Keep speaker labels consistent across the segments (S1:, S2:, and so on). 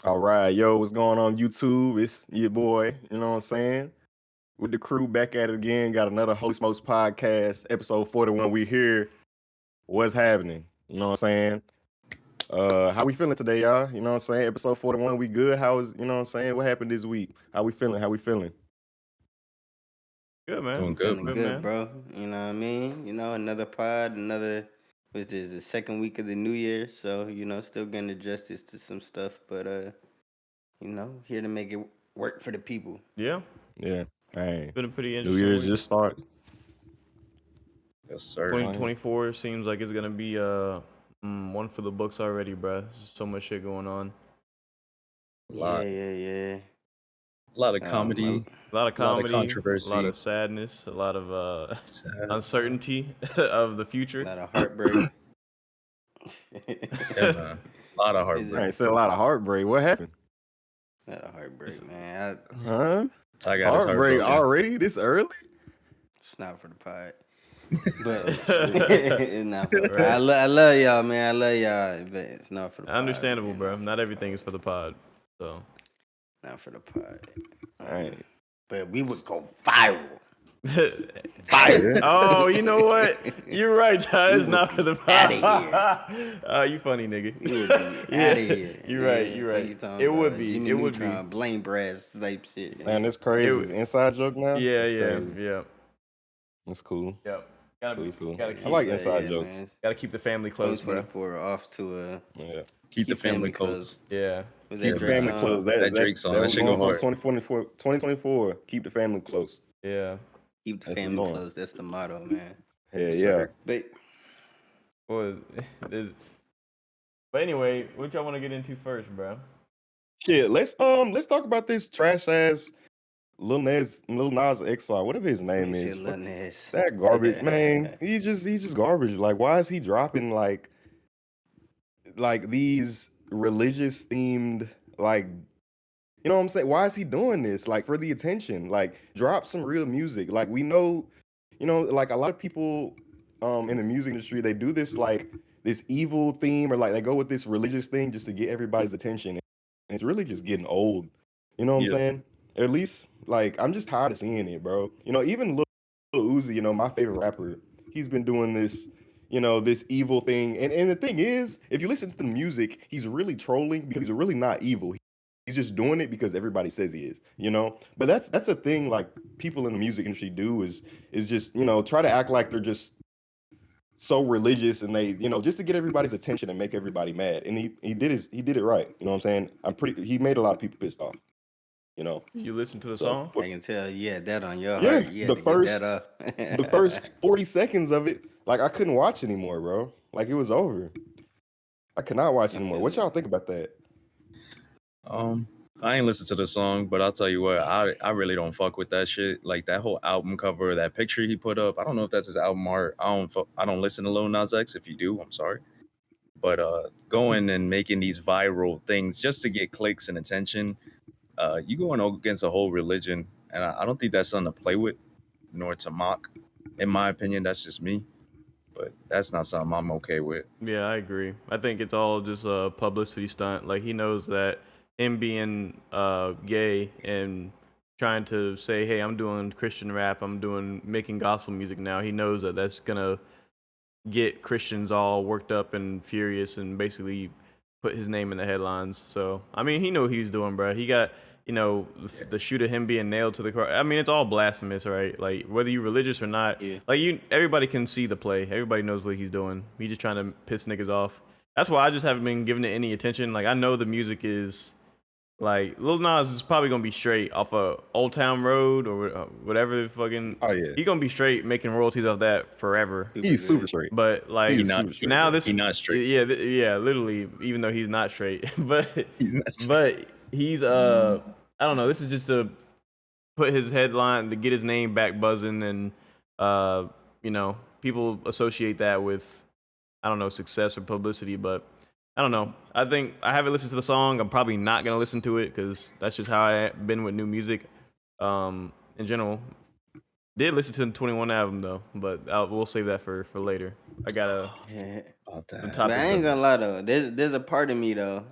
S1: All right, yo, what's going on YouTube? It's your boy, you know what I'm saying? With the crew back at it again. Got another Holy Smokes podcast, episode 41. We here. What's happening? You know what I'm saying? How we feeling today, y'all? You know what I'm saying? Episode 41, we good? How is, you know what I'm saying? What happened this week? How we feeling? How we feeling?
S2: Good, man.
S3: Doing good,
S2: Good,
S3: man.
S2: man.
S4: bro. You know what I mean? Another pod, what's this, the second week of the new year. So, still getting the justice to some stuff. But, here to make it work for the people.
S2: Yeah.
S1: Yeah. Hey.
S2: Been a pretty
S1: New
S2: interesting
S1: Year's
S2: week.
S1: just started.
S3: Yes, sir.
S2: 2024 seems like it's going to be one for the books already, bro. There's so much shit going on.
S4: Yeah.
S3: A lot of comedy.
S2: A lot of comedy,
S3: controversy.
S2: a lot of sadness, a lot of uncertainty of the future.
S4: A lot of heartbreak.
S3: Yeah, man. A lot of heartbreak.
S1: I said a lot of heartbreak. What happened?
S4: A lot of heartbreak, man.
S1: Huh?
S3: Ty got his
S1: Heartbreak
S3: heartbroken.
S1: already? This early?
S4: It's not for the pod. But it's not for the pod. I love y'all, man. I love y'all. But it's not for the pod.
S2: Understandable,
S4: man.
S2: bro. Not everything is for the pod. So.
S4: Not for the pod.
S1: All right.
S4: But we would go viral.
S1: Fire.
S2: Oh, you know what? You're right, Ty. It's not for the pod.
S4: Outta here.
S2: You funny, nigga.
S4: You would be out of here.
S2: You're right. You're right. It would be.
S4: Jimmy
S2: It would
S4: Neutron,
S2: be.
S4: Blame Brass type shit.
S1: Man, it's crazy. Inside joke now?
S2: Yeah,
S1: It's
S2: yeah,
S1: crazy.
S2: yeah.
S1: It's cool.
S2: Yep. Gotta
S1: Cool.
S2: gotta keep,
S1: I like inside jokes.
S4: Man.
S2: gotta keep the family close, bro.
S4: 2024 off to a
S1: Yeah.
S3: Keep the family close.
S2: Yeah.
S4: Was
S1: Keep
S4: that
S1: the
S4: Drake
S1: family
S4: song?
S1: close.
S3: That Drake song, that
S1: was
S3: shit
S1: going
S3: go hard.
S1: 2024. Keep the family close.
S2: Yeah.
S4: Keep the
S1: That's
S4: family
S1: annoying.
S4: close. That's the motto, man.
S1: Yeah,
S3: Yes,
S1: yeah.
S3: sir.
S4: But
S2: But anyway, what y'all want to get into first, bro?
S1: Shit, let's talk about this trash ass Lil Nas X song. Whatever his name
S4: he
S1: is.
S4: said Lil Nas.
S1: That garbage, man. He's just garbage. Like, why is he dropping like these religious themed, like, you know what I'm saying? Why is he doing this? Like, for the attention. Like, drop some real music. Like, we know, like a lot of people in the music industry, they do this like this evil theme, or like they go with this religious thing just to get everybody's attention. And it's really just getting old. You know what I'm
S3: Yeah.
S1: saying? At least, like, I'm just tired of seeing it, bro. Even Lil Uzi, my favorite rapper, he's been doing this, this evil thing. And the thing is, if you listen to the music, he's really trolling because he's really not evil. He's just doing it because everybody says he is, But that's a thing like people in the music industry do is just, try to act like they're just so religious, and they, just to get everybody's attention and make everybody mad. And he did it right. You know what I'm saying? He made a lot of people pissed off.
S2: You listen to the
S1: So,
S2: song?
S4: I can tell you had that on your
S1: Yeah,
S4: heart. You had
S1: the
S4: to
S1: first-
S4: get that up.
S1: the first 40 seconds of it, like, I couldn't watch anymore, bro. Like, it was over. I could not watch anymore. What y'all think about that?
S3: I ain't listened to the song, but I'll tell you what, I really don't fuck with that shit. Like that whole album cover, that picture he put up. I don't know if that's his album art. I don't listen to Lil Nas X. If you do, I'm sorry. But going and making these viral things just to get clicks and attention, you going against a whole religion, and I don't think that's something to play with, nor to mock. In my opinion, that's just me. But that's not something I'm okay with.
S2: Yeah, I agree. I think it's all just a publicity stunt. Like, he knows that him being gay and trying to say, hey, I'm doing Christian rap, making gospel music now, he knows that that's gonna get Christians all worked up and furious and basically put his name in the headlines. So, I mean, he knew what he was doing, bro. He got, the shoot of him being nailed to the cross. I mean, it's all blasphemous, right? Like, whether you're religious or not,
S4: Yeah.
S2: like, everybody can see the play. Everybody knows what he's doing. He's just trying to piss niggas off. That's why I just haven't been giving it any attention. Like, I know the music is, like, Lil Nas is probably gonna be straight off of Old Town Road or whatever the fucking.
S1: Oh, yeah.
S2: He gonna be straight making royalties off that forever.
S1: He's super straight.
S2: But like,
S1: He's
S3: not
S1: super straight.
S2: now
S1: bro.
S2: this,
S3: He not straight.
S2: yeah, literally, even though he's not straight, but
S3: He's not straight.
S2: but he's I don't know. This is just to put his headline, to get his name back buzzing, and people associate that with, I don't know, success or publicity. But I don't know. I think I haven't listened to the song. I'm probably not gonna listen to it because that's just how I've been with new music in general. Did listen to the 21 album though, but we'll save that for later. I gotta
S4: Yeah.
S3: About
S2: some
S3: that.
S4: But
S2: topics.
S4: I ain't gonna lie though. There's a part of me though.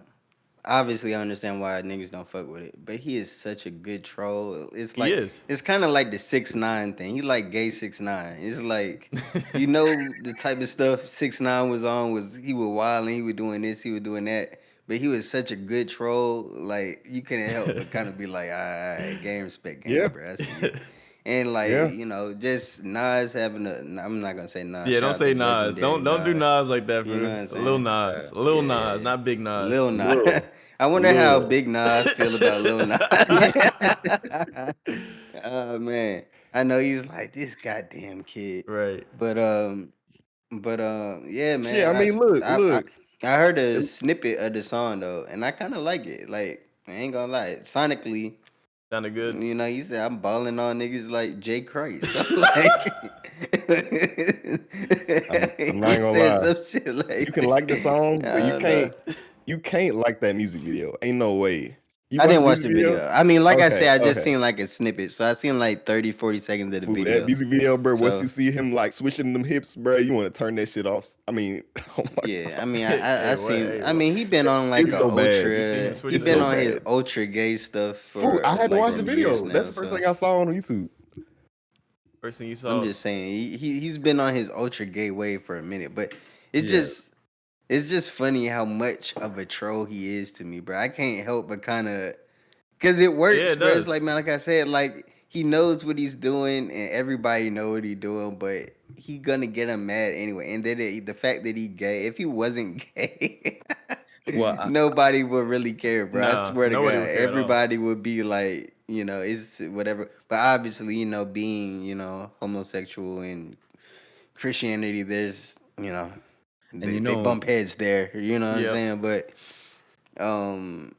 S4: obviously I understand why niggas don't fuck with it, but he is such a good troll. It's
S2: He
S4: like
S2: is.
S4: it's kind of like the 6ix9ine thing. He like gay 6ix9ine. It's like you know the type of stuff 6ix9ine was on was he was wild and he was doing this, he was doing that. But he was such a good troll, like you couldn't help but kind of be like, all right, game respect game,
S1: Yeah,
S4: bro. I see it. And like,
S1: yeah,
S4: just Nas having a I'm not gonna say Nas,
S2: Yeah,
S4: shout
S2: don't
S4: out to
S2: say Nas.
S4: legendary
S2: Don't do
S4: Nas.
S2: Nas like that,
S4: You know
S2: bro.
S4: what I'm
S2: Lil
S4: saying?
S2: Nas. Lil Nas,
S4: Yeah.
S2: not Big Nas.
S4: Lil Nas.
S1: Lil,
S4: I wonder how
S1: Lil.
S4: Big Nas feel about Lil Nas. Oh man. I know he's like this goddamn kid.
S2: Right.
S4: But yeah,
S1: Shit, I
S4: man.
S1: mean, look,
S4: I I
S1: look.
S4: I heard a
S1: It-
S4: snippet of the song though, and I kinda like it. Like, I ain't gonna lie. Sonically,
S2: Sounded good.
S4: you know, he said I'm balling on niggas like Jay Christ. I'm like
S1: I'm not
S4: he
S1: gonna
S4: said
S1: lie.
S4: some shit
S1: You
S4: like
S1: can like the
S4: I
S1: song, but
S4: don't know.
S1: you can't like that music video. Ain't no way. You
S4: I
S1: watch the
S4: didn't watch
S1: music
S4: the
S1: video?
S4: video. I mean, like I
S1: Okay,
S4: said, I just
S1: okay.
S4: seen like a snippet. So I seen like 30, 40 seconds of the
S1: Fool, that
S4: video.
S1: music video, bro. Once
S4: So
S1: you see him like switching them hips, bro, you want to turn that shit off. I mean, oh my
S4: yeah, I
S1: god,
S4: mean,
S2: Hey,
S4: I
S2: what?
S4: seen.
S2: Hey,
S4: I
S2: what?
S4: mean, he been on like
S1: it's
S4: a
S1: so bad.
S2: You seen him
S4: ultra. He
S2: switching
S1: It's
S2: the
S4: been
S1: so
S4: on
S2: hips?
S4: his
S1: bad.
S4: ultra gay stuff
S1: Fool, I
S4: for
S1: hadn't
S4: like
S1: watched the
S4: some years
S1: video. That's
S4: now.
S1: the first
S4: So
S1: thing I saw on YouTube.
S2: First thing you
S4: I'm
S2: saw?
S4: just saying, he's been on his ultra gay wave for a minute. But it
S3: Yeah.
S4: just it's just funny how much of a troll he is to me, bro. I can't help but kind of because it
S2: Yeah,
S4: works,
S2: it
S4: bro. It's
S2: does.
S4: like man, like I said, like he knows what he's doing, and everybody know what he's doing, but he gonna get him mad anyway. And then the fact that he gay, if he wasn't gay,
S3: Well,
S4: nobody would really care, bro. I
S2: Nah,
S4: swear to God,
S2: nobody would care at all.
S4: everybody would be like, it's whatever. But obviously, being homosexual and Christianity, there's
S3: and
S4: they bump heads there. You know what I'm
S2: Yep.
S4: saying? But um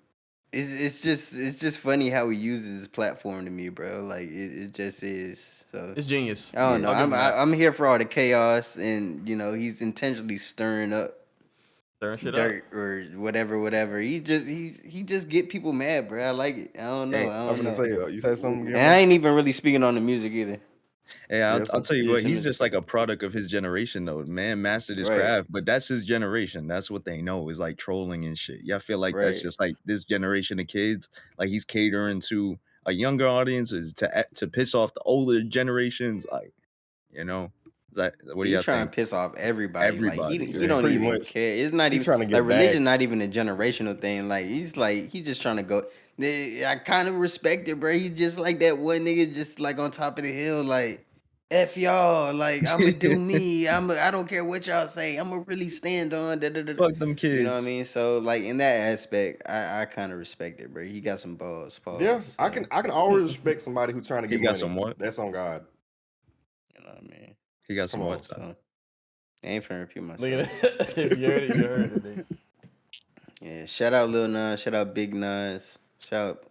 S4: it's just funny how he uses his platform to me, bro. Like it just is. So
S2: It's genius.
S4: I don't
S3: yeah,
S4: know.
S2: I'll give
S4: I'm
S2: him that.
S4: I'm here for all the chaos, and he's intentionally stirring up
S2: Stirring shit up.
S4: dirt or whatever. He just get people mad, bro. I like it. I don't know.
S3: hey,
S4: I
S1: I'm
S4: don't
S1: gonna
S4: know.
S1: say, you said something,
S4: And I
S1: Guillermo?
S4: ain't even really speaking on the music either.
S3: hey,
S1: Yeah,
S3: I'll
S1: so
S3: tell you
S4: You
S3: what,
S4: just
S3: he's
S4: send
S3: just
S4: it.
S3: like a product of his generation, though. Man mastered his
S4: Right,
S3: craft, but that's his generation. That's what they know is like trolling and shit. Yeah, I feel like that's
S4: right.
S3: just like this generation of kids. Like he's catering to a younger audience is to piss off the older generations. Like, you know, is that what do
S4: He's
S3: y'all
S4: trying
S3: think?
S4: to piss off everybody. Like he
S3: Everybody,
S4: he
S3: yeah.
S4: don't
S1: pretty
S4: even
S1: much.
S4: care. It's not
S1: He's
S4: even
S1: trying to
S4: like
S1: get
S4: religion.
S1: back.
S4: Not even a generational thing. Like he just trying to go. I kind of respect it, bro. He's just like that one nigga, just like on top of the hill, like f y'all. Like I'ma do me. I don't care what y'all say. I'ma really stand on. Da, da, da, da.
S3: Fuck them
S4: You know what I
S3: kids.
S4: mean? So like in that aspect, I kind of respect it, bro. He got some balls.
S1: Yeah,
S4: Pause.
S1: I
S4: So
S1: can I can always respect somebody who's trying to
S3: He
S1: get
S3: got
S1: money.
S3: some what?
S1: That's on God.
S4: you know what I mean.
S3: He got
S1: Come
S3: some what?
S1: on.
S3: Ty?
S4: So I ain't finna repeat
S2: Look
S4: myself.
S2: at it. If you heard it, you heard it, dude.
S4: Yeah, shout out Lil Nas, shout out Big Nas, shout out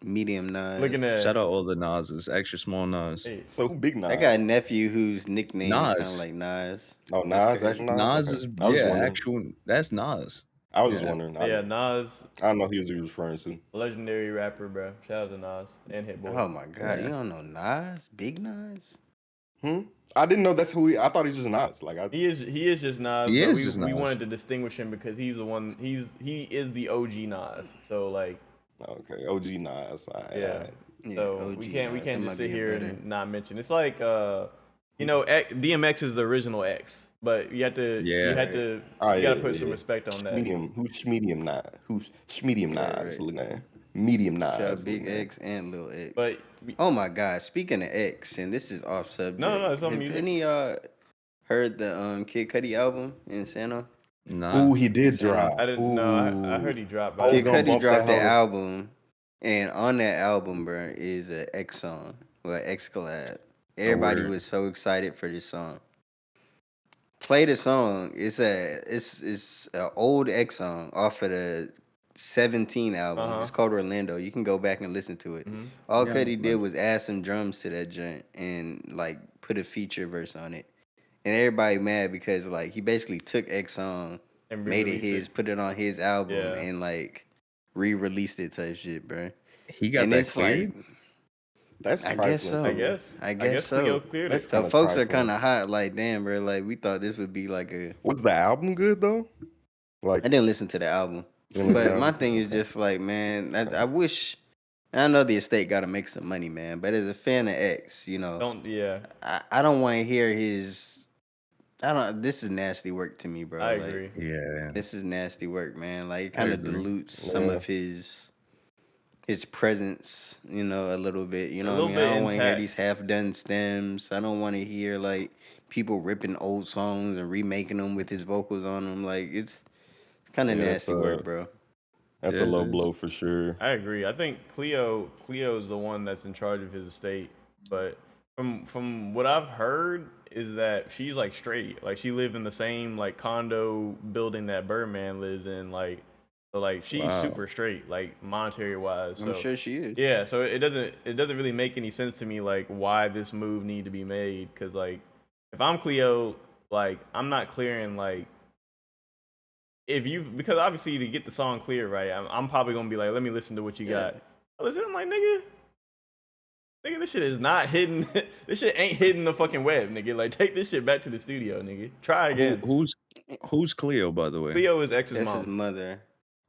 S4: Medium
S2: Looking
S4: Nas.
S2: at
S3: Shout out all the Nas's, extra small Nas.
S2: hey,
S1: So who Big
S4: I got a
S1: Nas?
S4: nephew whose nickname is kind of
S3: Nas.
S4: like Nas.
S1: Oh,
S4: That's
S1: Nas, actually
S4: crazy.
S1: Nas.
S3: Nas
S1: Okay,
S3: is
S1: I was just
S3: yeah,
S1: wondering.
S3: actual. That's Nas.
S1: I was just
S3: Yeah.
S1: wondering.
S2: yeah, Nas,
S1: I don't know who he was referring to.
S2: legendary rapper, bro. Shout out to Nas and Hit Boy.
S4: Oh my God, you
S3: Yeah.
S4: don't know Nas? Big Nas?
S1: Hmm. I didn't know that's who he. I thought he was just Nas. Like I.
S2: He is just Nas,
S3: He
S2: but
S3: is
S2: we
S3: just
S2: we
S3: Nas.
S2: wanted to distinguish him because he is the OG Nas. So like
S1: Okay, OG Nas. All right, all
S2: yeah.
S1: right.
S4: Yeah,
S2: So
S4: OG
S2: we
S4: Nas. That
S2: can't just
S4: might
S2: sit
S4: be a
S2: here
S4: better.
S2: and not mention. It's like DMX is the original X, but
S3: Yeah.
S4: Right,
S1: Oh
S2: you
S1: yeah,
S2: gotta put some
S1: yeah.
S2: respect on that.
S1: Medium. Who's medium Nas? Who's medium
S4: right,
S1: Nas?
S4: right.
S1: Look at medium
S4: Shout out
S1: Nas. Look
S4: Big
S1: at
S4: X and Lil X.
S2: But
S4: Oh my God, speaking of X, and this is off
S2: no,
S4: subject.
S2: it's on
S4: Have
S2: music.
S4: any of y'all heard the Kid Cudi album in Santa?
S3: Nah.
S1: Ooh, he
S4: In
S1: did
S4: Santa?
S2: I
S1: drop.
S2: didn't know. I
S1: Ooh,
S2: heard he dropped,
S1: I
S2: but I
S1: was
S4: Kid
S2: didn't
S1: gonna
S2: listen.
S4: Cudi
S1: bump that
S4: dropped the
S1: hoe.
S4: album, and on that album, bro, is an X song, well, X collab.
S3: Oh
S4: Everybody
S3: word.
S4: was so excited for this song. Play the song. It's an old X song off of the 17
S2: Uh
S4: album.
S2: huh.
S4: It's called Orlando. You can go back and listen to it.
S2: Hmm.
S4: All
S3: Yeah.
S4: Cudi did was add some drums to that joint and like put a feature verse on it. And everybody mad because like he basically took X song,
S2: And
S4: made it
S2: re-release it.
S4: his, put it on his album,
S2: Yeah.
S4: and like re-released it type shit, bro.
S3: He got
S4: And
S3: that
S4: it's like,
S3: cleared?
S1: That's
S4: I guess
S1: trifling,
S2: I
S4: so.
S1: fool.
S2: guess.
S4: I
S2: I
S4: guess
S2: guess Cleo
S4: so.
S2: cleared
S1: That's
S2: it.
S1: kind
S4: So
S1: of
S4: folks are
S1: trifling.
S4: kind of hot, like, damn, bro. Like we thought this would be like a.
S1: Was the album good though?
S4: I
S1: Like,
S4: didn't listen to the album.
S1: You know what
S4: But
S1: I'm
S4: my
S1: saying?
S4: thing is just like, man, I wish. I know the estate got to make some money, man. But as a fan of X,
S2: Don't yeah.
S4: I don't want to hear his. I don't. This is nasty work to me, bro.
S2: I
S4: Like
S2: agree.
S3: Yeah,
S4: this is nasty work, man. Like it
S3: I
S4: kind of
S3: agree.
S4: dilutes some
S1: Yeah.
S4: of his presence, a little bit. You
S2: A
S4: know what I
S2: little
S4: mean? I
S2: bit
S4: don't want to hear
S2: intact.
S4: these half done stems. I don't want to hear like people ripping old songs and remaking them with his vocals on them. Like it's kind of
S1: Yeah,
S4: nasty work, bro.
S1: that's
S3: Yeah,
S1: a
S3: it
S1: low
S3: is.
S1: blow for sure.
S2: I agree. I think Cleo is the one that's in charge of his estate. But from what I've heard is that she's like straight. Like she lived in the same like condo building that Birdman lives in. So like she's
S3: Wow.
S2: super straight, like monetary wise.
S4: I'm
S2: So
S4: sure she is.
S2: yeah, so it doesn't really make any sense to me like why this move need to be made. Cause like if I'm Cleo, like I'm not clearing like if you because obviously to get the song clear right, I'm probably gonna be like, let me listen to what you
S4: Yeah.
S2: got. I listen, I'm like, nigga, this shit is not hidden. This shit ain't hidden the fucking web, nigga. Like, take this shit back to the studio, nigga. Try
S3: Who
S2: again.
S3: who's Cleo, by the way?
S2: Cleo is X's
S4: That's his
S2: mom.
S4: mother,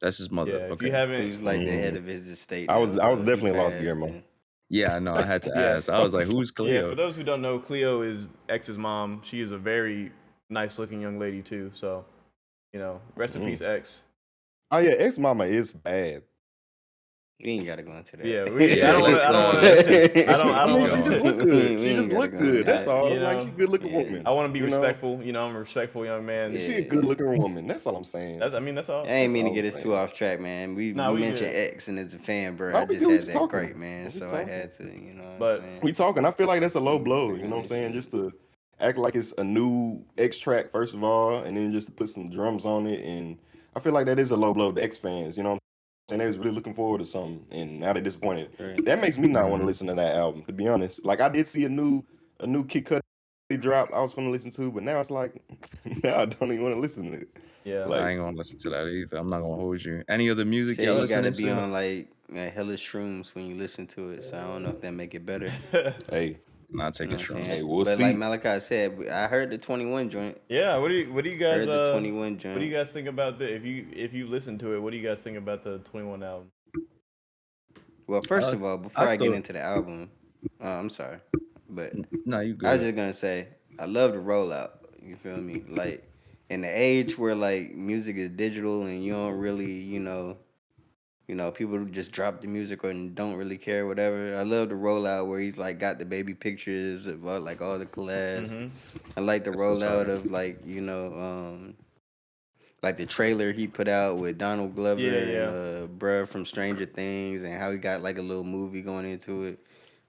S3: That's his mother.
S2: Yeah, if you
S3: Okay.
S2: haven't,
S4: who's like the head
S1: Mm.
S4: of his estate
S1: I was
S4: now.
S1: I was
S4: He
S1: definitely lost
S4: passed.
S1: Guillermo.
S4: And
S3: Yeah, I know. I had to
S2: yes,
S3: ask. I was like,
S1: So-
S3: who's
S2: yeah. For
S3: Cleo?
S2: those who don't know, Cleo is X's mom. She is a very nice looking young lady too. So, rest in peace, X.
S1: Oh yeah, ex mama is bad.
S4: we ain't gotta go into that.
S2: Yeah, I
S3: Yeah,
S2: don't want to. I don't want
S3: let's
S2: to. I
S3: let's
S2: don't.
S3: just
S2: I
S1: I
S2: don't
S3: move
S1: mean,
S2: want
S1: she just
S3: on.
S2: to.
S1: look good.
S4: We
S1: She
S4: ain't
S1: just
S4: gotta
S1: look
S4: go
S1: good.
S4: into
S1: That's
S4: that.
S1: all.
S2: You
S1: Like
S2: know,
S1: she's a good looking
S4: Yeah.
S1: woman.
S2: I want to be
S1: You know,
S2: respectful. I'm a respectful young man.
S1: she a
S4: Yeah.
S1: good looking woman. That's all I'm saying.
S2: That's
S4: I
S2: all.
S4: ain't
S1: That's
S4: mean to
S1: all
S4: get
S1: I'm
S4: us too
S1: saying.
S4: off track, man. We
S2: Nah,
S4: we
S2: we
S4: mentioned
S2: good.
S4: X and as a fan, bro. I
S1: No, we
S4: just
S1: good. We
S4: had
S1: just
S4: that
S1: talking.
S4: gripe, man.
S1: We
S4: So I
S1: talking.
S4: had to, you know what I'm
S2: But
S4: saying?
S1: We talking. I feel like that's a low blow. You
S4: Bring
S1: know what I'm
S4: that
S1: saying?
S4: shit.
S1: Just to act like it's a new X track first of all, and then just to put some drums on it. And I feel like that is a low blow to X fans. You know what I'm saying? They was really looking forward to something, and now they're disappointed.
S4: Right.
S1: That makes me not want to
S3: Mhm.
S1: listen to that album. To be honest, like I did see a new Kid Cudi drop I was gonna listen to, but now it's like now I don't even want to listen to it.
S2: yeah,
S3: I
S1: Like
S3: ain't gonna listen to that either. I'm not gonna hold you. Any other
S4: You
S3: music
S4: said
S3: y'all
S4: you gotta
S3: listening
S4: be
S3: to?
S4: on like hella shrooms when you listen to it. So I don't know if that make it better.
S1: hey,
S3: Not
S4: You know
S3: taking
S4: what I'm
S3: shrooms.
S1: hey,
S4: saying?
S1: we'll
S4: But like
S1: see.
S4: Malachi said, I heard the 21 joint.
S2: yeah. What do you guys
S4: Heard the 21
S2: what do you
S4: joint.
S2: guys think about the if you listen to it? What do you guys think about the 21 album?
S4: Well, first
S3: Uh,
S4: of all,
S3: I
S4: before I get
S3: thought.
S4: into the album, I'm sorry, but
S3: Nah, you
S4: I was
S3: good.
S4: just gonna say I love the rollout. You feel me? Like in the age where like music is digital and you don't really, people just drop the music or don't really care, whatever. I love the rollout where he's like got the baby pictures of like all the collabs.
S2: Mm-hmm.
S4: I like the
S3: That's what's
S4: rollout
S3: hard.
S4: of like the trailer he put out with Donald Glover
S2: Yeah,
S4: and
S2: yeah.
S4: bruh from Stranger Things and how he got like a little movie going into it.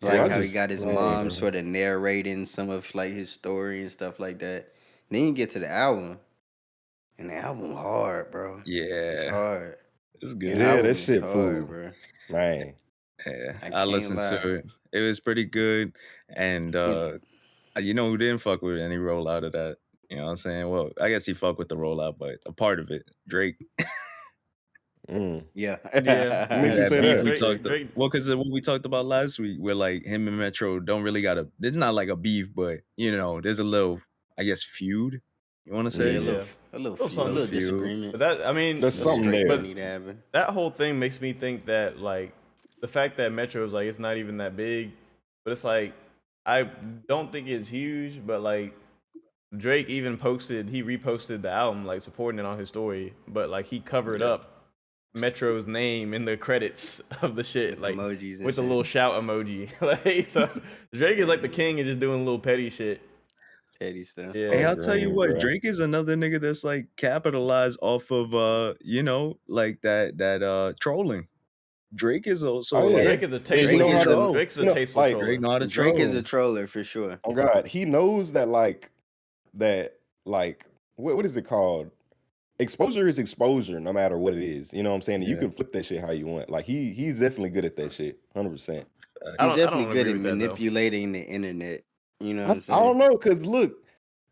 S4: I
S1: Bro,
S4: like
S1: I
S4: how he
S1: just
S4: got his mom
S1: man,
S4: sort of narrating some of like his story and stuff like that. Then you get to the album, and the album hard, bro. It's
S3: Yeah,
S4: hard.
S3: it's
S4: The
S3: good.
S1: yeah, that
S4: album is
S1: shit
S4: hard,
S1: fool.
S4: bro.
S1: Man.
S3: Yeah,
S4: I
S3: I
S4: can't
S3: listened
S4: lie.
S3: to it. It was pretty good. And
S4: It,
S3: you know who didn't fuck with any rollout of that? You know what I'm saying? Well, I guess he fucked with the rollout, but a part of it, Drake.
S1: Mm.
S4: yeah.
S2: Yeah,
S1: What makes you
S3: That
S1: say
S3: beef
S1: that?
S3: we
S2: Drake,
S3: talked
S2: Drake.
S3: well, because of what we talked about last week, where like him and Metro don't really got a. It's not like a beef, but there's a little, I guess, feud. You want to
S4: Yeah,
S3: say
S2: Yeah,
S4: a little
S2: little
S4: few, a
S3: little
S2: something.
S4: little
S3: feud?
S4: disagreement.
S2: But that, I mean,
S1: There's
S4: That's
S1: something
S4: straight what
S1: there.
S2: but
S4: need to happen.
S2: that whole thing makes me think that like the fact that Metro is like it's not even that big, but it's like I don't think it's huge, but like Drake even he reposted the album like supporting it on his story, but like he covered
S3: Yeah.
S2: up Metro's name in the credits of the shit,
S4: With
S2: like
S4: emojis and
S2: with a
S4: shit.
S2: little shout emoji. Like so, Drake is like the king and just doing little petty shit.
S4: Petty stuff.
S3: Hey,
S2: Yeah,
S1: So
S3: I'll tell you
S1: green,
S3: what,
S1: bro.
S3: Drake is another nigga that's like capitalized off of like that trolling. Drake is
S1: Oh
S3: also
S1: yeah.
S3: like
S2: Drake is a
S1: And he
S3: Drake
S2: tasteful.
S1: know
S3: is
S1: how to,
S3: troll.
S2: Drake's a tasteful
S1: like,
S3: Drake
S2: troller.
S3: know how to
S4: Drake is a
S3: troll.
S4: troller for sure.
S1: oh God, he knows that that like what is it called? Exposure is exposure, no matter what it is. You know what I'm saying? And you
S3: Yeah,
S1: can flip that shit how you want. Like he's definitely good at that shit, 100%.
S4: He's
S3: facts.
S2: I
S4: definitely
S2: don't
S4: good
S2: agree
S4: at
S2: with that though.
S4: manipulating the internet. You know what
S1: I,
S4: I'm
S1: I
S4: saying?
S1: don't know, cause look,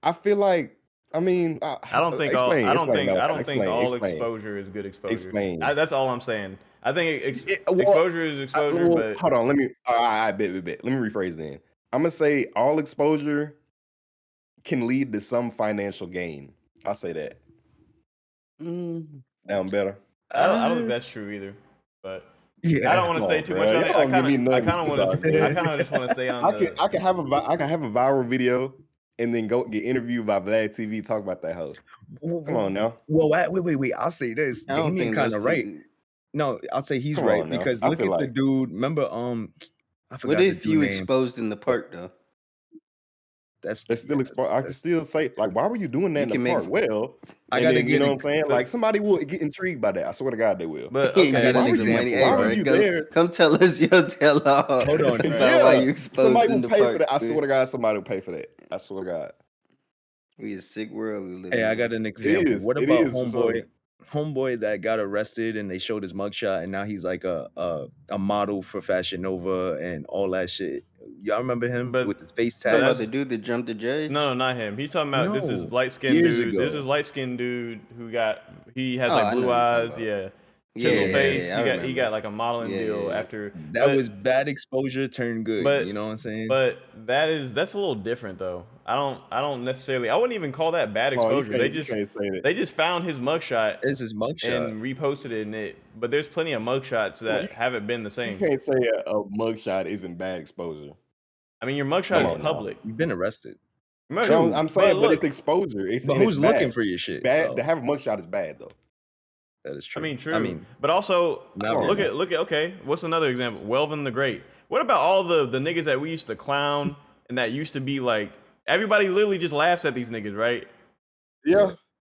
S1: I feel like I mean,
S2: I don't
S1: explain,
S2: think I
S1: Malachi,
S2: don't think all
S1: explain,
S2: exposure is good exposure.
S1: explain.
S2: That's all I'm saying. I think
S1: Well,
S2: exposure is exposure,
S1: well,
S2: but
S1: hold on. Let me. I bet. Let me rephrase then. I'm gonna say all exposure can lead to some financial gain. I'll say that.
S4: Mm,
S1: Sound better?
S2: I don't think that's true either. But
S3: Yeah.
S2: I don't want to
S1: Come
S2: stay
S1: on,
S2: too
S1: bro.
S2: much on
S1: Y'all
S2: it.
S1: don't give me
S2: I
S1: nothing
S2: kind of
S1: to
S2: want
S1: talk,
S2: to. I
S1: man.
S2: kind of just want to stay on the.
S1: I can have a viral video and then go get interviewed by Vlad TV talk about that hoe. Come on now.
S3: Well, wait. I'll say this.
S4: I don't
S3: Damian
S4: think
S3: kind
S4: those
S3: of right.
S4: two.
S3: No, I'll say he's
S1: Come
S3: right
S1: on now.
S3: because
S1: I
S3: look
S1: feel
S3: at the
S1: like
S3: dude. Remember, I
S4: What
S3: forgot the
S4: if
S3: dude
S4: you
S3: name.
S4: exposed in the park though?
S3: That's
S1: still I can still say, like, why were you doing that
S4: You
S1: in the
S4: can make.
S1: park? Well,
S3: I
S1: and
S3: gotta
S1: then you
S3: get
S1: know
S3: an
S1: what I'm saying?
S2: but-
S1: Like somebody will get intrigued by that. I swear to God they will.
S2: But
S4: You
S2: okay,
S4: got
S1: Why
S4: an
S1: were you
S4: example.
S1: why
S4: Hey,
S1: were
S4: bro,
S1: you there?
S4: come tell us your tell all
S3: Hold on.
S4: about why
S1: Yeah.
S4: you exposed
S1: Somebody
S4: in
S1: will
S4: the
S1: pay
S4: park.
S1: for that. I swear
S4: dude.
S1: to God, somebody will pay for that. I swear to God.
S4: We a sick world we live
S3: Hey, I
S4: in.
S3: got an
S1: It
S3: example.
S1: is.
S3: What
S1: It
S3: about
S1: is for sure.
S3: homeboy that got arrested and they showed his mugshot and now he's like a model for Fashion Nova and all that shit. Y'all remember him
S2: But-
S3: with his face
S2: but
S4: Talking about
S3: tats?
S4: the dude that jumped the judge.
S2: no, not him. He's talking about this is
S3: No,
S2: light skinned
S3: years
S2: dude. This
S3: ago.
S2: is light skinned dude who he has
S4: Oh,
S2: like
S4: I know
S2: blue
S4: what you're talking
S2: eyes.
S4: about.
S2: Yeah,
S4: Yeah,
S2: chisel
S3: yeah,
S2: face.
S4: yeah, I
S2: he
S4: remember.
S2: got like a modeling
S4: Yeah,
S2: deal
S4: yeah.
S2: after.
S3: That
S2: but-
S3: was bad exposure turned good.
S2: but-
S3: You know what I'm saying?
S2: But that's a little different though. I don't necessarily. I wouldn't even call that bad
S1: Come on, you
S2: exposure.
S1: can't say that.
S2: They just found his mugshot
S3: It's his mugshot.
S2: and reposted it in it. But there's plenty of mugshots that haven't been the
S1: You
S2: same.
S1: can't say a mugshot isn't bad exposure.
S2: I mean, your mugshot
S1: Come
S2: is
S1: on now.
S2: public.
S3: You've been arrested.
S1: No, I'm saying, but it's
S2: look,
S1: exposure.
S3: But
S1: and
S3: who's
S1: it's
S3: looking
S1: bad.
S3: for your shit?
S1: Bad
S3: though?
S1: to have a mugshot is bad though.
S3: That is true.
S2: I mean, true.
S3: I mean,
S2: but also,
S3: not
S2: look
S3: really.
S2: at okay. What's another example? Welvin the Great. What about all the niggas that we used to clown and that used to be like everybody literally just laughs at these niggas, right?
S1: Yeah.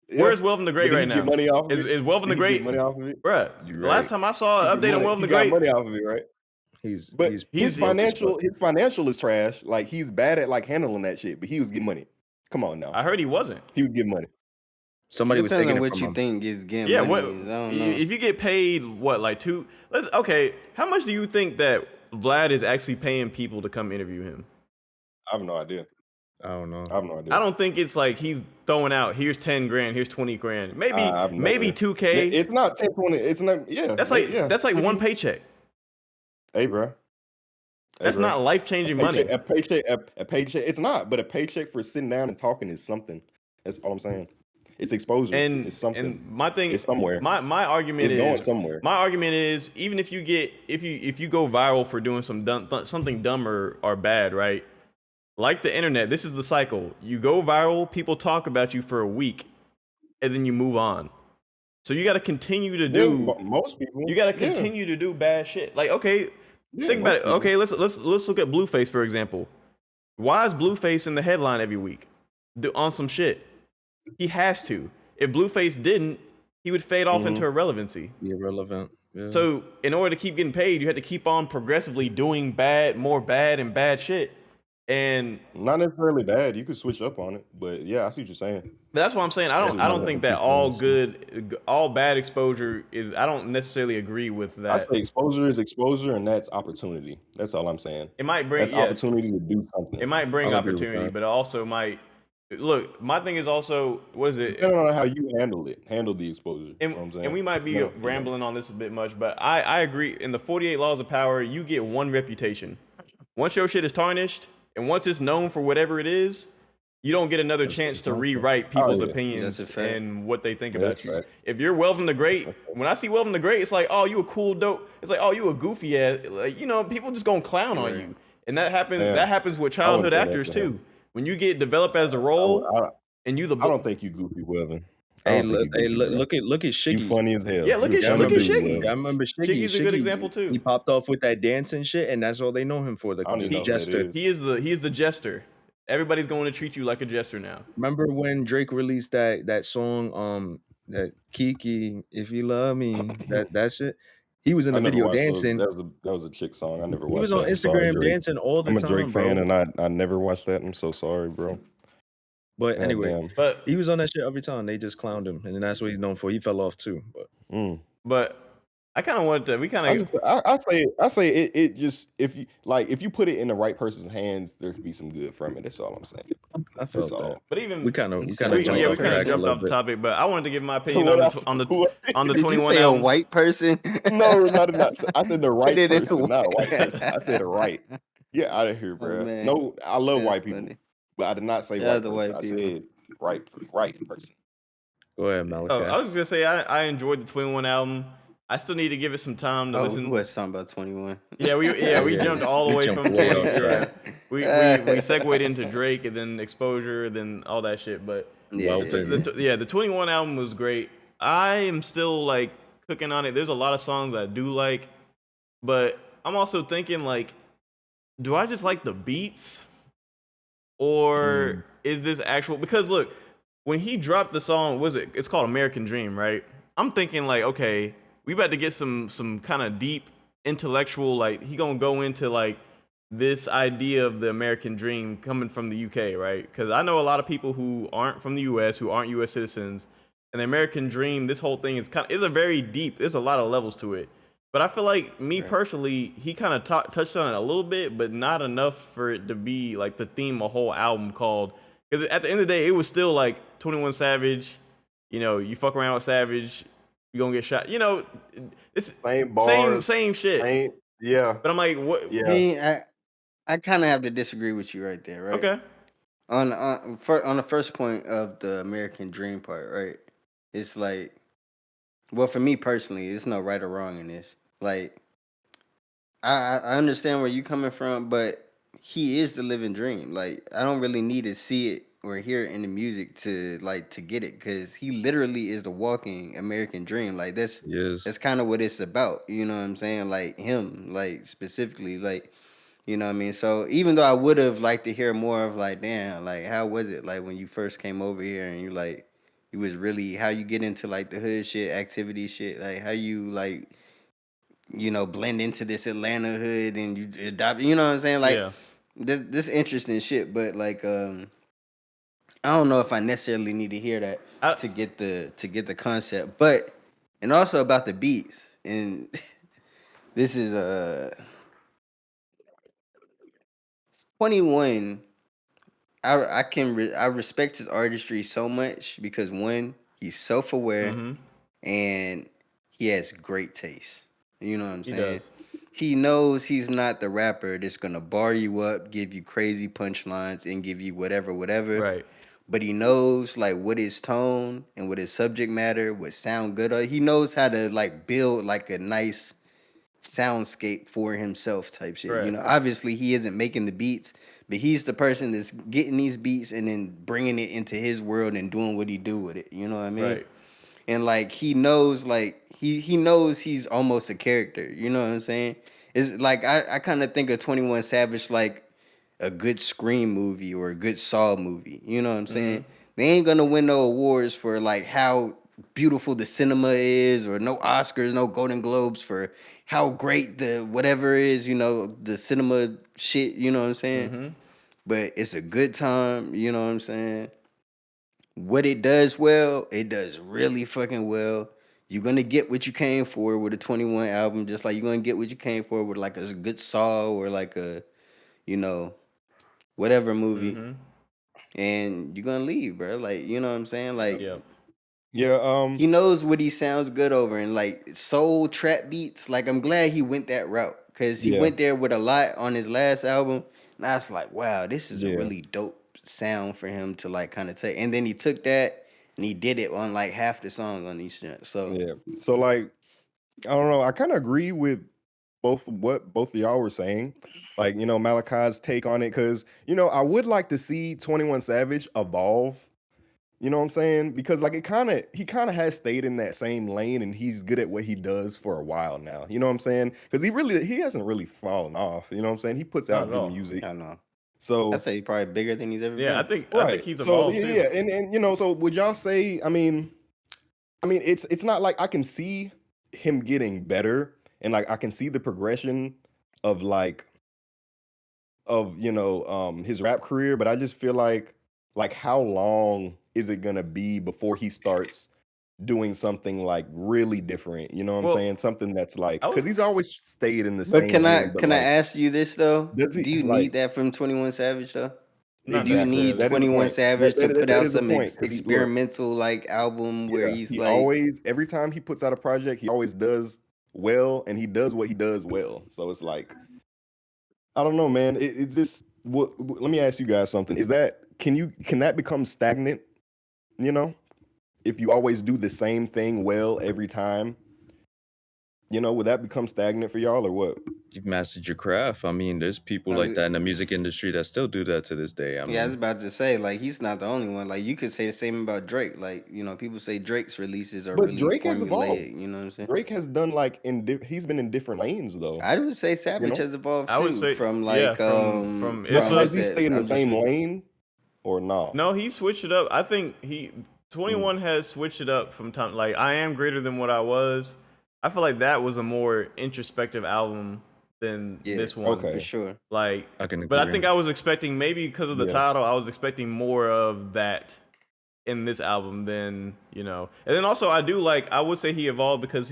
S2: Where's Welvin the Great
S1: But
S2: right
S1: he
S2: now?
S1: get money off of
S2: Is
S1: it?
S2: Welvin the
S1: He
S2: Great?
S1: get money off of it?
S2: Bruh,
S3: You're
S2: the last
S3: right.
S2: time I saw an update on Welvin the
S1: He got
S2: Great,
S1: money off of it, right? But
S3: He's
S1: his
S3: broke as
S1: financial
S3: fuck.
S1: is trash. Like he's bad at like handling that shit, but he was getting money. Come on now.
S2: I heard he wasn't.
S1: He was getting money.
S3: Somebody was
S4: Depends
S3: taking
S4: on
S3: it
S4: what
S3: from
S4: you
S3: him.
S4: think is getting
S2: Yeah,
S4: money.
S2: what
S4: I don't know.
S2: if you get paid what like two? Okay. How much do you think that Vlad is actually paying people to come interview him?
S1: I have no idea.
S3: I don't know.
S1: I have no idea.
S2: I don't think it's like he's throwing out here's 10 grand, here's 20 grand, maybe
S1: I've never-
S2: maybe 2K.
S1: It's not 10, 20. It's not. Yeah.
S2: That's like
S1: Could
S2: one
S1: be.
S2: paycheck.
S1: Hey, bro.
S2: That's not life changing money.
S1: A paycheck. It's not, but a paycheck for sitting down and talking is something. That's all I'm saying. It's exposure. It's something.
S2: And my thing
S1: It's somewhere.
S2: My argument
S1: It's
S2: is
S1: going somewhere.
S2: My argument is even if you go viral for doing something dumb or bad, right? Like the internet, this is the cycle. You go viral, people talk about you for a week, and then you move on. So you got to continue to do.
S1: Most people.
S2: You got to continue to do bad shit. Like okay, think about it.
S1: most
S2: Okay, let's look at Blueface for example. Why is Blueface in the headline every week on some shit? He has to. If Blueface didn't, he would fade off into irrelevancy.
S3: Be irrelevant. Yeah.
S2: So in order to keep getting paid, you had to keep on progressively doing more bad and bad shit. And
S1: Not necessarily bad. You could switch up on it, but yeah, I see what you're saying.
S2: that's what I'm saying. I don't think that all bad exposure is. I don't necessarily agree with that.
S1: I say exposure is exposure, and that's opportunity. That's all I'm saying.
S2: It might bring
S1: That's opportunity to do something.
S2: It might bring
S3: I'll agree with
S2: opportunity,
S3: that.
S2: but it also might. Look, my thing is also what is it?
S1: Depending on how you handle the exposure. You know what I'm saying?
S2: And we might be rambling on this a bit much, but I agree. In the 48 Laws of Power, you get one reputation. Once your shit is tarnished, and once it's known for whatever it is, you don't get another chance to rewrite people's opinions
S4: That's a fact.
S2: and what they think
S1: That's
S2: about you.
S1: right.
S2: If you're Welvin the Great, when I see Welvin the Great, it's like, oh, you a cool dope. It's like, oh, you a goofy ass. Like, people just gonna clown on you, and that happens.
S1: Yeah.
S2: That happens with
S1: I wouldn't
S2: childhood
S1: say that
S2: actors
S1: to him.
S2: too. When you get developed as the role, and you the
S1: I don't think you goofy, Welvin.
S3: Hey, look at Shiggy.
S1: You funny as hell.
S2: Yeah, look
S1: You
S2: at
S1: funny
S2: Shiggy.
S1: dude,
S3: I
S1: Welvin.
S3: remember Shiggy.
S2: Shiggy's a good example too.
S3: He popped off with that dancing shit, and that's all they know him for. The
S1: I don't even know who that
S3: jester.
S1: is.
S2: He is the jester. Everybody's going to treat you like a jester now.
S3: Remember when Drake released that song, that Kiki, if you love me, that shit. He was in
S1: I
S3: the
S1: never
S3: video
S1: watched those.
S3: dancing.
S1: That was a chick song. I never watched
S3: He was on
S1: that. I'm sorry,
S3: Instagram
S1: Drake.
S3: dancing all the
S1: I'm a
S3: time,
S1: Drake
S3: bro.
S1: fan, and I never watched that. I'm so sorry, bro.
S3: But
S1: God
S3: anyway,
S1: damn.
S2: But
S3: he was on that shit every time. They just clowned him, and then that's what he's known for. He fell off too. But
S2: I kind of wanted to. We kind of.
S1: I say it just if you put it in the right person's hands, there could be some good from it. That's all I'm saying.
S3: I felt
S1: That's
S3: that.
S1: all.
S2: But even
S3: We kind of
S2: we
S3: jumped off
S2: kind of
S3: track a
S2: jumped
S3: little
S2: off the
S3: bit.
S2: topic. But I wanted to give my opinion
S1: What
S2: on
S1: else?
S2: the
S4: Did you
S2: 21
S4: say a
S2: album.
S4: white person?
S1: No, not. I said the right
S4: Put it in
S1: person, not a white person. I said the right. Get out of here, bro.
S4: man.
S1: No, I love
S4: That's
S1: white people,
S4: funny.
S1: but I did not say
S4: Shout out
S1: white
S4: to
S1: person.
S4: white
S1: I
S4: people.
S1: said right person.
S3: Go ahead,
S2: Oh, I
S3: Malachi.
S2: was just gonna say I enjoyed the 21 album. I still need to give it some time to
S4: Oh, we
S2: listen.
S4: was talking about 21.
S2: Yeah, we
S3: Yeah,
S2: jumped all the
S3: we
S2: way
S3: jumped
S2: from
S3: way
S2: 20.
S3: off
S2: You're
S3: track.
S2: right. We segued into Drake and then Exposure, then all that shit. But
S4: Yeah, yeah,
S3: Welton.
S4: yeah.
S2: the 21 album was great. I am still like cooking on it. There's a lot of songs I do like, but I'm also thinking like, do I just like the beats or
S3: Mm,
S2: is this actual? Because look, when he dropped the song, was it? It's called American Dream, right? I'm thinking like, okay, we about to get some kind of deep intellectual. Like he gonna go into like this idea of the American Dream coming from the UK, right? Because I know a lot of people who aren't from the US, who aren't US citizens, and the American Dream. This whole thing is a very deep. There's a lot of levels to it. But I feel like me
S4: Right.
S2: personally, he kind of touched on it a little bit, but not enough for it to be like the theme of a whole album called. Because at the end of the day, it was still like 21 Savage. You know, you fuck around with Savage, you gonna get shot. You know, it's
S1: Same
S2: same
S1: bars,
S2: same shit.
S1: same yeah,
S2: But I'm like, what?
S1: yeah.
S4: See, I kind of have to disagree with you right there, right?
S2: Okay.
S4: On the first point of the American Dream part, right? It's like, well, for me personally, it's no right or wrong in this. Like, I understand where you coming from, but he is the living dream. Like, I don't really need to see it or hear it in the music to get it, because he literally is the walking American dream. Like,
S3: he is.
S4: that's kind of what it's about. You know what I'm saying? Like him, like specifically, like, you know what I mean? So even though I would have liked to hear more of like, damn, like how was it like when you first came over here and you like you was really how you get into like the hood shit, activity shit, like how you like, blend into this Atlanta hood and you adopt, you know what I'm saying? Like
S2: Yeah.
S4: this interesting shit, but like I don't know if I necessarily need to hear that
S2: I,
S4: to get the concept. But and also about the beats. And this is 21. I respect his artistry so much because one, he's self aware
S2: mm-hmm.
S4: and he has great taste. You know what I'm
S2: He
S4: saying?
S2: does.
S4: He knows he's not the rapper that's gonna bar you up, give you crazy punchlines, and give you whatever, whatever.
S2: Right.
S4: But he knows like what his tone and what his subject matter would sound good. He knows how to like build like a nice soundscape for himself type shit.
S2: Right.
S4: Obviously he isn't making the beats, but he's the person that's getting these beats and then bringing it into his world and doing what he do with it. You know what I mean?
S2: Right.
S4: And like he knows, like he knows he's almost a character. You know what I'm saying? It's like I kind of think of 21 Savage like a good Scream movie or a good Saw movie. You know what I'm
S2: Mm-hmm.
S4: saying? They ain't gonna win no awards for like how beautiful the cinema is, or no Oscars, no Golden Globes for how great the whatever is, the cinema shit, you know what I'm saying?
S2: Mm-hmm.
S4: But it's a good time, you know what I'm saying? What it does well, it does really fucking well. You're gonna get what you came for with a 21 album, just like you're gonna get what you came for with like a good Saw or like a, you know, whatever movie.
S2: Mm-hmm.
S4: And you're gonna leave, bro. Like, you know what I'm saying? Like,
S2: Yeah.
S1: Yeah,
S4: he knows what he sounds good over, and like soul trap beats. Like, I'm glad he went that route because he
S1: yeah,
S4: went there with a lot on his last album. And I was like, wow, this is a
S1: yeah,
S4: really dope sound for him to like kind of take. And then he took that and he did it on like half the songs on these shit. So
S1: yeah. So like, I don't know. I kind of agree with what both of y'all were saying. Like, Malachi's take on it, because I would like to see 21 Savage evolve. You know what I'm saying? Because like he kind of has stayed in that same lane, and he's good at what he does for a while now. You know what I'm saying? Because he hasn't really fallen off. You know what I'm saying? He puts
S2: Not
S1: out
S2: at
S1: good
S2: all.
S1: music.
S4: I don't know. I'd
S1: So
S4: say he's probably bigger than he's ever
S2: Yeah, I
S4: been.
S2: think I think
S1: right.
S2: he's
S1: So
S2: evolved
S1: yeah,
S2: too.
S1: yeah. And so would y'all say? I mean, it's not like I can see him getting better, and like I can see the progression of his rap career, but I just feel like how long is it gonna be before he starts doing something like really different? You know what I'm
S2: Well,
S1: saying? Something that's like,
S2: I
S1: because
S2: was
S1: he's always stayed in the
S4: But
S1: same
S4: can I
S1: lane, but
S4: can I
S1: like,
S4: ask you this though?
S1: does he
S4: Do you
S1: like
S4: need that from 21 Savage though?
S2: not
S4: Do you
S1: exactly?
S4: need
S2: necessarily.
S1: That is the
S4: 21
S1: point. That
S4: Savage to
S1: that,
S4: put
S1: that that
S4: out
S1: is the
S4: some
S1: point. Because he look,
S4: experimental like album where
S1: yeah,
S4: he's
S1: he
S4: like,
S1: always every time he puts out a project, he always does well, and he does what he does well. So it's like, I don't know, man. It's just let me ask you guys something. Is that can that become stagnant? You know? if you always do the same thing well every time, would that become stagnant for y'all or what?
S3: You've mastered your craft. I mean, there's people
S4: I
S3: like
S4: was,
S3: that in the music industry that still do that to this day. I
S4: yeah, I was
S3: mean,
S4: about to say, like, he's not the only one. Like, you could say the same about Drake. Like, people say Drake's releases are
S1: But
S4: really
S1: Drake has evolved.
S4: formulaic. You know what I'm saying?
S1: Drake has done like he's been in different lanes though.
S4: I would say
S1: You
S4: Savage
S1: know,
S4: has evolved
S2: I would
S4: too,
S2: say,
S4: from
S2: yeah,
S4: like
S2: it's
S1: but
S4: from
S2: a
S1: has
S4: like
S1: he
S4: that.
S1: stayed in the
S4: I'm just
S1: same lane or not?
S2: no. He switched it up. I think he
S1: Mm.
S2: 21 has switched it up from time. Like I am greater than what I was. I feel like that was a more introspective album than
S4: yeah,
S2: this one.
S4: for
S1: Okay.
S4: sure.
S2: Like,
S3: I can
S2: but I
S3: agree.
S2: think I was expecting maybe because of the
S1: Yeah.
S2: title, I was expecting more of that in this album than and then also I would say he evolved because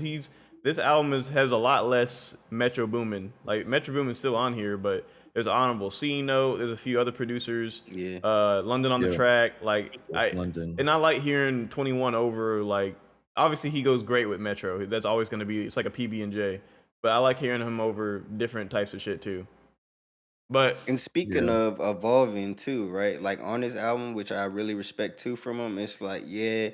S2: this album has a lot less Metro Boomin. Like Metro Boomin's still on here, but there's Honorable C Note, there's a few other producers,
S4: Yeah,
S2: London on the
S3: Yeah,
S2: track. Like
S3: London.
S2: I like hearing 21 over, like, obviously he goes great with Metro. That's always going to be, it's like a PB and J. But I like hearing him over different types of shit too. But
S4: and speaking
S3: Yeah.
S4: of evolving too, right? Like on this album, which I really respect too from him, it's like, yeah,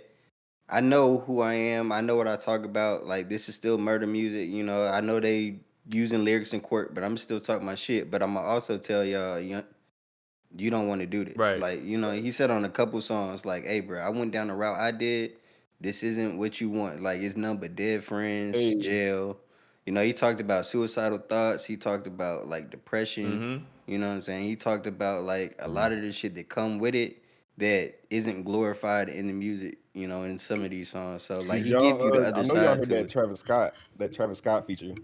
S4: I know who I am. I know what I talk about. Like this is still murder music. I know they using lyrics in court, but I'm still talking my shit. But I'ma also tell y'all, you don't want to do this.
S2: right.
S4: Like, he said on a couple songs, like, hey, bro, I went down the route I did. This isn't what you want. Like, it's nothing but dead friends,
S1: Hey,
S4: jail. He talked about suicidal thoughts. He talked about, like, depression.
S2: Mhm.
S4: You know what I'm saying? He talked about, like, a
S3: Mm.
S4: lot of the shit that come with it that isn't glorified in the music, in some of these songs. So, like,
S1: did
S4: he give you the
S1: y'all?
S4: other
S1: I know y'all
S4: side
S1: heard
S4: to it.
S1: That Travis Scott feature.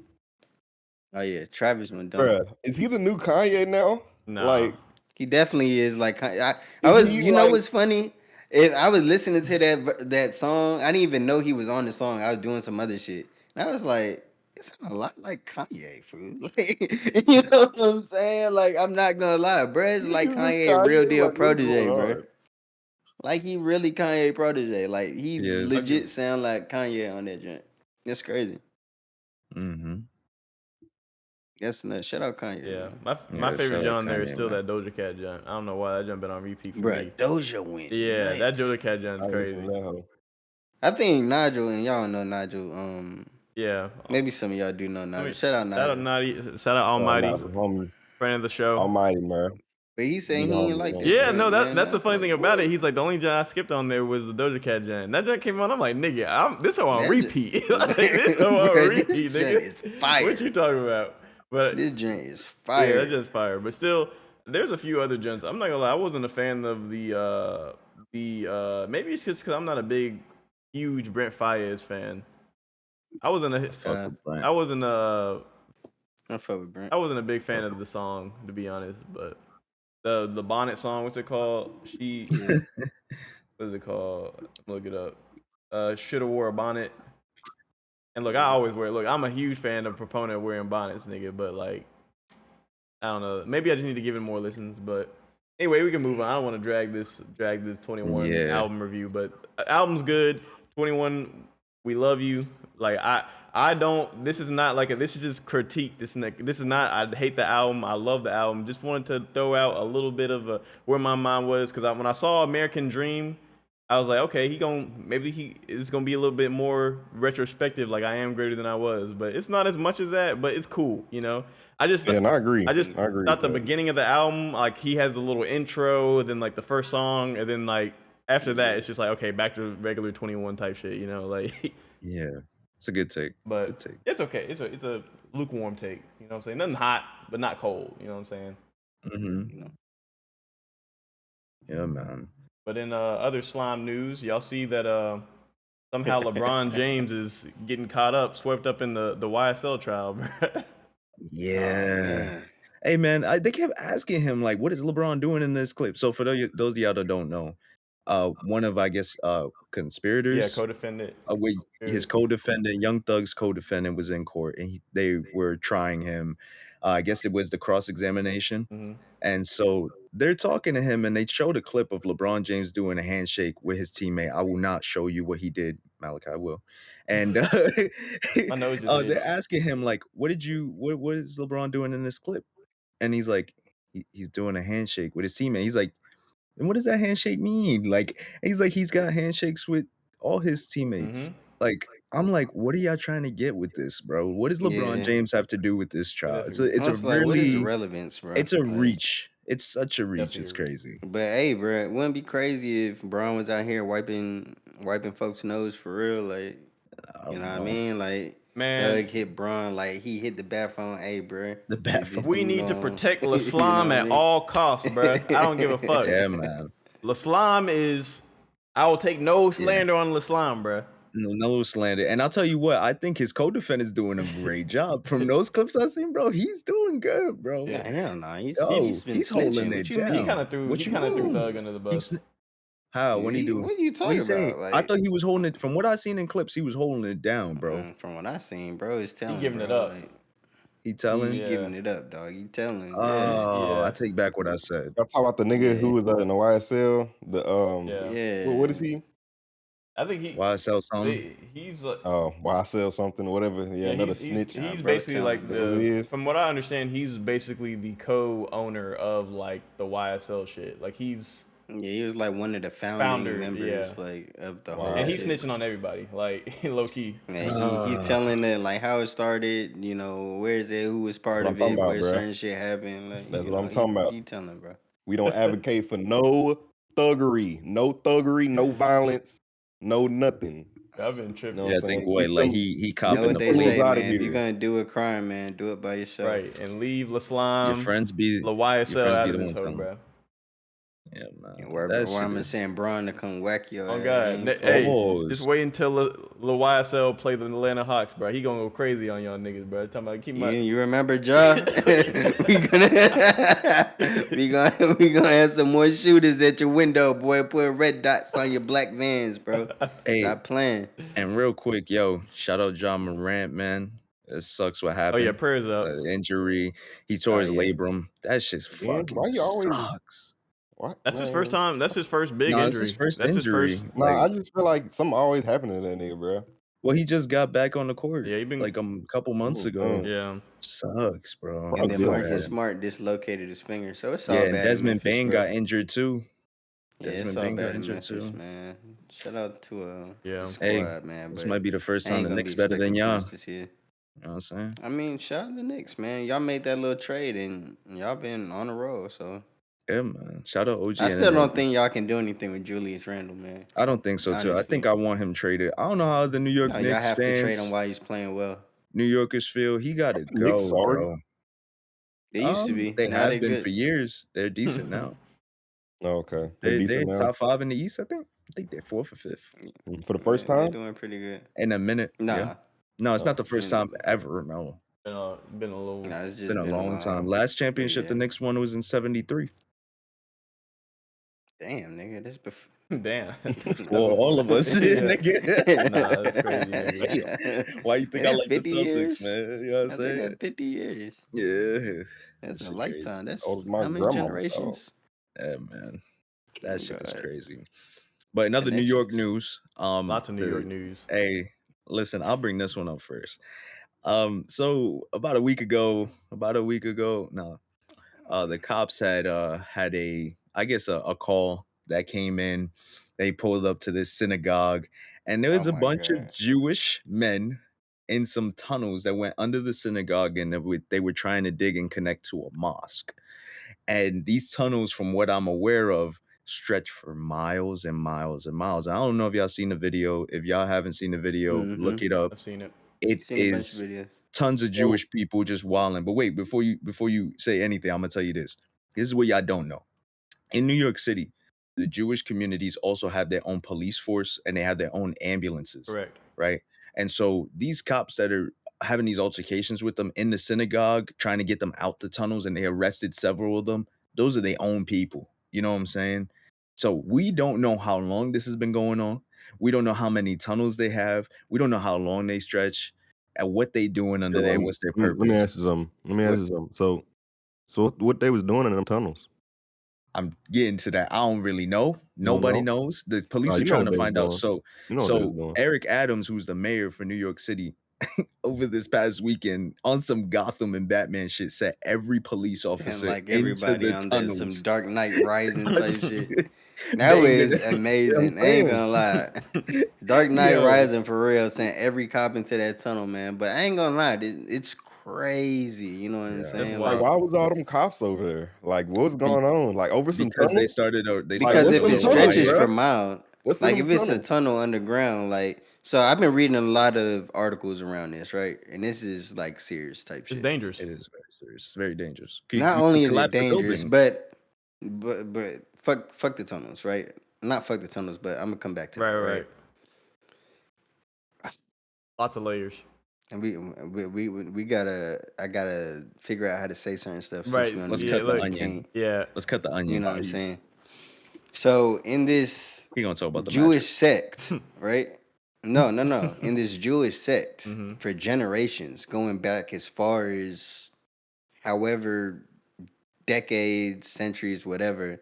S4: Oh, yeah. Travis went dumb.
S1: Bruh, is he the new Kanye now?
S2: Nah.
S1: Like,
S4: He definitely is like I
S1: is
S4: was
S1: he like?
S4: what's funny? If I was listening to that song, I didn't even know he was on the song. I was doing some other shit. And I was like, it sounds a lot like Kanye, fool. Like, you know what I'm saying? Like, I'm not gonna lie, bruh. It's
S1: He
S4: like
S1: is this
S4: Kanye real
S1: Kanye?
S4: deal
S1: Like, what's
S4: protege,
S1: going
S4: bruh.
S1: on?
S4: Like he really Kanye protege. Like he
S3: Yes.
S2: Agree.
S4: legit sound like Kanye on that joint. That's crazy.
S3: Mm-hmm.
S4: That's nuts. Shout out Kanye,
S2: Yeah.
S4: man.
S2: My
S3: Yeah,
S2: favorite
S3: shout out
S2: John there is
S3: Kanye,
S2: still
S3: man.
S2: that Doja Cat John. I don't know why that John been on repeat for
S4: Bruh,
S2: me.
S4: Doja went
S2: Yeah, that
S4: nuts.
S2: Doja Cat John's
S1: I ain't listening
S2: crazy.
S1: to that hoe.
S4: I think Nigel, and y'all know Nigel.
S2: Yeah.
S4: Maybe some of y'all do know
S2: I
S4: Nigel.
S2: mean,
S4: Shout out Nigel.
S2: Shout out Almighty,
S1: Nah, the homie,
S2: friend of the show.
S1: Almighty man,
S4: But he
S1: he
S4: saying
S1: the
S4: he ain't
S1: homie
S4: like
S1: man.
S4: that
S2: Yeah, no,
S4: joint, man.
S2: that's
S4: I
S2: the
S4: was
S2: funny
S4: like,
S2: thing about it.
S4: what?
S2: He's like, the only John I skipped on there was the Doja Cat John. That John came on, I'm like, nigga, this hoe on
S4: That j-
S2: repeat. Like, this hoe on
S4: Bruh,
S2: repeat,
S4: this joint
S2: nigga.
S4: is
S2: What you
S4: fire.
S2: talking about? But
S4: This joint is
S2: yeah, that's
S4: fire.
S2: just fire. But still, there's a few other Johns. I'm not gonna lie, I wasn't a fan of the maybe it's just because I'm not a big, huge Brent Faiyaz fan. I wasn't a
S3: I fuck with
S2: I
S3: Brent.
S2: wasn't a
S4: I fuck with Brent.
S2: I wasn't a big fan
S3: Fuck
S2: of the song, to be honest. But the Bonnet song, what's it called?
S4: Yeah.
S2: What is it called? Look it up. Shoulda wore a bonnet. And look, I
S4: Yeah.
S2: always wear. Look, I'm a huge fan of proponent of wearing bonnets, nigga. But like, I don't know. Maybe I just need to give it more listens. But anyway, we can move on. I don't want to drag this 21
S3: Yeah.
S2: album review. But album's good. 21, we love you. Like I don't. This is not like this is just critique. This is not. I hate the album. I love the album. Just wanted to throw out a little bit of where my mind was because when I saw American Dream, I was like, okay, maybe he is gonna be a little bit more retrospective. Like I am greater than I was, but it's not as much as that. But it's cool, you know. I just
S1: Yeah, and I agree.
S2: I just
S1: I agree
S2: thought
S1: with
S2: the
S1: that.
S2: beginning of the album, like he has the little intro, then like the first song, and then like after that, it's just like okay, back to regular 21 type shit, you know, like.
S3: Yeah. It's a good take.
S2: But
S3: Good take.
S2: it's okay. It's a lukewarm take. You know what I'm saying? Nothing hot, but not cold. You know what I'm saying?
S3: Mm-hmm.
S4: You know.
S3: Yeah, man.
S2: But in other slime news, y'all see that somehow LeBron James is getting caught up, swept up in the YSL trial, bro.
S4: Oh
S3: Yeah.
S4: man.
S3: Hey, man, they kept asking him, like, what is LeBron doing in this clip? So for those of y'all that don't know, one of, I guess,
S2: Yeah,
S3: conspirators,
S2: co-defendant.
S3: with his co-defendant, Young Thug's co-defendant, was in court, and they were trying him. I guess it was the cross-examination.
S2: Mm-hmm.
S3: And so they're talking to him, and they showed a clip of LeBron James doing a handshake with his teammate. I will not show you what he did. Malachi will. And
S2: My nose just
S3: they're
S2: itched.
S3: asking him, like, what is LeBron doing in this clip? And he's like, he's doing a handshake with his teammate. He's like, and what does that handshake mean? Like, and he's like, he's got handshakes with all his teammates.
S2: Mm-hmm.
S3: Like, I'm like, what are y'all trying to get with this, bro? What does LeBron
S4: Yeah.
S3: James have to do with this
S2: I
S3: child?
S2: definitely,
S3: It's
S4: I
S3: a
S4: was like, what is the
S3: really,
S4: relevance, bro?
S3: it's a
S4: Like,
S3: reach. It's such a reach.
S2: definitely
S3: It's
S2: a reach.
S3: crazy.
S4: but hey, bro, it wouldn't be crazy if Braun was out here wiping folks' nose for real. Like,
S3: I
S4: you know
S3: don't
S4: what I
S3: know.
S4: mean? Like,
S2: Man,
S4: Thug hit Braun, like he hit the bathroom. Hey, bro,
S3: The bat
S4: this
S3: phone.
S2: we
S4: dude
S2: need to
S4: on.
S2: protect
S4: You know
S2: Laslam
S4: what I
S2: at
S4: mean?
S2: all costs, bruh. I don't give a fuck.
S3: Yeah, man.
S2: Laslam is. I will take no
S3: Yeah.
S2: slander on Laslam, bruh.
S3: No slander. And I'll tell you what, I think his co-defendant is doing a great job. From those clips I've seen, bro, he's doing good, bro.
S2: Yeah.
S4: Nah, hell no.
S3: Yo,
S4: He's been
S3: he's holding
S4: snitching.
S3: it
S4: What you
S2: He
S4: mean?
S2: kind
S3: down.
S2: of threw.
S3: What
S2: He
S3: you
S2: kind of threw
S3: mean?
S2: Thug under the bus.
S3: He's how when he do?
S4: What are you
S3: What he
S4: talking
S3: say?
S4: about?
S3: I
S4: Like,
S3: thought he was holding it. From what I seen in clips, he was holding it down, bro.
S4: from what I seen, bro, it's
S2: He
S4: telling,
S2: giving it
S4: bro.
S2: up.
S4: Like,
S3: He
S4: he
S3: telling.
S2: Yeah.
S4: giving it up, dog. He telling, yeah,
S3: Oh, I
S2: Yeah.
S3: take back what I said.
S1: Y'all talk about the nigga who
S4: yeah,
S1: was in the YSL. The
S2: Yeah.
S1: what
S4: yeah.
S1: is he?
S2: I think he.
S3: YSL song.
S2: He's.
S1: Oh, YSL something, whatever. Yeah,
S2: Yeah.
S1: another
S2: He's.
S1: snitch.
S4: Nah,
S2: He's
S4: bro,
S2: basically
S4: telling,
S2: like
S1: That's
S4: bro.
S1: what he
S2: the.
S1: is.
S2: From what I understand, he's basically the co-owner of like the YSL shit. Like he's
S4: Yeah, he was like one of the founding
S2: founder.
S4: members,
S2: Yeah.
S4: like of the whole
S2: And
S1: Wow.
S2: he's
S4: shit.
S2: snitching on everybody. Like low key.
S4: Man, he's
S3: Uh,
S4: telling it like how it started. You know, where's it? Who was
S1: That's
S4: part
S1: what I'm
S4: of
S1: talking
S4: it?
S1: about,
S4: Where
S1: bro.
S4: certain shit happened. Like,
S1: That's
S4: you
S1: what
S4: know,
S1: I'm talking about.
S4: he telling, bro.
S1: We don't advocate for no thuggery, no violence, no nothing.
S2: I've been
S1: You know
S2: tripping.
S1: what
S3: yeah, I
S1: I'm
S3: think
S1: saying?
S3: what like he
S4: You know
S1: Keep
S3: copping
S4: what
S1: the
S3: the
S4: they
S1: fools
S4: say,
S3: full.
S1: out of
S4: man. If you're
S1: here.
S4: gonna do a crime, man, do it by yourself.
S2: Right. And leave
S3: Your
S2: Laslam,
S3: friends be
S2: La
S3: your
S2: YSL
S3: friends
S2: out
S3: be
S2: of
S3: the
S2: this
S3: ones
S2: hoe,
S3: telling.
S2: bro.
S3: Yeah, man.
S4: And where
S3: That
S4: where
S3: shit
S4: I'm gonna
S3: is.
S4: send Braun to come whack your
S2: Oh
S4: ass.
S2: God,
S4: Ain't
S2: hey,
S4: playing.
S3: Pause.
S2: just wait until La YSL play the Atlanta Hawks, bro. He gonna go crazy on y'all niggas, bro. Talking about keep my.
S4: You remember Ja? we gonna we gonna have some more shooters at your window, boy. Putting red dots on your black vans, bro.
S3: Hey,
S4: Stop playing.
S3: and real quick, yo, shout out John Morant, man. It sucks what
S2: Oh yeah,
S3: happened.
S2: prayers up.
S3: Injury. He tore
S4: Oh
S3: his
S4: yeah.
S3: labrum. That shit's
S1: Again,
S3: fucking
S1: why you always
S3: sucks.
S1: what
S2: That's his first
S1: man?
S2: time. That's his first big
S3: No, it's his
S2: injury.
S3: first
S2: That's his
S3: injury.
S2: first.
S1: Nah,
S3: Like,
S1: I just feel like something always happening to that nigga, bro.
S3: well, he just got back on the court
S2: Yeah, he been.
S3: like a couple months
S1: Oh,
S3: ago.
S1: damn.
S2: Yeah,
S3: Sucks, bro.
S1: Bro,
S4: And
S3: I
S4: then
S3: feel
S1: good.
S4: Marcus
S3: bad.
S4: Smart dislocated his finger, so it's
S3: Yeah,
S4: all
S3: and
S4: bad in
S3: Desmond
S4: Memphis,
S3: Bain
S4: bro.
S3: got injured too.
S4: Yeah, it's
S3: Desmond
S4: all
S3: Bain got
S4: bad in
S3: injured
S4: Memphis,
S3: too.
S4: man. Shout out to the
S2: yeah.
S3: Hey,
S4: squad, man.
S3: this
S4: But
S3: might be the first
S4: I
S3: time
S4: ain't
S3: the
S4: gonna be
S3: Knicks better than
S4: expecting too
S3: y'all.
S4: much this year.
S3: You know what I'm saying?
S4: I mean, shout out to the Knicks, man. Y'all made that little trade and y'all been on the road, so
S3: Yeah, man. Shout out
S4: I
S3: OG
S4: still don't
S3: and
S4: think y'all can do anything with Julius Randle, man.
S3: I don't think so too. I think
S4: Honestly.
S3: I want him traded. I don't know how the New York
S4: No, y'all
S3: Knicks
S4: have to trade him
S3: fans,
S4: while he's playing well.
S3: New Yorkers feel. He got to
S1: Nick,
S3: go,
S1: sorry.
S3: bro.
S4: They used to be.
S3: They
S4: Now
S3: have
S4: they
S3: been for
S4: good.
S3: years. They're decent now.
S1: Oh, okay, they
S3: They're
S1: decent now
S3: top 5 in the East. I think they're 4th or 5th
S1: for the first
S4: They
S1: time.
S4: doing pretty good.
S3: in a minute. Yeah.
S4: Nah.
S3: No, it's not
S1: Oh,
S3: the first time
S4: And,
S3: ever. No,
S2: Been a little.
S4: nah, it's
S3: been
S4: just
S3: a
S4: been a
S3: long time.
S4: while.
S3: Last
S4: But
S3: championship the
S4: yeah.
S3: Knicks won was in '73
S4: Damn, nigga, this before
S2: Damn. That
S3: for all
S2: before.
S3: of us,
S2: Yeah.
S3: nigga.
S2: Nah, that's crazy, nigga.
S3: Why you think I
S4: That's
S3: like the
S4: 50
S3: Celtics,
S4: years.
S3: man? You know what I'm
S4: I think
S3: saying?
S4: that's 50 years.
S3: Yeah,
S4: That's
S3: that
S4: a
S3: shit crazy.
S4: lifetime.
S1: old
S4: That's
S1: as my
S4: how many
S1: grandmama, dog.
S4: generations?
S3: Yeah, man. That
S4: Oh,
S3: shit is
S4: God.
S3: crazy. But another New York
S4: Connections.
S3: news.
S2: Lots of New York
S3: The
S2: news.
S3: hey, listen, I'll bring this one up first. So about a week ago, no, the cops had I guess a call that came in. They pulled up to this synagogue, and there
S4: Oh
S3: was a
S4: my
S3: bunch of
S4: God.
S3: Jewish men in some tunnels that went under the synagogue, and they were trying to dig and connect to a mosque. And these tunnels, from what I'm aware of, stretch for miles and miles and miles. I don't know if y'all seen the video. If y'all haven't seen the video,
S4: Mm-hmm.
S3: look it up.
S2: I've seen it.
S3: It
S4: Seen a bunch of
S3: is
S4: videos.
S3: tons of
S1: So,
S3: Jewish people just wilding. But wait, before you say anything, I'm gonna tell you this. This is what y'all don't know. In New York City, the Jewish communities also have their own police force and they have their own ambulances,
S2: Correct.
S3: right? And so these cops that are having these altercations with them in the synagogue, trying to get them out the tunnels, and they arrested several of them, those are their own people. You know what I'm saying? So we don't know how long this has been going on. We don't know how many tunnels they have. We don't know how long they stretch and what they doing under
S1: yo,
S3: there. What's their
S1: let me
S3: purpose?
S1: ask you something. Let me ask
S3: What
S1: you something. So what they was doing in them tunnels?
S3: I'm getting to that. I don't really know.
S1: You don't
S3: Nobody
S1: know?
S3: knows. The
S1: Oh,
S3: police are
S1: you know
S3: trying
S1: what
S3: to
S1: they was
S3: find out.
S1: doing.
S3: So,
S1: You know what they was
S3: so
S1: doing.
S3: Eric Adams, who's the mayor for New York City, over this past weekend on some Gotham and Batman shit, set every police
S4: And
S3: officer
S4: like
S3: into
S4: everybody
S3: the
S4: on that some
S3: tunnels.
S4: Dark Knight Rising type shit. That
S3: Damon.
S4: was
S1: Yeah, I'm
S4: amazing. I ain't
S1: saying.
S4: gonna lie. Dark Knight
S3: Yo.
S4: Rising for real sent every cop into that tunnel, man. But I ain't gonna lie, it's crazy. You know what I'm
S3: Yeah.
S2: That's
S4: saying?
S1: Like,
S4: Like,
S2: wild.
S1: why was all them cops over there? Like, what's
S3: Be-
S1: going on? Like, over some
S3: because they
S1: tunnels?
S3: started
S1: Like,
S4: because
S1: what's
S4: if
S3: over
S1: them
S4: it
S3: the
S1: tunnels,
S4: stretches
S3: wire.
S4: for
S1: bro?
S4: miles,
S1: What's in
S4: like
S1: them
S4: if it's a
S1: tunnels?
S4: tunnel underground, like so I've been reading a lot of articles around this, right? And this is like serious type
S2: It's
S4: shit.
S2: dangerous.
S3: It is very serious. It's very dangerous.
S4: Not
S3: You could
S4: only is it
S3: collapse a
S4: dangerous,
S3: building.
S4: but fuck the tunnels, right? Not fuck the tunnels, but I'm gonna come back to
S2: Right,
S4: that,
S2: right,
S4: right?
S2: right. Lots of layers.
S4: And we gotta I gotta figure out how to say certain stuff since
S2: Right.
S4: we on the
S3: Let's
S2: Yeah.
S3: cut the
S4: music.
S2: Look.
S4: We
S3: onion.
S4: can't,
S2: Yeah.
S3: Let's cut the
S4: you
S3: onion.
S4: know what I'm saying? So in this
S3: He gonna talk about the
S4: Jewish
S3: mattress.
S4: sect, right? No. In this Jewish sect,
S2: Mm-hmm.
S4: for generations, going back as far as however decades, centuries, whatever,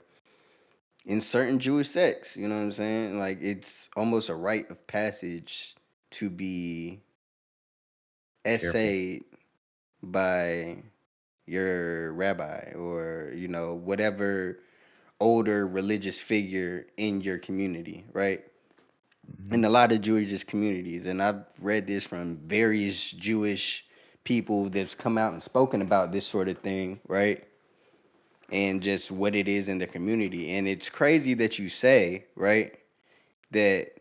S4: in certain Jewish sects, you know what I'm saying? Like it's almost a rite of passage to be
S3: Careful.
S4: essayed by your rabbi or whatever older religious figure in your community, right?
S3: Mhm.
S4: In a lot of Jewish communities, and I've read this from various Jewish people that's come out and spoken about this sort of thing, right? And just what it is in the community. And it's crazy that you say, right, that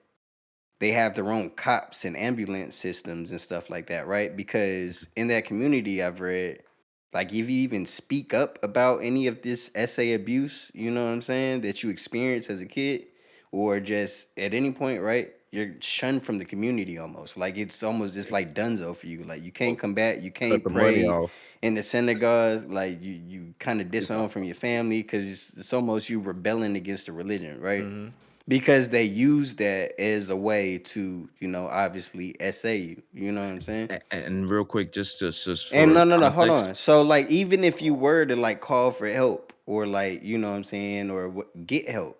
S4: they have their own cops and ambulance systems and stuff like that, right? Because in that community, I've read, like, if you even speak up about any of this essay abuse, you know what I'm saying, that you experienced as a kid, or just at any point, right? You're shunned from the community almost. Like, it's almost just like dunzo for you. Like, you can't come back, you
S1: Cut
S4: can't
S1: the money
S4: pray
S1: off.
S4: in the synagogues. Like, you kind of
S3: He's not
S4: disown from your family because it's almost you rebelling against the religion, right?
S2: Mm-hmm.
S4: Because they use that as a way to, obviously essay you. You know what I'm saying?
S3: and real quick, just
S4: And
S3: for
S4: no, hold
S3: context.
S4: on. So like, even if you were to like call for help or like, you know what I'm saying, or get help,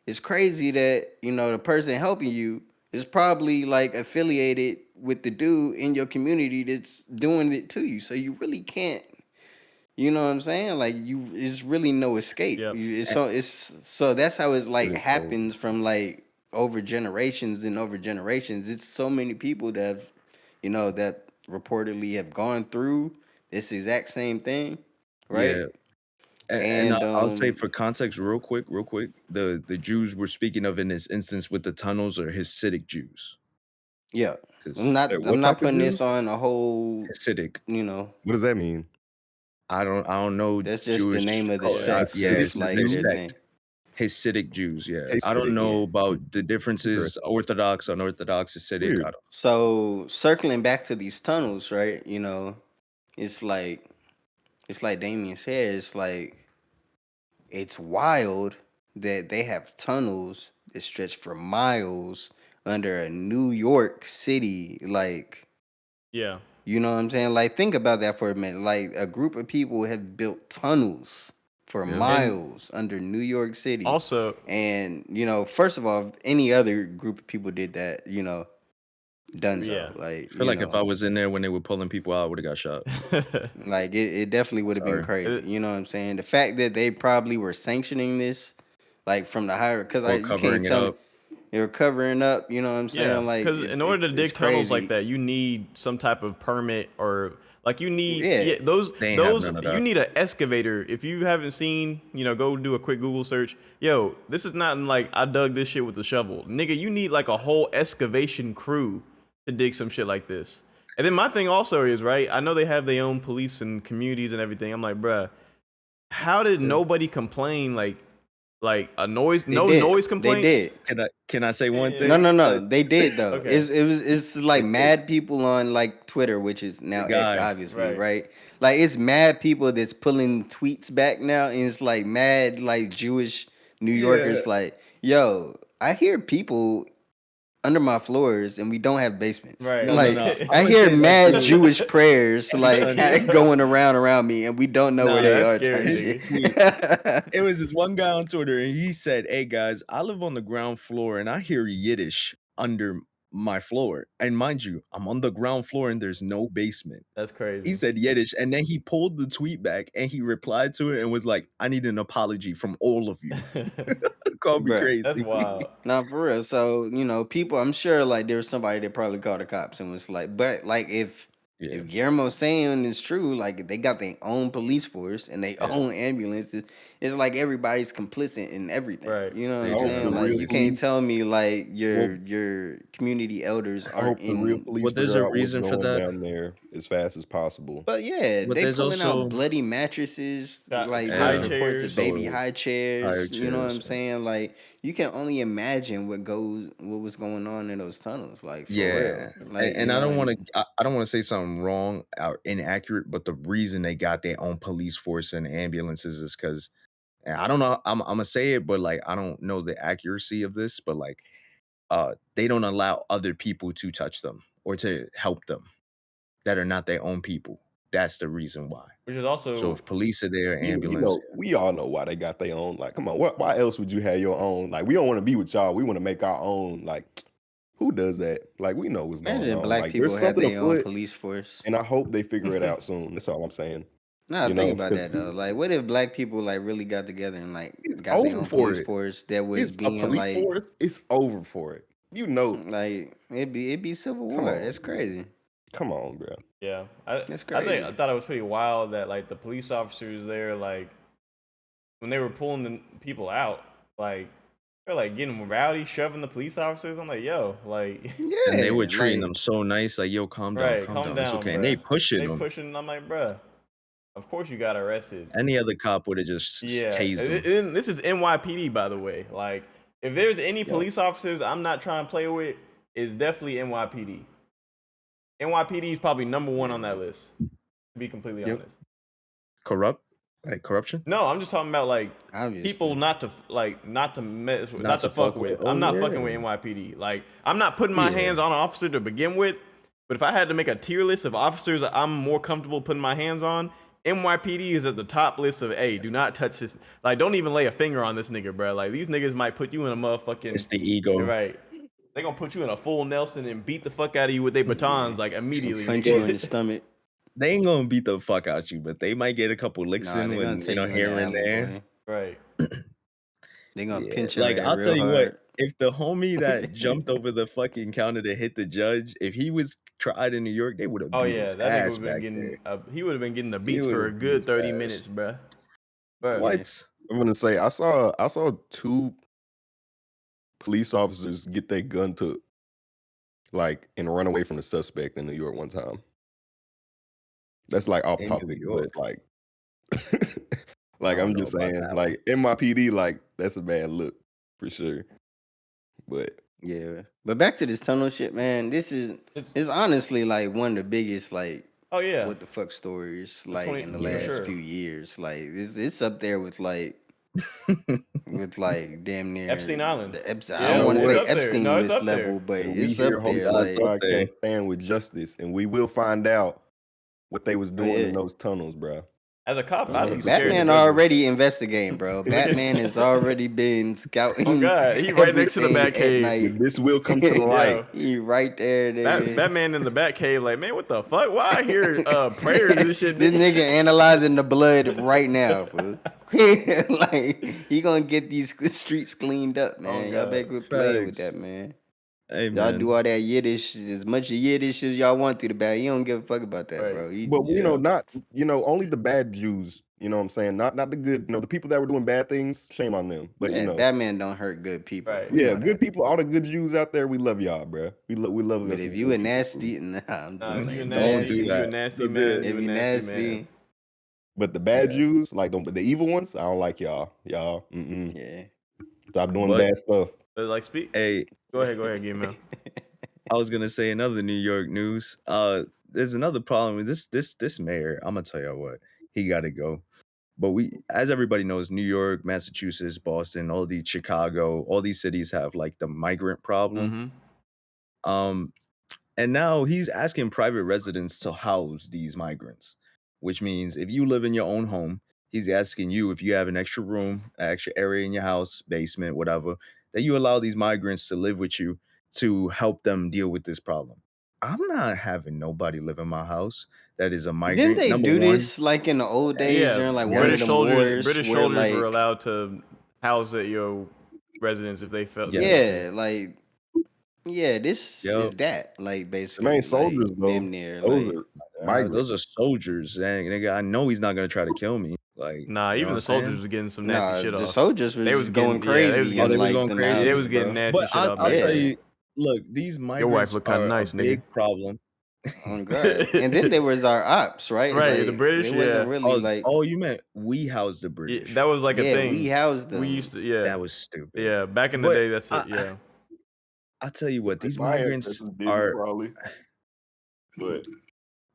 S4: it's crazy that the person helping you is probably like affiliated with the dude in your community that's doing it to you. So you really can't. You know what I'm saying? Like it's really no escape.
S2: Yep.
S4: It's so that's how it's
S1: It
S4: like
S1: is crazy.
S4: happens from like over generations and over generations. It's so many people that have, that reportedly have gone through this exact same thing, right?
S3: Yeah, and
S4: And
S3: I'll say for context, real quick, the Jews we're speaking of in this instance with the tunnels are Hasidic Jews,
S4: yeah, I'm
S3: because
S4: not
S1: Wait,
S4: I'm
S1: what
S4: not
S1: type of
S4: putting this
S1: Jews?
S4: on a whole,
S3: Hasidic.
S4: you know,
S1: What does that mean?
S3: I don't know
S4: that's just the
S3: Jewish.
S4: name of the sect.
S3: Yeah,
S1: Hasidic
S4: That's
S3: it's just
S4: like
S3: their
S4: their
S1: Jews?
S4: thing.
S3: sect. Hasidic Jews. Yeah, I don't
S1: Hasidic.
S3: know
S4: Yeah.
S3: about the differences.
S1: Interesting.
S3: Orthodox, unorthodox, Hasidic. I
S1: Weird.
S3: don't.
S4: So circling back to these tunnels, right? It's like Damian said, it's wild that they have tunnels that stretch for miles under a New York City. Like,
S2: Yeah.
S4: you know what I'm saying? Like, think about that for a minute. Like, a group of people have built tunnels for
S1: Yeah.
S2: And
S4: miles under New York City.
S2: also,
S4: And, first of all, if any other group of people did that,
S2: yeah.
S4: dunzo. Like,
S3: I feel like if I was in there when they were pulling people out, I would have got shot.
S4: like it definitely would have been
S3: Sorry.
S4: crazy.
S2: It-
S4: You know what I'm saying? The fact that they probably were sanctioning this, like from the higher, because
S3: Or
S4: you can't
S3: covering it
S4: tell me
S3: up.
S4: they're covering up. You know what I'm
S2: Yeah,
S4: saying? Like
S2: because in order to
S4: it's
S2: dig tunnels like
S4: crazy.
S2: that, you need some type of permit or like you need
S4: Yeah,
S2: those
S3: They ain't have
S2: those
S3: none of
S2: you
S3: that.
S2: need an excavator. If you haven't seen, go do a quick Google search. Yo, this is not like I dug this shit with a shovel, nigga. You need like a whole excavation crew to dig some shit like this. And then my thing also is right. I know they have their own police and communities and everything. I'm like, bruh, how did
S3: Yeah.
S2: nobody complain like a noise?
S4: they
S2: No
S4: did.
S2: noise
S4: They
S2: complaints.
S4: did.
S3: Can I say one
S2: Yeah.
S4: No,
S3: thing?
S4: no, no. They did though.
S2: Okay.
S4: It's like
S3: They did.
S4: mad people on like Twitter, which is
S3: The
S4: now X,
S3: guy.
S4: obviously,
S2: Right.
S4: right? Like it's mad people that's pulling tweets back now, and it's like mad like Jewish New
S3: Yeah.
S4: Yorkers, like, yo, I hear people under my floors and we don't have basements.
S2: Right.
S3: No, no,
S4: Like
S3: no. I'm
S4: I
S3: gonna
S4: hear
S3: say that
S4: mad
S3: dude.
S4: Jewish prayers
S3: I'm
S4: like
S3: telling you.
S4: going around me and we don't know where
S3: Nah,
S2: Yeah,
S4: they
S2: that's
S4: are
S2: scary,
S4: type
S3: his
S4: shit.
S2: nigga.
S3: tweet. It was this one guy on Twitter, and he said, "Hey guys, I live on the ground floor, and I hear Yiddish under my floor. And mind you, I'm on the ground floor and there's no basement.
S2: That's
S3: He
S2: crazy.
S3: said Yiddish, and then he pulled the tweet back and he replied to it and was like, "I need an apology from all of you." Call me
S4: Bruh.
S2: That's
S3: crazy.
S2: wild.
S4: Nah, for real. So, people, I'm sure like there was somebody that probably called the cops and was like, but like if
S3: Yeah.
S4: Guillermo's saying is true, like they got their own police force and their
S2: Yeah.
S4: own ambulances, it's like everybody's complicit in everything.
S2: Right.
S4: You know what
S3: They
S4: I'm
S1: I hope
S3: just
S1: the
S4: saying? Like
S1: real
S4: you
S3: everything.
S4: can't
S1: police.
S4: tell me like
S1: Well,
S4: your community elders
S1: I
S4: aren't
S1: hope the real
S4: in.
S1: police
S3: Well, there's
S1: figure
S3: a
S1: out what's
S3: reason for
S1: going
S3: that.
S1: down there as fast as possible.
S4: But yeah,
S3: But
S4: they
S3: there's
S4: pulling out
S3: also
S4: bloody mattresses. Like
S2: High
S4: there's
S3: yeah,
S4: reports of
S2: chairs.
S4: baby
S3: so
S4: high
S3: higher
S4: chairs. You know what
S3: chairs.
S4: I'm saying? Like you can only imagine what was going on in those tunnels. Like for
S3: Yeah,
S4: real. Like
S3: and I don't want
S4: and
S3: to. I don't want to say something wrong or inaccurate, but the reason they got their own police force and ambulances is because I don't know. I'm gonna say it, but like I don't know the accuracy of this, but like they don't allow other people to touch them or to help them that are not their own people. That's the reason why.
S2: Which is
S3: So
S2: also
S3: if police are there, ambulance,
S1: We all know why they got their own. Like, come on, why else would you have your own? Like, we don't want to be with y'all. We want to make our own. Like, who does that? Like, we know what's going
S4: imagine
S1: on.
S4: black
S1: Like,
S4: people
S1: there's
S4: had
S1: something
S4: their own
S1: afoot,
S4: police force.
S1: and I hope they figure it out soon. That's all I'm saying.
S4: Nah,
S1: You
S4: think
S1: know,
S4: about
S1: because
S4: that though. Like, what if black people like really got together and like
S1: it's
S4: got their
S1: over
S4: own
S1: for
S4: police
S1: it.
S4: force that was
S1: It's a
S4: being
S1: police
S4: like,
S1: force. It's over for it. You know,
S4: it'd be civil
S1: come
S4: war.
S1: on,
S4: That's crazy.
S1: come on, bro.
S2: yeah.
S4: That's
S2: I
S4: crazy.
S2: thought it was pretty wild that like the police officers there, like when they were pulling the people out, like they're like getting rowdy, shoving the police officers. I'm like, yo, like
S3: and they were
S4: Yeah,
S3: treating
S4: like
S3: them so nice, like, "Yo,
S2: right,
S3: calm
S2: calm
S3: down, it's
S2: down,
S3: okay." And they
S2: bruh.
S3: pushing
S2: They
S3: them.
S2: pushing. I'm like, bruh, of course you got arrested.
S3: Any other cop would have just
S2: Yeah,
S3: tased them.
S2: this is NYPD, by the way. Like, if there's any
S1: Yo,
S2: police officers I'm not trying to play with, it's definitely NYPD. NYPD is probably number one on that list. To be completely
S3: Yep.
S2: honest.
S3: Corrupt, like corruption,
S2: No, I'm just talking about like people
S4: obviously.
S2: not to not to mess with,
S3: not
S2: not to
S3: to
S2: fuck
S3: fuck with.
S2: with.
S3: Oh
S2: I'm not fucking with
S3: yeah,
S2: NYPD. Like, I'm not putting my
S3: yeah.
S2: hands on an officer to begin with. But if I had to make a tier list of officers I'm more comfortable putting my hands on, NYPD is at the top list of, hey, do not touch this. Like, don't even lay a finger on this nigga, bro. Like, these niggas might put you in a motherfucking
S3: It's the ego.
S2: right. They gonna put you in a full Nelson and beat the fuck out of you with their batons like
S4: And
S2: immediately.
S4: punch
S2: Nigga.
S4: you in the stomach.
S3: They ain't gonna beat the fuck out you, but they might get a couple licks
S4: Nah,
S3: in
S4: they're gonna
S3: when
S4: take you in the
S3: here and
S4: alley,
S3: there.
S4: boy.
S2: Right.
S4: They're gonna
S3: Yeah,
S4: pinch your
S3: like
S4: ass
S3: I'll tell
S4: real
S3: you what,
S4: hard.
S3: if the homie that jumped over the fucking counter to hit the judge, if he was tried in New York, they would have
S2: Oh
S3: beat
S2: yeah,
S3: his
S2: that nigga
S3: ass
S2: would have been
S3: back
S2: getting
S3: there.
S2: he would have been getting the
S3: He
S2: beats
S3: would
S2: for a
S3: have beat
S2: good
S3: his
S2: 30
S3: ass.
S2: minutes, bruh. Bruh.
S4: Yeah.
S3: What?
S1: I'm gonna say I saw two police officers get their gun took, like, and run away from the suspect in New York one time. That's like off
S3: In New
S1: topic, but
S3: York,
S1: like,
S3: I
S1: like
S3: don't
S1: I'm
S3: know
S1: just
S3: about
S1: saying,
S3: that one.
S1: like NYPD, like that's a bad look for sure. But
S4: Yeah. But back to this tunnel shit, man. This is
S2: It's,
S4: it's honestly like one of the biggest like
S2: oh yeah,
S4: what the fuck stories
S2: the
S4: like
S2: 20
S4: in the
S2: for
S3: Yeah.
S4: last
S2: sure.
S4: few years. Like it's up there with like damn
S2: Epstein
S4: near
S2: Island.
S4: the Epstein. I
S1: you
S4: don't
S2: Yeah,
S1: know
S4: want to
S2: it's
S1: what?
S4: say
S2: up there. No,
S4: Epstein
S2: it's
S4: list
S2: up
S4: level,
S2: there.
S4: but
S1: And we
S4: it's
S1: here
S4: up there.
S1: hoping our
S3: That's up
S4: Like
S1: side
S3: there.
S1: can't stand with justice, and we will find out what they was
S4: oh
S1: doing in
S4: yeah.
S1: those tunnels, bro.
S2: As a cop, I'd
S4: Yeah,
S2: be scared to
S4: Batman
S2: go to.
S4: already investigating, bro. Batman has already been
S2: Oh
S4: scouting
S2: god, he right next to the
S4: everything at
S2: Batcave.
S4: night.
S1: This will come to the light.
S2: Yo,
S4: He right there, nigga.
S2: Batman in the Batcave, like, man, what the fuck? Why I hear prayers and shit?
S4: This nigga analyzing the blood right now, fool. Like he gonna get these streets cleaned up,
S2: Oh
S4: man. Y'all better
S2: god.
S4: quit playing with that,
S3: Facts.
S4: man.
S3: Hey
S4: Y'all do
S3: man.
S4: all that Yiddish, as much Yiddish as y'all want to the bad. He don't give a fuck about that,
S2: Right.
S4: bro. He,
S1: But
S3: Yeah.
S1: not only the bad Jews. You know what I'm saying? Not the good. The people that were doing bad things. Shame on them. But
S4: yeah, Batman don't hurt good people.
S2: Right.
S4: We
S1: yeah,
S4: know
S1: good
S4: that.
S1: people. All the good Jews out there, we love y'all, bro. We love
S4: But
S1: us
S4: if
S1: some
S4: you a
S1: good people. Too.
S4: nasty, nah, I'm
S2: Nah,
S4: just
S2: if you a
S4: playing. If you
S3: Don't do
S2: nasty, if you a
S3: that.
S2: nasty
S3: But
S2: man,
S3: the
S2: you
S4: if
S2: a
S4: you
S2: nasty man.
S4: nasty,
S1: But the bad
S3: yeah.
S1: Jews, like the evil ones, I don't like y'all.
S4: yeah.
S1: Stop doing
S3: But
S1: bad stuff.
S2: But like, speak.
S3: hey,
S2: Go ahead, Guillermo.
S3: I was gonna say another New York news. There's another problem with this mayor. I'm gonna tell you what, he gotta go. But as everybody knows, New York, Massachusetts, Boston, all these Chicago, all these cities have like the migrant problem.
S2: Mm-hmm.
S3: And now he's asking private residents to house these migrants, which means if you live in your own home, he's asking you if you have an extra room, an extra area in your house, basement, whatever, that you allow these migrants to live with you to help them deal with this problem. I'm not having nobody live in my house that is a
S4: Didn't
S3: migrant.
S4: they
S3: Number
S4: do
S3: one,
S4: this like in the old days
S2: Yeah,
S4: during like one of
S2: British
S3: yes,
S4: them
S2: soldiers.
S4: wars
S2: British
S4: where
S2: soldiers were
S4: like
S2: allowed to house at your residence if they felt needed
S3: yes,
S2: to.
S4: yeah, like yeah, this
S3: yep.
S4: is that like
S1: Them ain't
S4: basically like
S1: soldiers though.
S4: damn near
S1: Those
S4: like
S1: are migrants.
S3: Those are soldiers, and nigga, I know he's not gonna try to kill me. Like,
S2: Nah,
S3: you know
S2: even
S3: what I'm
S2: the soldiers
S3: saying?
S2: were getting some nasty
S4: nah,
S2: shit
S4: the
S2: off.
S4: soldiers
S2: They
S4: was
S2: was
S4: just going
S2: getting, yeah, they was
S4: crazy
S3: Oh,
S4: in
S3: they
S2: getting,
S3: was
S4: like
S3: going
S4: them
S2: they
S3: crazy,
S2: was
S4: houses,
S2: getting
S4: bro.
S2: nasty
S3: but
S2: shit off
S3: I'll
S2: back
S3: tell
S2: then.
S4: Yeah.
S3: you, look, these
S2: Your wife
S3: migrants
S2: look kind of
S3: are a
S2: nice, nigga.
S3: big problem.
S4: Oh God. And then there was our ops, right?
S2: Right, the
S4: Like
S2: British,
S4: it wasn't
S2: yeah.
S4: really like
S3: You meant we housed the
S2: Yeah,
S3: British?
S2: that was like a
S4: yeah, we
S2: thing.
S4: housed
S2: We
S4: them.
S2: used to, yeah,
S3: That was stupid.
S2: yeah. Back in the
S3: But
S2: day, that's it.
S3: I,
S2: Yeah,
S3: I tell you what,
S1: Like my ancestors didn't probably, but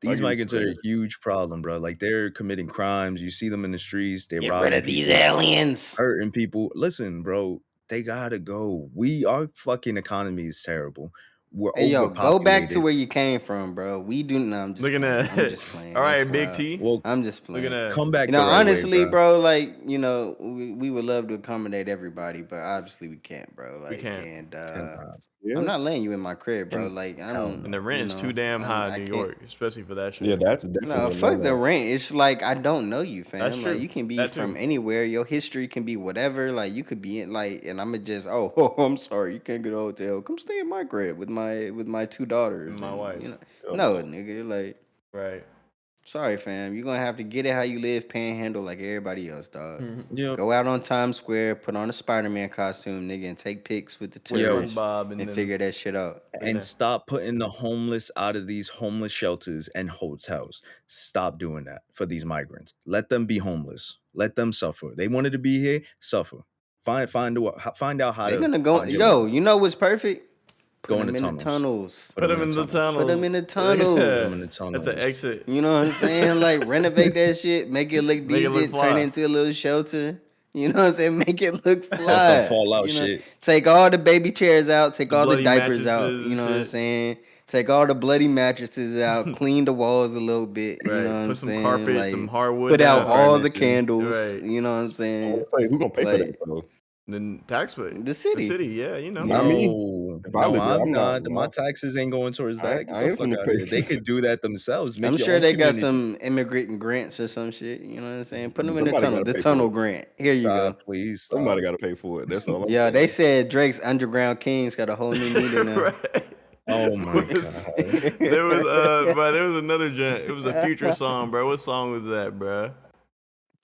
S1: I
S3: these
S1: give you
S3: migrants are a
S1: credit.
S3: huge problem, bro. Like they're committing crimes. You see them in the streets. They're
S4: Get rid
S3: robbing
S4: of these
S3: people,
S4: aliens.
S3: hurting people. Listen, bro, they gotta go. Our fucking economy is terrible. We're
S4: Hey yo, go back to
S3: overpopulated.
S4: where you came from, bro. We do no, I'm just
S2: looking
S4: playing. I'm
S2: at.
S4: just playing.
S2: All right,
S4: That's
S2: Big
S4: wild.
S2: T.
S3: Well,
S4: I'm just
S2: Looking
S4: playing.
S2: at.
S3: come back
S4: You
S3: the
S4: know,
S3: right way,
S4: honestly,
S3: bro.
S4: bro, like, you know, we would love to accommodate everybody, but obviously we can't, bro.
S2: We
S4: Like,
S2: can't.
S4: and
S3: Cannot.
S4: I'm
S1: Yeah,
S4: not letting you in my crib, bro.
S2: And
S4: Like, I
S3: Hell
S4: don't,
S2: and the
S3: no.
S2: rent
S4: you
S2: is too
S4: know,
S2: damn high in
S4: I
S2: New
S4: can't.
S2: York, especially for that
S1: yeah,
S2: shit.
S1: that's
S4: No,
S1: definitely a
S4: fuck the
S1: no
S4: rent. It's like I don't know you,
S2: That's
S4: fam. Like
S2: true.
S4: you can be
S2: That
S4: from
S2: too.
S4: anywhere. Your history can be whatever. Like you could be in like, and I'ma just oh, I'm sorry, you can't get a hotel. Come stay in my crib with my two
S2: And
S4: daughters,
S2: my
S4: and
S2: wife.
S4: you know,
S1: no.
S4: no nigga, like
S2: Right.
S4: sorry, fam. You're gonna have to get it how you live, panhandle like everybody else, dog.
S3: Yep.
S4: Go out on Times Square, put on a Spider-Man costume, nigga, and take pics with the
S2: With
S3: Yo,
S4: tourists
S2: SpongeBob and
S4: and
S2: then
S4: figure that shit out.
S2: looking
S3: and
S2: at.
S3: stop putting the homeless out of these homeless shelters and hotels. Stop doing that for these migrants. Let them be homeless. Let them suffer. They wanted to be here, suffer. Find out how
S4: They're
S3: to
S4: gonna go.
S3: find your way
S4: Yo,
S3: out.
S4: you know what's perfect? Put
S3: Go in the
S4: them in the
S3: tunnels.
S4: tunnels.
S3: Put
S2: Put
S3: them in
S2: them
S3: the
S2: in the
S3: tunnels.
S4: Put them
S2: tunnels.
S4: in the
S3: Put them in the
S4: tunnels.
S2: That's an
S3: tunnels.
S2: exit.
S4: You know what I'm saying? Like renovate that shit, make it look
S2: Make it look
S4: decent, turn it
S2: fly.
S4: into a little shelter. You know what I'm saying? Make it look
S3: Or some
S4: fly.
S3: Fallout
S4: You know,
S3: shit.
S4: take all the baby chairs out, take
S2: The
S4: all the
S2: bloody
S4: diapers out.
S2: mattresses
S4: You
S2: and
S4: know what I'm
S2: shit.
S4: saying? Take all the bloody mattresses out, clean the walls a little bit. You know what
S2: Right.
S4: I'm
S2: Put some
S4: saying?
S2: carpet, some
S4: Like
S2: hardwood
S4: put out
S3: Some
S2: down.
S4: all the
S3: furniture.
S4: candles.
S2: Right.
S4: You know what I'm
S1: I
S4: saying?
S1: want to say who gonna pay for that
S4: Like
S1: though?
S2: Then taxpayer.
S4: the
S2: The
S4: city.
S2: city, yeah, you know.
S1: Not
S4: Yeah.
S1: me.
S3: No,
S1: If I
S3: no,
S1: live there,
S3: I'm
S1: I'm not.
S3: not. My
S1: No,
S3: taxes ain't going towards that. Get
S1: I
S3: the
S1: ain't
S3: fuck
S1: finna
S3: out of
S1: pay
S3: here. They
S1: for
S3: could do that themselves.
S4: I'm
S3: Make your
S4: sure
S3: own
S4: they got
S3: community.
S4: some immigrant grants or some shit. You know what I'm saying? Put them in the
S1: somebody
S4: tunnel.
S1: gotta
S4: The
S1: pay for
S4: tunnel
S1: it.
S4: grant. Here you
S3: Child,
S4: go.
S3: please stop.
S1: Somebody gotta pay for it. That's all I'm
S4: Yeah, they
S1: saying.
S4: said Drake's Underground Kings got a whole new meaning now.
S2: Right.
S3: Oh my
S2: Was-
S3: god.
S2: bro, there was another gent. It was a future song, bro. What song was that, bro?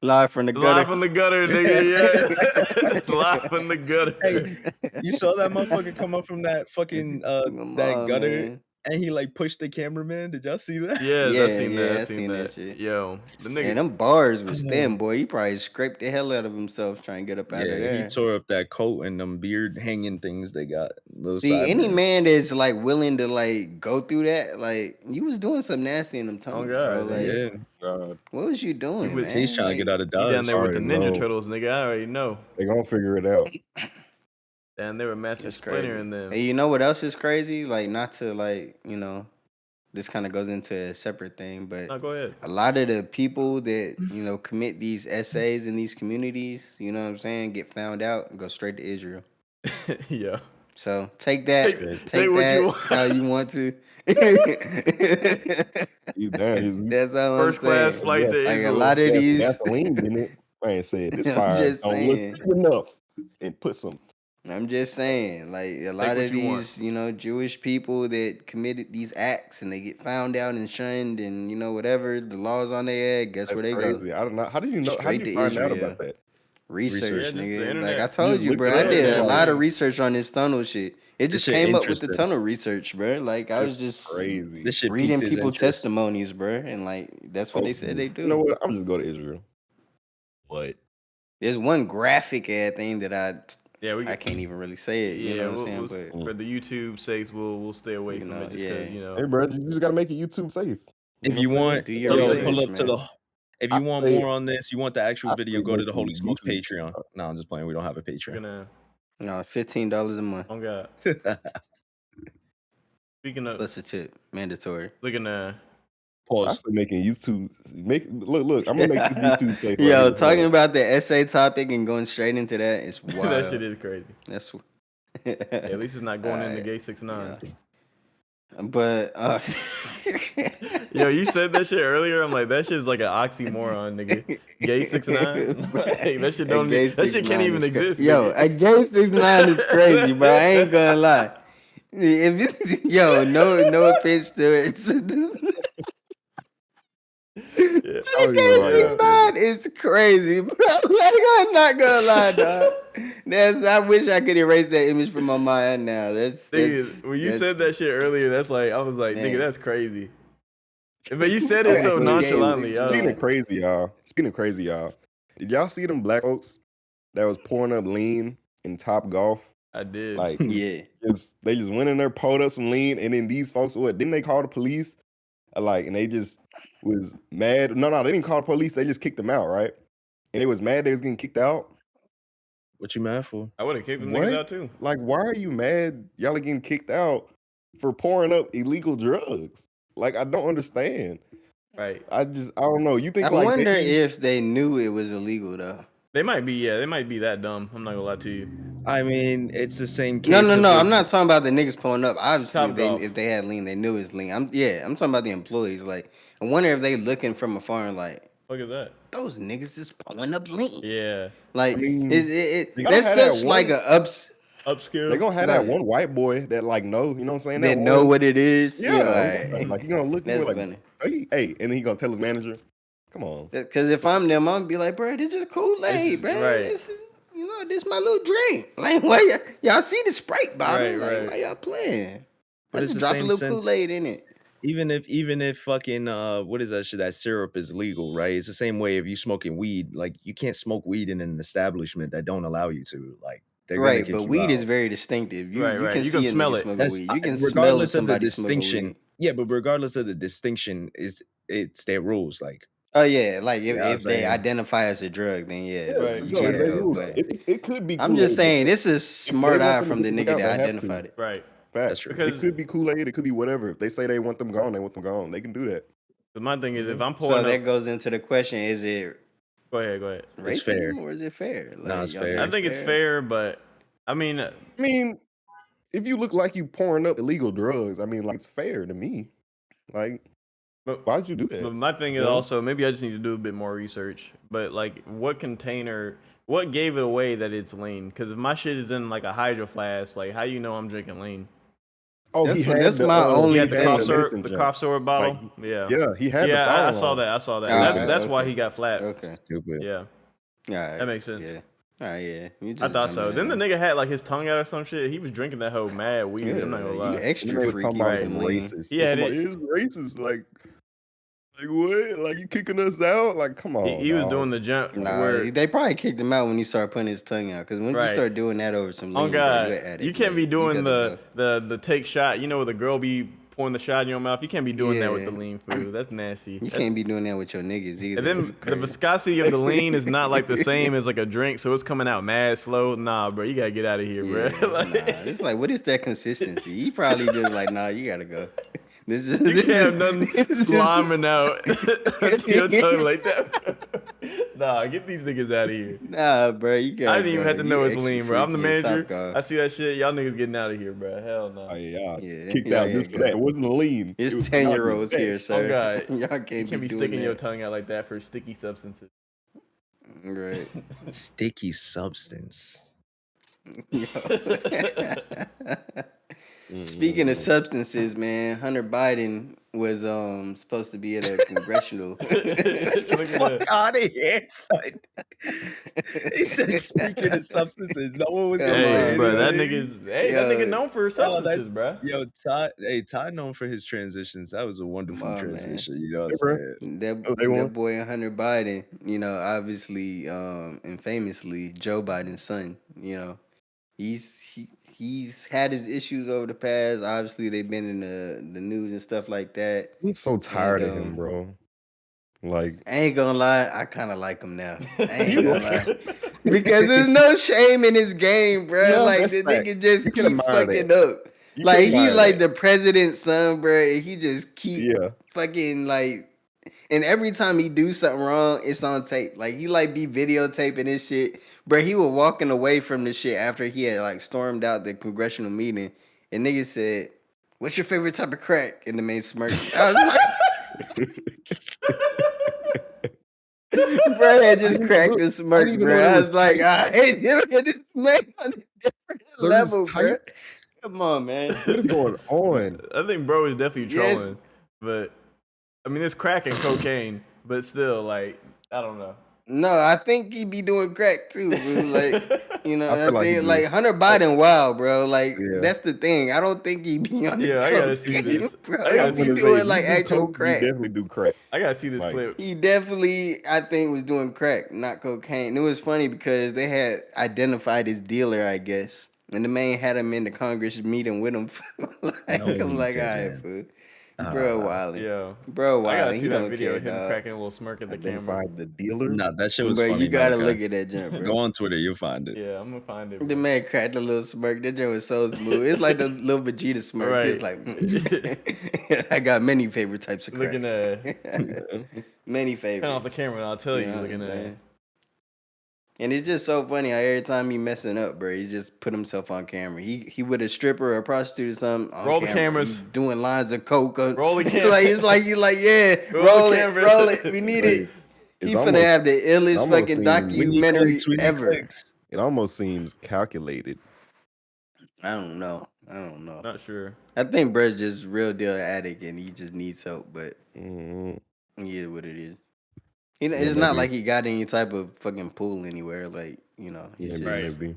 S4: Live from the
S2: Live
S4: gutter.
S2: from the gutter, nigga. Yeah. It's live from the
S3: Hey,
S2: gutter.
S3: you saw that motherfucker come up from that fucking
S4: Come
S3: that
S4: on,
S3: gutter
S4: man.
S3: and he like pushed the cameraman. Did y'all see that?
S2: Yes, I
S4: Yeah,
S2: seen that. I
S4: yeah, I
S2: seen
S4: seen that
S2: that.
S4: shit.
S2: Yo, the
S4: Man,
S2: nigga.
S4: them bars was thin,
S3: Oh.
S4: boy. He probably scraped the hell out of himself trying to get up out of
S3: Yeah, he
S4: there.
S3: tore up that coat and them beard hanging things they got. Little
S4: See, any
S3: sideburns.
S4: man that's like willing to like go through that, like you was doing something nasty in them
S2: Oh
S4: tunnels, bro.
S2: God, nigga.
S4: Like,
S3: Yeah.
S1: God,
S4: what was you
S2: He
S4: doing,
S2: was
S3: He's
S4: man?
S3: trying to get
S4: Like,
S3: out of
S2: he down
S3: Dodge.
S2: there
S1: I
S2: with the
S1: already
S2: Ninja
S1: know.
S2: Turtles, nigga. I already know.
S1: They gonna figure it out.
S2: And they were Master
S4: that's
S2: Splinter
S4: crazy.
S2: in them.
S4: And you know what else is crazy? Like, not to like, you know, this kind of goes into a separate thing, but
S2: No, go ahead.
S4: a lot of the people that you know commit these essays in these communities, you know what I'm saying, get found out and go straight to Israel.
S2: Yeah.
S4: So take
S2: Take,
S3: Crazy.
S2: take what you
S4: how
S2: want.
S4: you want to.
S1: You damn.
S4: That's all I'm
S2: First class
S4: saying.
S2: flight to
S1: Yes,
S4: Like a
S2: Israel.
S4: lot of
S1: gas and
S4: these,
S1: gasoline in it. Man said this
S4: I'm
S1: fire
S4: just
S1: don't look
S4: saying.
S1: cheap enough, and put some.
S4: I'm just saying, like a
S2: Take
S4: lot
S2: what
S4: of
S2: you want.
S4: these, you know, Jewish people that committed these acts and they get found out and shunned and you know whatever the laws on their head. Guess
S1: That's
S4: where they go?
S1: crazy. I don't know. How did you know? How did
S4: Straight
S1: you
S4: to
S1: find out
S4: Israel.
S1: about that?
S2: Yeah,
S4: Research,
S2: just the
S4: nigga. Like I
S2: internet.
S1: You
S4: told
S1: just
S4: you,
S1: looked
S4: bro.
S1: it
S4: I
S1: up.
S4: did
S2: Internet,
S4: a
S1: Or
S4: lot
S1: like,
S4: of
S2: nigga.
S4: research on this tunnel shit. It
S3: This
S4: just
S3: shit
S4: came up with the
S3: interesting.
S4: tunnel research, bro. Like I
S1: that's
S4: was just
S1: crazy.
S3: This shit
S4: reading
S3: piqued his
S4: people
S3: interest.
S4: testimonies, bro, and like that's what they said they
S1: You
S4: do.
S1: know what? I'm just go to Israel. What?
S4: There's one graphic ad thing that
S2: Yeah, we
S4: I
S2: get.
S4: can't even really say it. You
S2: Yeah,
S4: know what I'm saying? But
S2: for the YouTube sakes, we'll stay away
S4: you
S2: from
S4: know,
S2: it just because
S4: yeah.
S1: Hey, bro, you just gotta make it YouTube safe. You
S3: If
S1: know
S3: you
S1: what I'm saying?
S3: want,
S4: Do
S2: it's
S4: your
S2: up to
S3: yo,
S2: you.
S3: pull
S4: research,
S3: up to the.
S4: man.
S3: If
S1: I
S3: you want
S1: say,
S3: more on this, you want the actual
S1: I
S3: video,
S1: say
S3: go to
S1: make
S3: the
S1: it
S3: Holy Smokes
S1: YouTube.
S3: Patreon. No, I'm just playing. We don't have a
S2: We're
S3: Patreon.
S2: gonna.
S4: No, $15 a month
S2: Oh God. Speaking of,
S4: plus a tip, mandatory.
S2: looking
S1: I
S3: Pause.
S1: say making YouTube look. I'm gonna make this YouTube safe right
S4: Yo,
S1: here. Hold
S4: talking
S1: on.
S4: about the essay topic and going straight into that is
S2: that shit
S4: wild.
S2: is crazy.
S4: That's
S2: Yeah, at least it's not going into
S4: Alright,
S2: gay 6ix9ine.
S4: yeah. But
S2: Yo, you said that shit earlier. I'm like, that shit's like an oxymoron, nigga. Gay 6ix9ine. Like, that shit
S4: a
S2: don't.
S4: gay
S2: That shit can't
S4: 6ix9ine
S2: even
S4: is
S2: exist,
S4: Yo,
S2: nigga.
S4: a gay 6ix9ine is crazy, bro. I ain't gonna lie. Yo, no offense to it.
S2: Yeah.
S1: I don't even
S4: Gay
S1: like
S2: Yeah.
S1: that shit.
S4: 6ix9ine is crazy, bro. Like, I'm not gonna lie, dog. I wish I could erase that image from my mind now.
S2: Nigga, when you said that shit earlier, that's like, I was like, nigga,
S4: man.
S2: that's crazy. But you said
S1: Oh,
S2: it
S4: That's
S2: so
S1: so
S4: gay
S2: nonchalantly. I was,
S1: speaking of
S4: 6ix9ine.
S1: crazy, y'all. Speaking of crazy, y'all. Did y'all see them black folks that was pouring up lean in Top Golf?
S2: I did.
S1: Like,
S4: Yeah.
S1: they just went in there, poured up some lean, and then these folks, didn't they call the police? Like, and they just was mad. No, they didn't call the police. They just kicked them out, right? And they was mad they was getting kicked out.
S3: What you mad for?
S2: I would have kicked them niggas out
S1: What?
S2: too.
S1: Like, why are you mad? Y'all are getting kicked out for pouring up illegal drugs. Like, I don't understand.
S2: Right.
S1: I don't know. You
S4: I
S1: think like
S4: wonder if they knew it was illegal though.
S2: They might be, yeah, they might be that dumb. I'm not gonna lie to you.
S3: I mean, it's the same
S4: No,
S3: case.
S4: no,
S3: of
S4: no.
S3: if-
S4: I'm not talking about the niggas pulling up. Obviously,
S2: Top golf.
S4: if they had lean, they knew it was lean. I'm talking about the employees. Like, I wonder if they looking from afar and like,
S2: Look at that.
S4: those niggas is pulling up lean.
S2: Yeah.
S4: Like,
S1: I mean, they gotta
S4: that's
S1: have that
S4: such like
S1: one.
S4: a ups.
S2: Upskill.
S1: They're gonna have
S4: Go
S1: that
S4: ahead.
S1: one white boy that like know, you know what I'm saying?
S4: They
S1: That
S4: know
S1: one,
S4: what it is.
S1: yeah.
S4: Alright.
S1: Like he gonna look at
S4: That's
S1: like,
S4: funny.
S1: hey, and then he gonna tell his manager, come on.
S4: Because if I'm them, I'm gonna be like, bro, this is Kool-Aid, bro.
S2: right.
S4: This is, this my little drink. Like, why y'all see the Sprite bottle?
S2: Right,
S4: Like,
S2: right.
S4: why y'all playing?
S3: But
S4: I
S3: it's
S4: just
S3: the
S4: dropped a
S3: same
S4: little
S3: sense.
S4: Kool-Aid in it.
S3: Even if fucking what is that shit? That syrup is legal, right? It's the same way if you smoking weed. Like you can't smoke weed in an establishment that don't allow you to. Like they're gonna
S4: Right,
S3: kick
S4: but
S3: you
S4: weed
S3: out.
S4: is very distinctive. You
S2: Right,
S4: can
S2: you
S4: see
S2: can
S4: a
S2: smell
S4: nigga
S2: it.
S4: smoking
S3: That's
S4: weed. You can smell
S3: regardless of the
S4: somebody smoking
S3: distinction.
S4: weed.
S3: Yeah, but regardless of the distinction, it's their rules. Like
S4: Oh yeah, like
S3: you know what I'm
S4: if they
S3: saying?
S4: identify as a drug, then yeah,
S1: Yeah,
S2: Right.
S4: you
S1: no,
S4: gotta
S1: they
S4: go.
S1: rules.
S4: But
S1: It could be
S4: I'm just
S1: Kool-Aid,
S4: saying,
S1: but
S4: this is
S1: if they
S4: smart
S1: want
S4: eye
S1: them
S4: from
S1: to
S4: the
S1: get
S4: nigga
S1: out,
S4: that
S1: they have to.
S4: identified it.
S2: Right.
S1: Facts.
S3: true.
S1: It
S2: Because
S1: could be Kool-Aid, it could be whatever. If they say they want them gone, they want them gone. They can do that.
S2: my thing is, if I'm
S4: So
S2: pulling
S4: that
S2: up,
S4: goes into the question: is it
S2: go ahead.
S3: It's fair.
S4: racism or is it fair?
S3: No, it's
S4: Y'all
S3: fair.
S2: I think it's fair, but I mean,
S1: I mean, if you look like you pouring up illegal drugs, I mean, like it's fair to me. Like,
S2: but
S1: why'd you do that?
S2: But my thing is
S1: You know?
S2: also, maybe I just need to do a bit more research. But like, what gave it away that it's lean? Because if my shit is in like a hydro flask, like how you know I'm drinking lean?
S1: Oh,
S4: That's my
S2: He
S4: only
S2: had the
S4: thing.
S2: cough
S1: medicine
S2: syrup, the
S1: jump.
S2: cough syrup bottle.
S1: Like,
S2: Yeah,
S1: he had the
S2: yeah, I
S1: bottle
S2: saw
S1: on.
S2: that. I saw that.
S4: Alright,
S2: That's why
S4: okay.
S2: he got flat.
S4: Okay.
S3: Stupid.
S2: Yeah,
S4: All right.
S2: that makes sense.
S4: Yeah. All right. Yeah. You
S2: I
S4: just
S2: thought so.
S4: dumb
S2: Then the
S4: ass.
S2: nigga had like his tongue out or some shit. He was drinking that whole mad weed.
S4: Yeah,
S2: I'm not gonna
S4: you
S2: lie.
S1: And then
S4: extra
S1: they was talking
S4: freaky
S1: about
S4: with
S1: some
S4: the lean.
S1: racist.
S2: He had
S1: They
S2: it.
S1: talking about, it's racist. Like what? Like you kicking us out? Like, come on.
S2: He was
S1: dog.
S2: doing the jump
S4: Nah,
S2: where.
S4: they probably kicked him out when he started putting his tongue out. Because when you
S2: Right.
S4: start doing that over some
S2: Oh
S4: lean, bro,
S2: God,
S4: you an addict.
S2: you can't be
S4: Like, you
S2: doing
S4: gotta go.
S2: the take shot. You know, where the girl be pouring the shot in your mouth. You can't be doing that with the
S4: Yeah.
S2: lean food. That's nasty.
S4: You
S2: That's,
S4: can't be doing that with your niggas either.
S2: and then
S4: You
S2: the
S4: crazy.
S2: viscosity of the lean is not like the same as like a drink, so it's coming out mad slow. Nah, bro, you gotta get out of here,
S4: Yeah,
S2: bro. Like,
S4: nah. It's like, what is that consistency? He probably just like, nah, you gotta go. This is
S2: you
S4: this
S2: can't have
S4: is-
S2: nothing
S4: this is-
S2: sliming out to your tongue like that. Nah, get these niggas out of here.
S4: Nah, bro, you gotta
S2: I didn't even
S4: go.
S2: have to
S4: You
S2: know it's
S4: extra
S2: lean, bro. I'm the
S4: freaky and
S2: manager.
S4: top dog.
S2: I see that shit. Y'all niggas getting out of here, bro. Hell no.
S1: Oh yeah,
S4: Yeah,
S1: kicked
S4: y'all
S1: out just
S4: gotta
S1: for
S4: go.
S1: that. It wasn't lean. It
S4: It's
S1: was
S4: 10-year-olds here,
S1: fresh.
S4: sir.
S2: Oh God,
S4: Y'all
S2: you
S4: can't
S2: can't be
S4: doing
S2: sticking your
S4: that.
S2: tongue out like that for sticky substances.
S4: Right.
S3: Sticky substance.
S4: Yo. Speaking of substances, man, Hunter Biden was supposed to be at a congressional.
S2: Look at that.
S3: Out of here, son. He said, speaking of substances, no one was
S4: Come
S3: gonna say
S2: Hey,
S4: on,
S2: bro, that
S3: anything.
S2: that
S4: Yo.
S2: nigga known for substances, bro.
S3: Yo, Ty known for his transitions. That was a wonderful
S4: Come on, man.
S3: transition. You know what
S1: Hey, bro.
S3: I'm saying?
S4: That
S1: Oh, they won.
S4: boy Hunter Biden, obviously, and famously Joe Biden's son. He's had his issues over the past. Obviously, they've been in the news and stuff like that.
S1: I'm so tired of
S4: And,
S1: him, bro. Like,
S4: I ain't gonna lie, I kind of like him now. I ain't
S1: You
S4: gonna
S1: like-
S4: lie. Because there's no shame in his game, bro.
S1: Yeah,
S4: Like
S1: that's
S4: the
S1: fact.
S4: nigga just
S1: You can
S4: keep
S1: admire
S4: fucking
S1: that.
S4: up.
S1: You
S4: Like
S1: can
S4: he
S1: admire
S4: like
S1: that.
S4: the president's son, bro. And he just keep
S1: Yeah.
S4: fucking like. And every time he do something wrong, it's on tape. Like he like be videotaping this shit. Bro, he was walking away from the shit after he had like stormed out the congressional meeting. And nigga said, "What's your favorite type of crack?" And the man smirked. I was like, bro had just cracked the
S1: I
S4: smirk,
S1: didn't even
S4: bro.
S1: know there
S4: I
S1: was
S4: was like,
S1: types.
S4: I hate him and this man on a different
S1: There's
S4: level, bro.
S1: types.
S4: Come on, man.
S1: What is going on?
S2: I think bro is definitely
S4: Yes.
S2: trolling, but I mean it's crack and cocaine, but still, like I don't know.
S4: No, I think he be doing crack too, bro. Like, you know,
S1: I feel
S4: I
S1: like he
S4: think
S1: do.
S4: like Hunter Biden, wow, bro. Like
S1: Yeah.
S4: that's the thing. I don't think he be on the
S2: Yeah, I gotta see
S4: cocaine,
S2: this.
S4: bro.
S2: I
S4: He
S2: gotta
S1: I'm
S4: be
S2: see.
S1: gonna say, if
S4: doing
S1: he
S4: like
S1: do
S4: actual
S1: coke, he
S4: crack.
S1: definitely do crack.
S2: I gotta see this
S1: Like,
S2: clip.
S4: He definitely, I think, was doing crack, not cocaine. It was funny because they had identified his dealer, I guess, and the man had him in the Congress meeting with him. Like,
S3: No,
S4: I'm
S3: he
S4: like, all right,
S3: didn't.
S4: fool. Bro,
S3: Uh,
S4: wildin'.
S2: Yeah,
S4: Bro,
S2: I gotta
S4: wildin'.
S2: see
S4: He
S2: that
S4: don't
S2: video
S4: care,
S2: of him
S4: dog.
S2: cracking a little smirk at the camera.
S1: identified the dealer.
S3: nah, that shit was
S4: Bro,
S3: funny.
S4: you gotta
S3: though,
S4: look at that jump, bro.
S3: Go on Twitter, you'll find it.
S2: Yeah, I'm gonna find it.
S4: The
S2: Bro.
S4: man cracked a little smirk. That joint was so smooth. It's like the little Vegeta smirk. He was
S2: Right.
S4: like, I got many favorite types of crack.
S2: Looking
S4: Many
S2: turn
S4: favorites.
S2: off the camera and I'll tell you.
S4: know
S2: Looking
S4: what I'm
S2: at.
S4: saying? And it's just so funny how every time he messing up, bro, he just put himself on camera. He with a stripper or a prostitute or something on
S2: Roll the
S4: camera.
S2: cameras.
S4: He doing lines of coke.
S2: Roll the
S4: Like
S2: camera.
S4: it's like you like yeah,
S2: Roll the
S4: roll it,
S2: cameras.
S4: roll it. We need
S1: Like,
S4: it.
S1: it's
S4: He finna
S1: almost,
S4: have the
S1: it
S4: illest
S1: almost
S4: fucking
S1: seems,
S3: We need clicks.
S4: documentary
S3: We need
S4: ever.
S3: clicks.
S1: it almost seems calculated.
S4: I don't know.
S2: Not sure.
S4: I think bro's just real deal addict and he just needs help, but
S1: Mm,
S4: he is what it is.
S1: yeah,
S4: It's not
S1: maybe,
S4: like he got any type of fucking pool anywhere. Like, you know, he's
S1: maybe,
S4: just
S2: Right.
S1: maybe.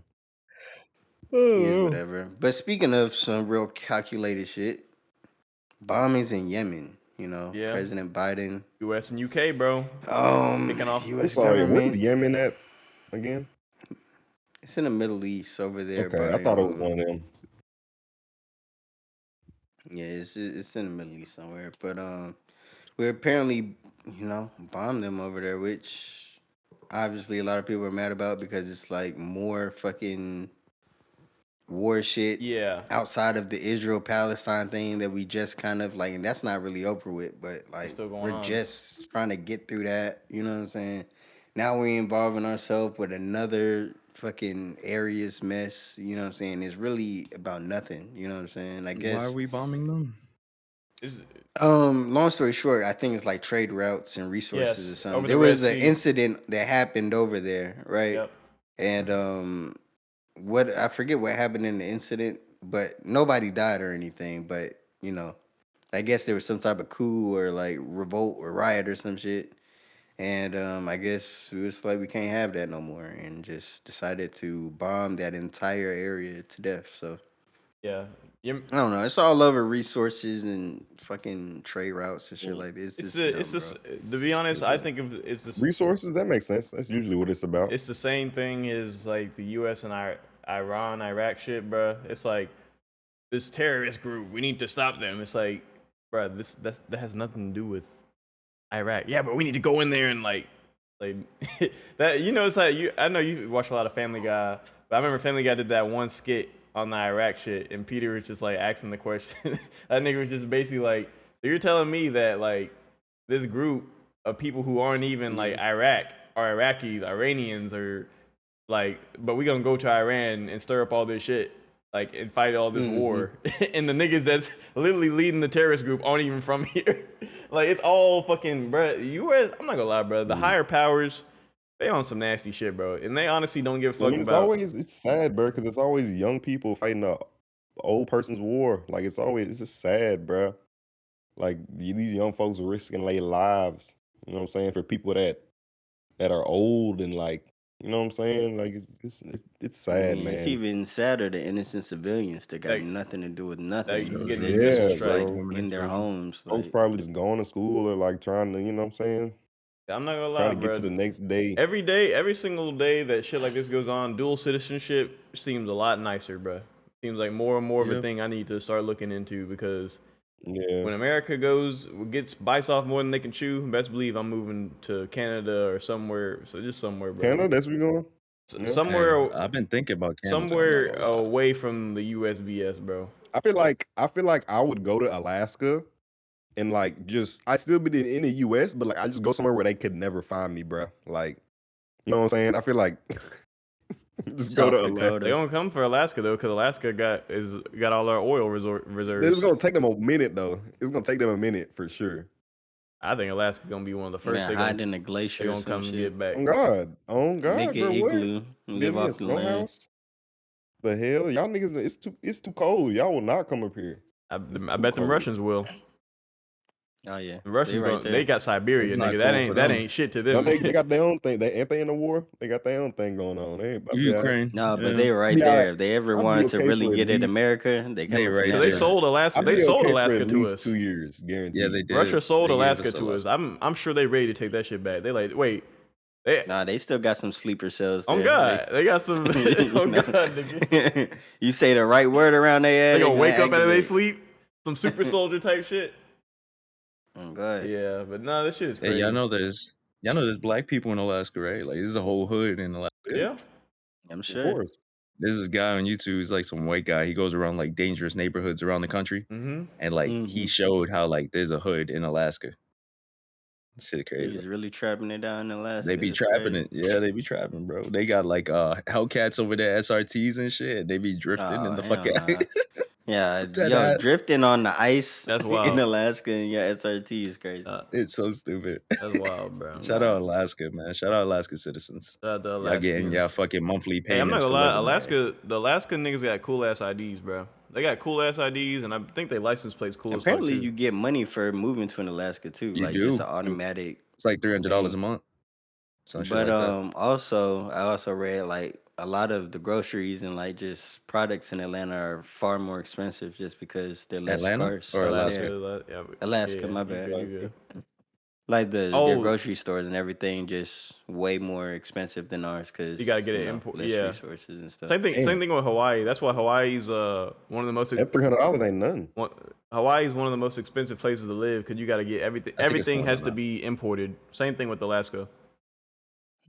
S4: he is
S1: Oh,
S4: whatever. But speaking of some real calculated shit, bombings in Yemen, you know,
S2: Yeah.
S4: President Biden.
S2: U.S. and UK, bro. Kicking off.
S1: I'm
S4: US
S1: sorry. Where's
S4: government.
S1: Yemen at again?
S4: It's in the Middle East over there
S1: Okay, I
S4: by
S1: thought it was one of them.
S4: yeah, it's in the Middle East somewhere. But we apparently, you know, bombed them over there, which obviously a lot of people are mad about because it's like more fucking war shit
S2: Yeah.
S4: outside of the Israel Palestine thing that we just kind of like, and that's not really over with, but like
S2: still going
S4: we're
S2: on.
S4: just trying to get through that. You know what I'm saying? Now we involving ourselves with another fucking areas mess. You know what I'm saying? It's really about nothing. You know what I'm saying? I guess.
S3: Why are we bombing them?
S4: Long story short, I think it's like trade routes and resources
S2: Yes,
S4: or something.
S2: over the
S4: There
S2: Red
S4: was an
S2: Sea.
S4: incident that happened over there, right?
S2: Yep.
S4: And what I forget what happened in the incident, but nobody died or anything. But you know, I guess there was some type of coup or like revolt or riot or some shit. And I guess it was like we can't have that no more, and just decided to bomb that entire area to death. So
S2: Yeah. Yem-
S4: I don't know. It's all over resources and fucking trade routes and shit like this.
S2: It's
S4: It's dumb,
S2: this.
S4: bro.
S2: To be honest, I think of it's this.
S1: Resources, that makes sense. That's usually what it's about.
S2: It's the same thing as like the U.S. and Iran, Iraq shit, bro. It's like this terrorist group. We need to stop them. It's like, bro, that has nothing to do with Iraq. Yeah, but we need to go in there and like that. You know, it's like you. I know you watch a lot of Family Guy, but I remember Family Guy did that one skit on the Iraq shit, and Peter was just like asking the question. That nigga was just basically like, so you're telling me that like this group of people who aren't even like Iraq or Iraqis, Iranians, or like, but we gonna go to Iran and stir up all this shit, like, and fight all this war. And the niggas that's literally leading the terrorist group aren't even from here. Like, it's all fucking, bro. U.S. I'm not gonna lie, bro. The higher powers, they on some nasty shit, bro, and they honestly don't give a
S1: I
S2: fuck
S1: mean,
S2: about.
S1: it's sad, bro, because it's always young people fighting a old person's war. Like, it's just sad, bro. Like, these young folks are risking their lives. You know what I'm saying? For people that are old and like, you know what I'm saying? Like, it's sad,
S4: It's
S1: man.
S4: even sadder the innocent civilians that got
S2: Like,
S4: nothing to do with
S2: Like,
S4: nothing.
S2: you
S3: So
S2: getting
S3: true.
S4: They
S2: missile
S1: Yeah,
S4: just
S2: strike.
S4: like
S1: bro.
S3: Women
S4: in
S3: and
S4: their
S3: children.
S4: homes.
S1: Folks
S4: Like
S1: probably just going to school or like trying to, you know what I'm saying?
S2: I'm not gonna lie,
S1: Trying to get
S2: bro.
S1: to the next day.
S2: Every day, every single day that shit like this goes on, dual citizenship seems a lot nicer, bro. Seems like more and more of a
S3: Yep.
S2: thing I need to start looking into because
S1: Yeah.
S2: when America bites off more than they can chew, best believe I'm moving to Canada or somewhere, so just somewhere, bro.
S1: Canada, that's where you going? Yeah.
S2: Somewhere,
S3: Hey, I've been thinking about Canada. I'm not
S2: somewhere
S3: gonna lie.
S2: away from the USBS, bro.
S1: I feel like I would go to Alaska and like just I still be in the US, but like I just go somewhere where they could never find me, bro. Like, you know what I'm saying? I feel like just go
S4: South
S1: to Alaska.
S2: They
S4: Dakota.
S2: don't come for Alaska though, because Alaska got all our oil reserves.
S1: It's gonna take them a minute though. It's gonna take them a minute for sure.
S2: I think Alaska gonna be one of the first
S4: Man, hide in a glacier
S2: they
S4: or
S2: gonna
S4: some
S2: come and
S4: shit.
S2: get back.
S1: On
S4: Make
S1: God,
S4: an
S1: bro. What?
S4: igloo and
S1: Build
S4: live
S1: me a
S4: off the
S1: snow
S4: land.
S1: house? The hell, y'all niggas, it's too cold. Y'all will not come up here.
S2: I
S1: It's
S2: bet
S1: too
S2: them
S1: cold.
S2: Russians will.
S4: Oh yeah,
S2: The Russians
S4: right
S2: they
S4: there.
S2: got Siberia,
S3: It's not
S2: nigga.
S3: cool for
S2: That
S3: them.
S2: ain't shit to
S1: No,
S2: them.
S1: they got their own thing. They in the war. They got their own thing going on. They ain't about to be all right.
S3: Ukraine.
S4: No, but
S3: Yeah.
S4: they were right
S1: Be all right.
S4: there. If they ever
S1: I'll be
S4: wanted to
S1: okay
S4: really
S1: for at
S4: get at
S1: least.
S4: America, they
S3: They
S4: coming
S3: right
S4: from
S2: So
S4: that
S2: they
S3: there.
S4: side.
S2: sold Alaska.
S1: I'll
S2: They
S1: be
S2: sold
S1: okay for
S2: Alaska
S1: at
S2: to
S1: least
S2: us.
S1: 2 years, guaranteed.
S3: Yeah, they did.
S2: Russia sold
S3: They gave
S2: Alaska
S3: us
S2: to us.
S3: Alaska.
S2: I'm sure they ready to take that shit back. They like wait. They
S4: Nah, they still got some sleeper cells
S2: on
S4: there.
S2: God. They got some
S4: You
S2: on
S4: know?
S2: God, nigga.
S4: You say the right word around their ass,
S2: They gonna wake up out of their
S4: activate.
S2: sleep. Some super soldier type shit.
S4: Oh God.
S2: Yeah, but no, this shit is
S3: Hey,
S2: crazy.
S3: y'all know there's black people in Alaska, right? Like there's a whole hood in Alaska.
S2: Yeah.
S4: I'm
S1: Of
S4: sure.
S1: course.
S3: There's this guy on YouTube. He's like some white guy. He goes around like dangerous neighborhoods around the country,
S2: Mm-hmm.
S3: and like he
S4: Mhm.
S3: showed how like there's a hood in Alaska. Shit crazy.
S4: He's really trapping it down in Alaska.
S3: They be
S4: That's
S3: trapping
S4: crazy.
S3: it. Yeah, they be trapping, bro. They got like Hellcats over there, SRTs and shit. They be drifting in
S4: Oh
S3: the
S4: hell
S3: fucking
S4: nah. Yeah,
S3: dead
S4: yo,
S3: ass.
S4: drifting on the ice
S2: That's
S4: in
S2: wild.
S4: Alaska and your SRT is crazy.
S3: It's so stupid.
S2: That's wild, bro.
S3: Shout out Alaska, man. Shout out Alaska citizens.
S2: Shout out to
S3: Y'all getting y'all
S2: Alaskans.
S3: fucking monthly
S2: Hey, I'm not
S3: payments
S2: gonna
S3: for
S2: lie.
S3: living there.
S2: The Alaska niggas got cool ass IDs, bro. They got cool ass IDs, and I think they license plates cool as fuck
S4: Apparently,
S2: too.
S4: you get money for moving to an Alaska too,
S3: You
S4: like just
S3: do.
S4: an automatic
S3: It's like $300 a
S4: thing.
S3: month. Some shit
S4: But
S3: like that.
S4: also I also read like a lot of the groceries and like just products in Atlanta are far more expensive just because they're less
S3: Atlanta
S4: scarce
S3: or
S4: up
S3: Alaska?
S4: there.
S2: Yeah,
S4: Alaska,
S2: yeah,
S4: my
S2: you
S4: bad.
S2: good, you good.
S4: Like their
S2: Oh,
S4: grocery stores and everything just way more expensive than ours
S2: you gotta
S4: because
S2: get it import.
S4: less
S2: Yeah,
S4: resources and stuff.
S2: same thing.
S1: Damn.
S2: Same thing with Hawaii. That's why Hawaii's one of the most.
S1: That $300 ain't nothing.
S2: Hawaii's one of the most expensive places to live because you got to get everything.
S3: I think it's
S2: Everything
S3: more
S2: has
S3: than
S2: to
S3: that.
S2: be imported. Same thing with Alaska.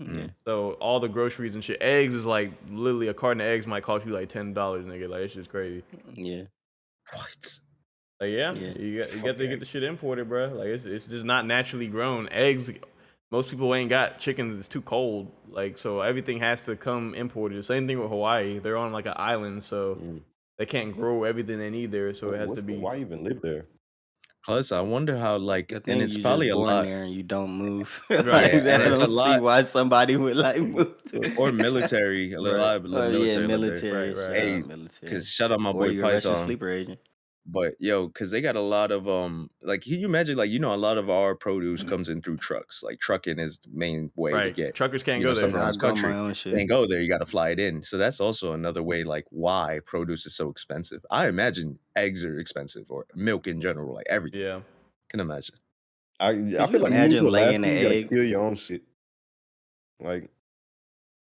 S4: Yeah.
S2: So all the groceries and shit. Eggs is like literally a carton of eggs might cost you like $10, nigga. Like it's just crazy.
S4: Yeah.
S3: What?
S2: Like yeah,
S4: Yeah.
S2: you got
S3: Fuck
S2: to get the
S3: eggs.
S2: shit imported, bro. Like it's just not naturally grown. Eggs, most people ain't got chickens. It's too cold. Like so everything has to come imported. The same thing with Hawaii. They're on like an island, so they can't grow everything they need there. So it has to be.
S1: Why even live there?
S3: Plus, I wonder how like,
S4: The
S3: and
S4: thing
S3: it's
S4: you
S3: probably
S4: just
S3: a
S4: born
S3: lot.
S4: there and you don't move.
S2: Right.
S4: Like
S3: Yeah,
S4: that,
S3: and
S4: I
S3: it's a
S4: don't see
S3: lot.
S4: why somebody would like move to
S3: Or military. A
S2: Right.
S3: lot of
S4: Oh yeah,
S3: military live there.
S4: military.
S2: Right, right.
S4: Shout
S3: Hey,
S4: out military.
S3: cause shout out my
S4: Or
S3: boy
S4: you're a Russian
S3: Python.
S4: sleeper agent.
S3: But yo, cause they got a lot of like, can you imagine, like, a lot of our produce comes in through trucks. Like trucking is the main way to
S2: Right.
S3: get
S2: Truckers can't go
S3: stuff
S2: there.
S3: around
S4: I
S3: this
S4: grow my
S3: country.
S4: own
S3: You
S4: shit.
S3: can't go there. You got to fly it in. So that's also another way, like, why produce is so expensive. I imagine eggs are expensive or milk in general, like everything.
S2: Yeah.
S3: Can imagine.
S1: I
S4: Could
S1: feel
S4: you
S1: like moving
S4: imagine
S1: to
S4: laying
S1: Alaska,
S4: an
S1: you gotta
S4: egg?
S1: kill your own shit. Like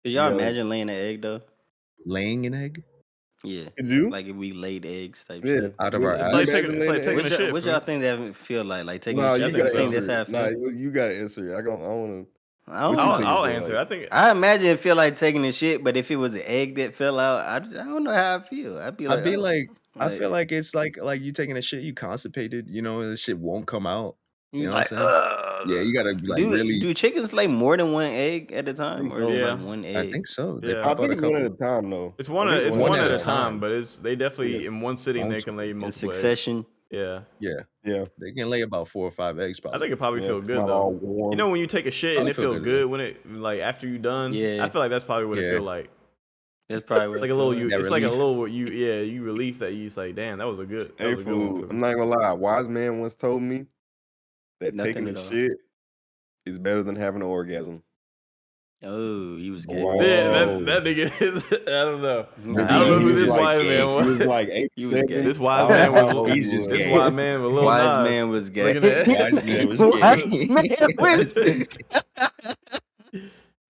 S4: Could
S1: you
S4: y'all
S1: gotta.
S4: imagine laying an egg though?
S3: Laying an egg
S4: Yeah.
S1: Could you?
S4: Like if we laid eggs type
S1: Yeah.
S4: shit.
S3: out of our
S2: It's
S1: You
S2: like
S3: ass.
S2: taking
S1: imagine laying an egg?
S2: a shit.
S4: What
S2: Fool.
S4: y'all think that feel like? Like taking
S1: Nah,
S4: a
S2: Yeah, I
S1: you
S4: shit?
S2: think
S4: You
S1: gotta
S4: think
S2: so.
S4: that's
S1: answer
S4: how
S1: it.
S4: it
S1: Nah,
S4: feel?
S1: you gotta answer it. I wanna.
S4: I
S1: What
S4: don't
S1: you
S2: I'll,
S1: think
S4: know.
S1: it
S2: I'll
S1: feel
S2: answer.
S1: like?
S2: I think
S4: I imagine it feel like taking a shit, but if it was an egg that fell out, I don't know how I feel. I'd be
S3: I'd
S4: like,
S3: be
S4: oh,
S3: like, I
S4: like
S3: feel like it's like you taking a shit, you constipated, the shit won't come out.
S4: you
S3: You know what I'm
S4: like,
S3: saying? Yeah, you gotta like really.
S4: do chickens lay more than one egg at a
S1: I
S4: time,
S1: think
S4: or is it
S1: so.
S2: yeah.
S4: like one
S3: I
S4: egg?
S3: think so. They
S2: Yeah.
S1: I
S3: pop out
S1: think
S3: a
S1: it's one at
S3: couple.
S1: a time though.
S2: It's
S1: I think it's
S3: One
S2: one
S3: at
S2: at
S3: a
S2: a time,
S3: time.
S2: but they definitely
S1: Yeah.
S2: in one sitting they can lay
S4: In
S2: multiple eggs.
S4: succession?
S2: Yeah.
S3: Yeah,
S1: Yeah.
S3: they can lay about 4 or 5 eggs
S2: I think
S3: probably.
S2: it probably
S1: Yeah.
S2: feel
S1: It's
S2: good
S1: not
S2: though.
S1: all
S2: You
S1: warm.
S2: know when you take a shit and
S3: Probably
S2: it
S3: feel
S2: feel
S3: good,
S2: good when it like after you done. I
S4: Yeah,
S2: feel like that's probably what it
S3: yeah.
S2: feel like.
S4: that's probably what
S2: Like
S4: it
S2: a
S4: feel
S2: little
S4: like.
S2: you.
S3: That
S2: It's like a
S3: relief.
S2: little you relief that you just like damn that was a good
S1: Hey
S2: one
S1: fool,
S2: for
S1: I'm
S2: me.
S1: not gonna lie. A wise man once told me that taking
S4: Nothing
S1: a
S4: at all.
S1: shit is better than having an orgasm.
S4: Oh, he was gay.
S2: Yeah,
S3: Whoa.
S2: that nigga is. I don't know.
S3: Nah,
S2: I don't know
S3: he's
S2: who this
S3: just
S2: wise
S3: gay.
S2: man
S1: He was
S2: was.
S1: like
S4: He was gay.
S1: 8'7".
S2: This
S1: I
S2: wise
S1: don't
S2: man
S1: know how old
S2: was.
S1: he
S3: He's just
S1: was.
S2: This
S3: gay.
S2: wise man with Lil
S4: Wise
S2: Nas.
S4: man was gay.
S2: Looking at
S3: Wise man was gay.
S4: Wise man was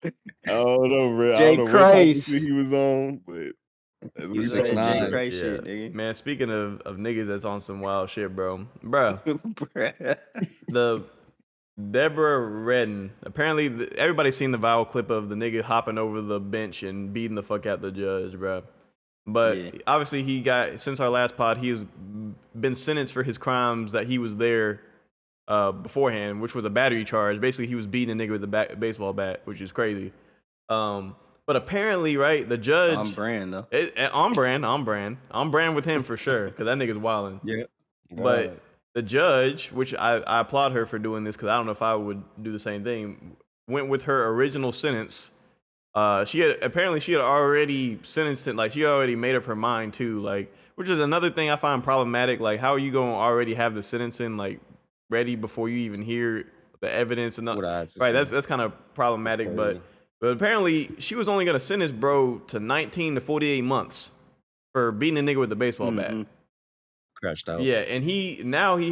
S1: I don't know, bro. I
S4: Jay
S1: don't know what type of shit
S4: Christ.
S1: he was on, but that's what
S4: He
S1: he
S4: was on
S1: told
S4: that
S1: me.
S4: Jay
S3: 6'9".
S4: Christ
S2: Yeah,
S4: shit, nigga.
S2: man. Speaking of niggas that's on some wild shit, bro.
S4: Bruh.
S2: The Deborah Redden. Apparently, everybody's seen the viral clip of the nigga hopping over the bench and beating the fuck out the judge, bro. But
S4: Yeah.
S2: obviously, since our last pod, he has been sentenced for his crimes that he was there beforehand, which was a battery charge. Basically, he was beating a nigga with a baseball bat, which is crazy. But apparently, right, the judge
S4: On brand though.
S2: on brand with him for sure, because that nigga's wilding.
S3: Yeah.
S2: But the judge, which I applaud her for doing this, because I don't know if I would do the same thing, went with her original sentence. She had already sentenced it, like she already made up her mind too, like, which is another thing I find problematic. Like, how are you gonna already have the sentencing like ready before you even hear the evidence and
S3: What I had to
S2: right?
S3: say.
S2: That's kind of problematic. But apparently she was only gonna sentence bro to 19 to 48 months for beating a nigga with a baseball bat.
S3: Crashed out.
S2: Yeah, and he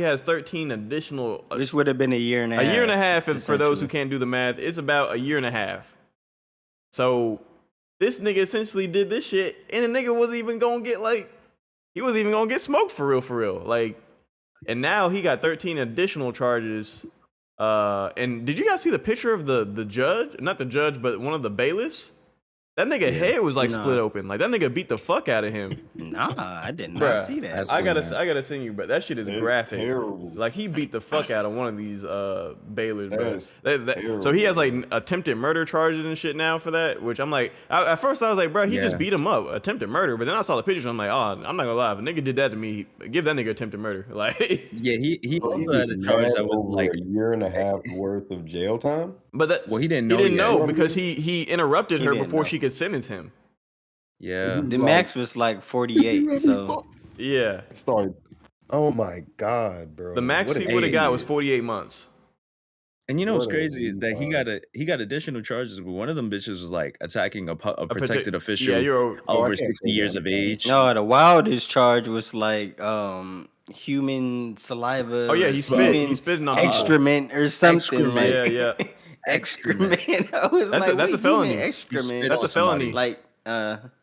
S2: has 13 additional.
S4: Which would have been a year and a half.
S2: A year and a half, for those who can't do the math, it's about a year and a half. So this nigga essentially did this shit, and the nigga wasn't even gonna get he wasn't even gonna get smoked for real. Like, and now he got 13 additional charges. And did you guys see the picture of the judge? Not the judge, but one of the bailiffs. That nigga head was like split open. Like that nigga beat the fuck out of him.
S4: Nah, I did not
S2: Bruh,
S4: see that.
S2: I gotta send you, but that shit is graphic.
S1: Terrible.
S2: Like he beat the fuck out of one of these bailiffs, bro.
S1: Terrible.
S2: So he has like attempted murder charges and shit now for that. Which I'm like, at first I was like, bro, he just beat him up, attempted murder. But then I saw the pictures, I'm like, oh, I'm not gonna lie, if a nigga did that to me, give that nigga attempted murder. Like,
S3: Yeah, he also had a charge that was like
S1: a year and a half worth of jail time.
S2: but that
S3: well, he didn't
S2: he didn't
S3: yet.
S2: know because he interrupted her
S4: didn't
S2: before
S4: know.
S2: she could sentence him.
S3: Yeah.
S4: The max was like 48. So
S2: Yeah,
S1: Started. Oh my god, bro.
S2: the max
S1: What
S2: he
S1: an
S2: would have got
S1: idiot.
S2: was 48 months.
S3: And you know what's
S1: What a
S3: crazy is that
S1: retard.
S3: he got additional charges, but one of them bitches was like attacking a protected official
S2: Yeah, you're
S1: I
S3: over
S1: can't
S3: 60
S1: say
S3: years
S1: that.
S3: of age.
S4: no, the wildest charge was like human saliva.
S2: Oh yeah, he
S4: human
S2: spitting on people.
S4: excrement or something
S3: Excrement.
S4: like
S2: Yeah.
S4: excrement. I was
S2: That's
S4: like,
S2: that's a
S4: wait,
S2: felony.
S4: human
S3: He
S4: excrement.
S3: spit
S2: That's
S3: on
S2: a felony.
S3: somebody.
S4: Like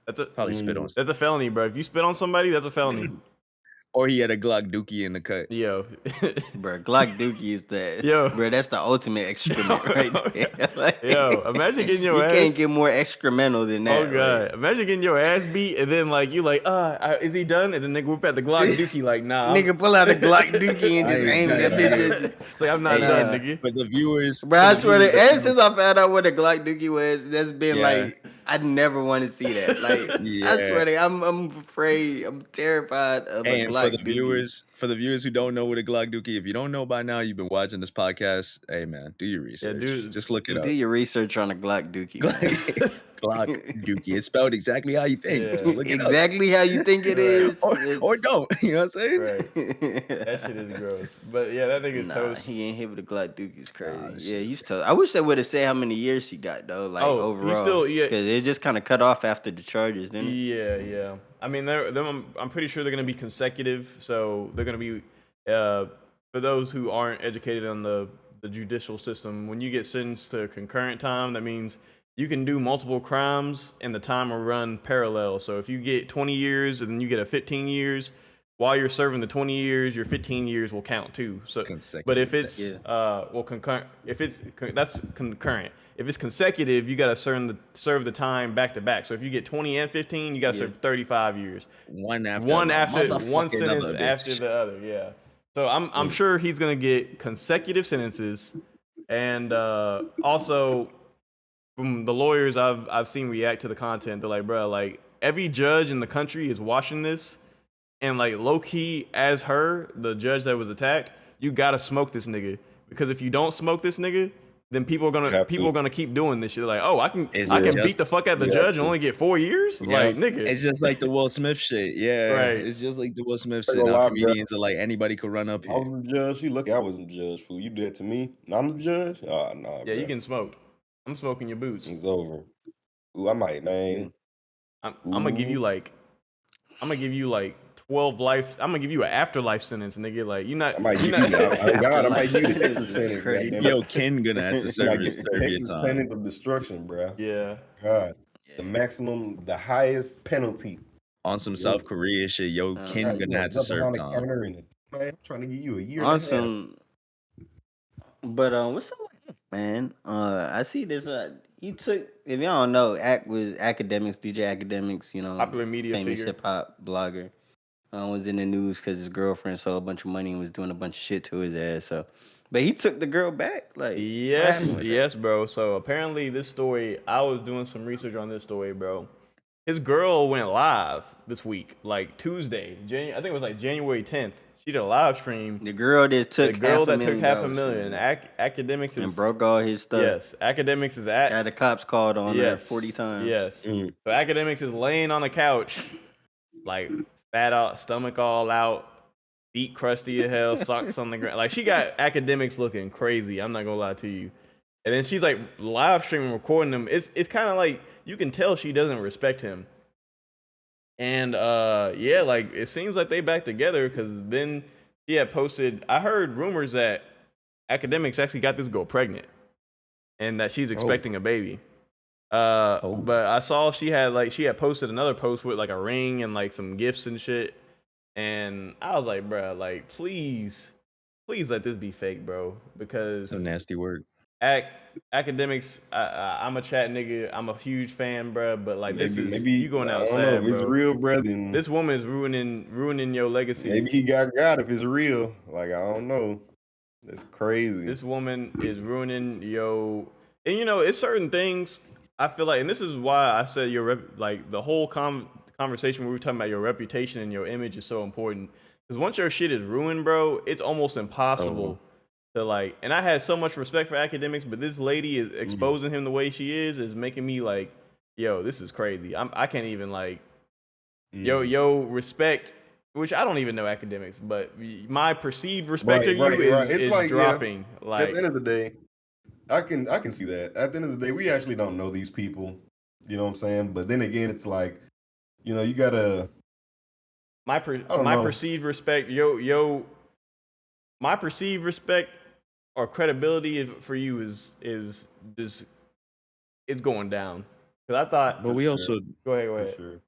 S2: That's a
S3: Probably spit on
S2: that's a felony, bro. If you spit on somebody, that's a felony.
S3: or he had a Glock Dookie in the cut.
S2: Yo,
S4: bro, Glock Dookie is that.
S2: Yo.
S4: Bro, that's the ultimate excrement right there. Like,
S2: Yo, imagine getting your
S4: you
S2: ass.
S4: can't get more excremental than that.
S2: Oh god, imagine getting your ass beat and then like you like, is he done? And then nigga whip out the Glock Dookie like, nah. I'm-
S4: Nigga pull out a Glock Dookie and just
S3: I
S4: aim
S3: ain't
S4: that
S3: got
S4: bitch.
S2: It's like I'm not
S3: Hey,
S2: done,
S4: nah.
S2: nigga.
S3: For the viewers,
S4: Bro, I swear to ever since I found out what a Glock Dookie was, that's been
S3: Yeah.
S4: like I never want to see that. Like I swear to I'm afraid, I'm terrified of a
S3: And
S4: Glock
S3: for the
S4: Dookie.
S3: viewers who don't know what a Glock Dookie, if you don't know by now, you've been watching this podcast. Hey man, do your research.
S2: dude.
S3: Just look it
S4: You
S3: up.
S4: do your research on a Glock Dookie. man.
S3: Glock Dookie. It's spelled exactly how you think.
S2: Yeah.
S3: Just look it up.
S4: Exactly how you think it is.
S3: Or don't. You know what I'm saying?
S2: Right. That shit is gross. But yeah, that nigga's
S4: Nah,
S2: toast.
S4: he ain't hit with the Glock Dookie's crazy.
S3: Nah, this
S4: yeah,
S3: shit's
S4: he's toast. I wish they would have said how many years he got though, like
S2: Oh,
S4: overall.
S2: he's still- yeah.
S4: Because it just kind of cut off after the charges, didn't it?
S2: Yeah. I mean, I'm pretty sure they're gonna be consecutive. So they're gonna be for those who aren't educated on the judicial system. When you get sentenced to concurrent time, that means you can do multiple crimes and the time will run parallel. So if you get 20 years and then you get a 15 years, while you're serving the 20 years, your 15 years will count too. So,
S3: Consecutive.
S2: but if it's
S4: Yeah.
S2: concurrent, that's concurrent. If it's consecutive, you gotta serve the time back to back. So if you get 20 and 15, you gotta serve 35 years.
S3: One after
S2: One
S3: motherfucking
S2: sentence
S3: other,
S2: after
S3: bitch.
S2: the other. Yeah. So I'm sure he's gonna get consecutive sentences, and also from the lawyers I've seen react to the content, they're like, bro, like every judge in the country is watching this, and like low key as the judge that was attacked, you gotta smoke this nigga, because if you don't smoke this nigga, then people are gonna keep doing this shit. Like, oh, I can beat the fuck out of the judge and only get 4 years.
S3: Yeah.
S2: Like, nigga,
S3: It's just like the Will Smith shit. Yeah.
S2: Right.
S3: It's just like the Will Smith
S1: Ain't
S3: shit.
S1: gonna
S3: Now
S1: lie,
S3: comedians are like anybody could run up
S1: I
S3: here.
S1: was the judge. You look, I was the judge. Fool, you did that to me. Now I'm the judge. Oh no.
S2: yeah, you
S1: bro.
S2: getting smoked. I'm smoking your boots.
S1: It's over. Ooh, I might, man.
S2: I'm gonna give you like 12 life. I'm gonna give you an afterlife sentence, nigga. Like you not.
S1: I might
S2: you
S1: give you.
S2: not
S1: God, I might give you the
S4: This
S1: extra
S4: is
S1: sentence.
S4: crazy.
S1: goddamn it.
S3: Yo, Ken gonna have to
S1: I
S3: serve
S1: might
S3: your,
S1: get
S3: serve your
S1: Texas
S3: time.
S1: sentence of destruction, bro.
S2: yeah.
S1: God, the maximum, the highest penalty.
S3: On some South Korea shit, yo, Ken
S1: God, you
S3: gonna have to
S1: jump
S3: serve
S1: around the
S3: time.
S1: counter and man, I'm trying to give you a year. And a half.
S4: Awesome. But what's up, man? I see this. He took. If y'all don't know, was academics, DJ academics. You know,
S2: Popular media
S4: famous
S2: figure.
S4: hip hop blogger. Was in the news because his girlfriend sold a bunch of money and was doing a bunch of shit to his ass. So But he took the girl back. Like, what happened with
S2: Yes, bro. So apparently, this story, I was doing some research on this story, bro. His girl went live this week, like Tuesday. I think it was like January 10th. She did a live stream.
S4: that? The girl that took
S2: The girl that took half a
S4: $500,000
S2: million. Academics
S4: and
S2: is
S4: broke all his stuff.
S2: yes. Academics is at
S4: Got the cops called on her
S2: yes
S4: 40 times.
S2: yes.
S1: Mm.
S2: So academics is laying on the couch, like fat out, stomach all out, feet crusty as hell, socks on the ground. Like she got academics looking crazy. I'm not gonna lie to you. And then she's like live streaming, recording them. It's kind of like you can tell she doesn't respect him. And yeah, like it seems like they back together because then she had posted. I heard rumors that academics actually got this girl pregnant, and that she's expecting a baby. But I saw she had posted another post with like a ring and like some gifts and shit. And I was like, bro, like please let this be fake, bro, because
S3: Some nasty word.
S2: academics. I'm a chat nigga. I'm a huge fan, bro. But like this is
S1: maybe
S2: you going
S1: I don't
S2: outside,
S1: know if
S2: bro.
S1: it's real, bro. Then
S2: This woman is ruining your legacy.
S1: maybe he got if it's real. Like I don't know. That's crazy.
S2: This woman is ruining your, and you know, it's certain things I feel like, and this is why I said like the whole conversation where we were talking about your reputation and your image is so important. Because once your shit is ruined, bro, it's almost impossible to like. And I had so much respect for academics, but this lady is exposing him the way she is making me like, yo, this is crazy. I can't even like, yo, respect. Which I don't even know academics, but my perceived respect of you is like, dropping.
S1: Yeah,
S2: like
S1: at the end of the day, I can see that. At the end of the day, we actually don't know these people. You know what I'm saying? But then again, it's like, you know, you gotta.
S2: My perceived respect, my perceived respect or credibility for you is just it's going down. Because I thought,
S3: But we also
S2: go ahead.
S1: Sure.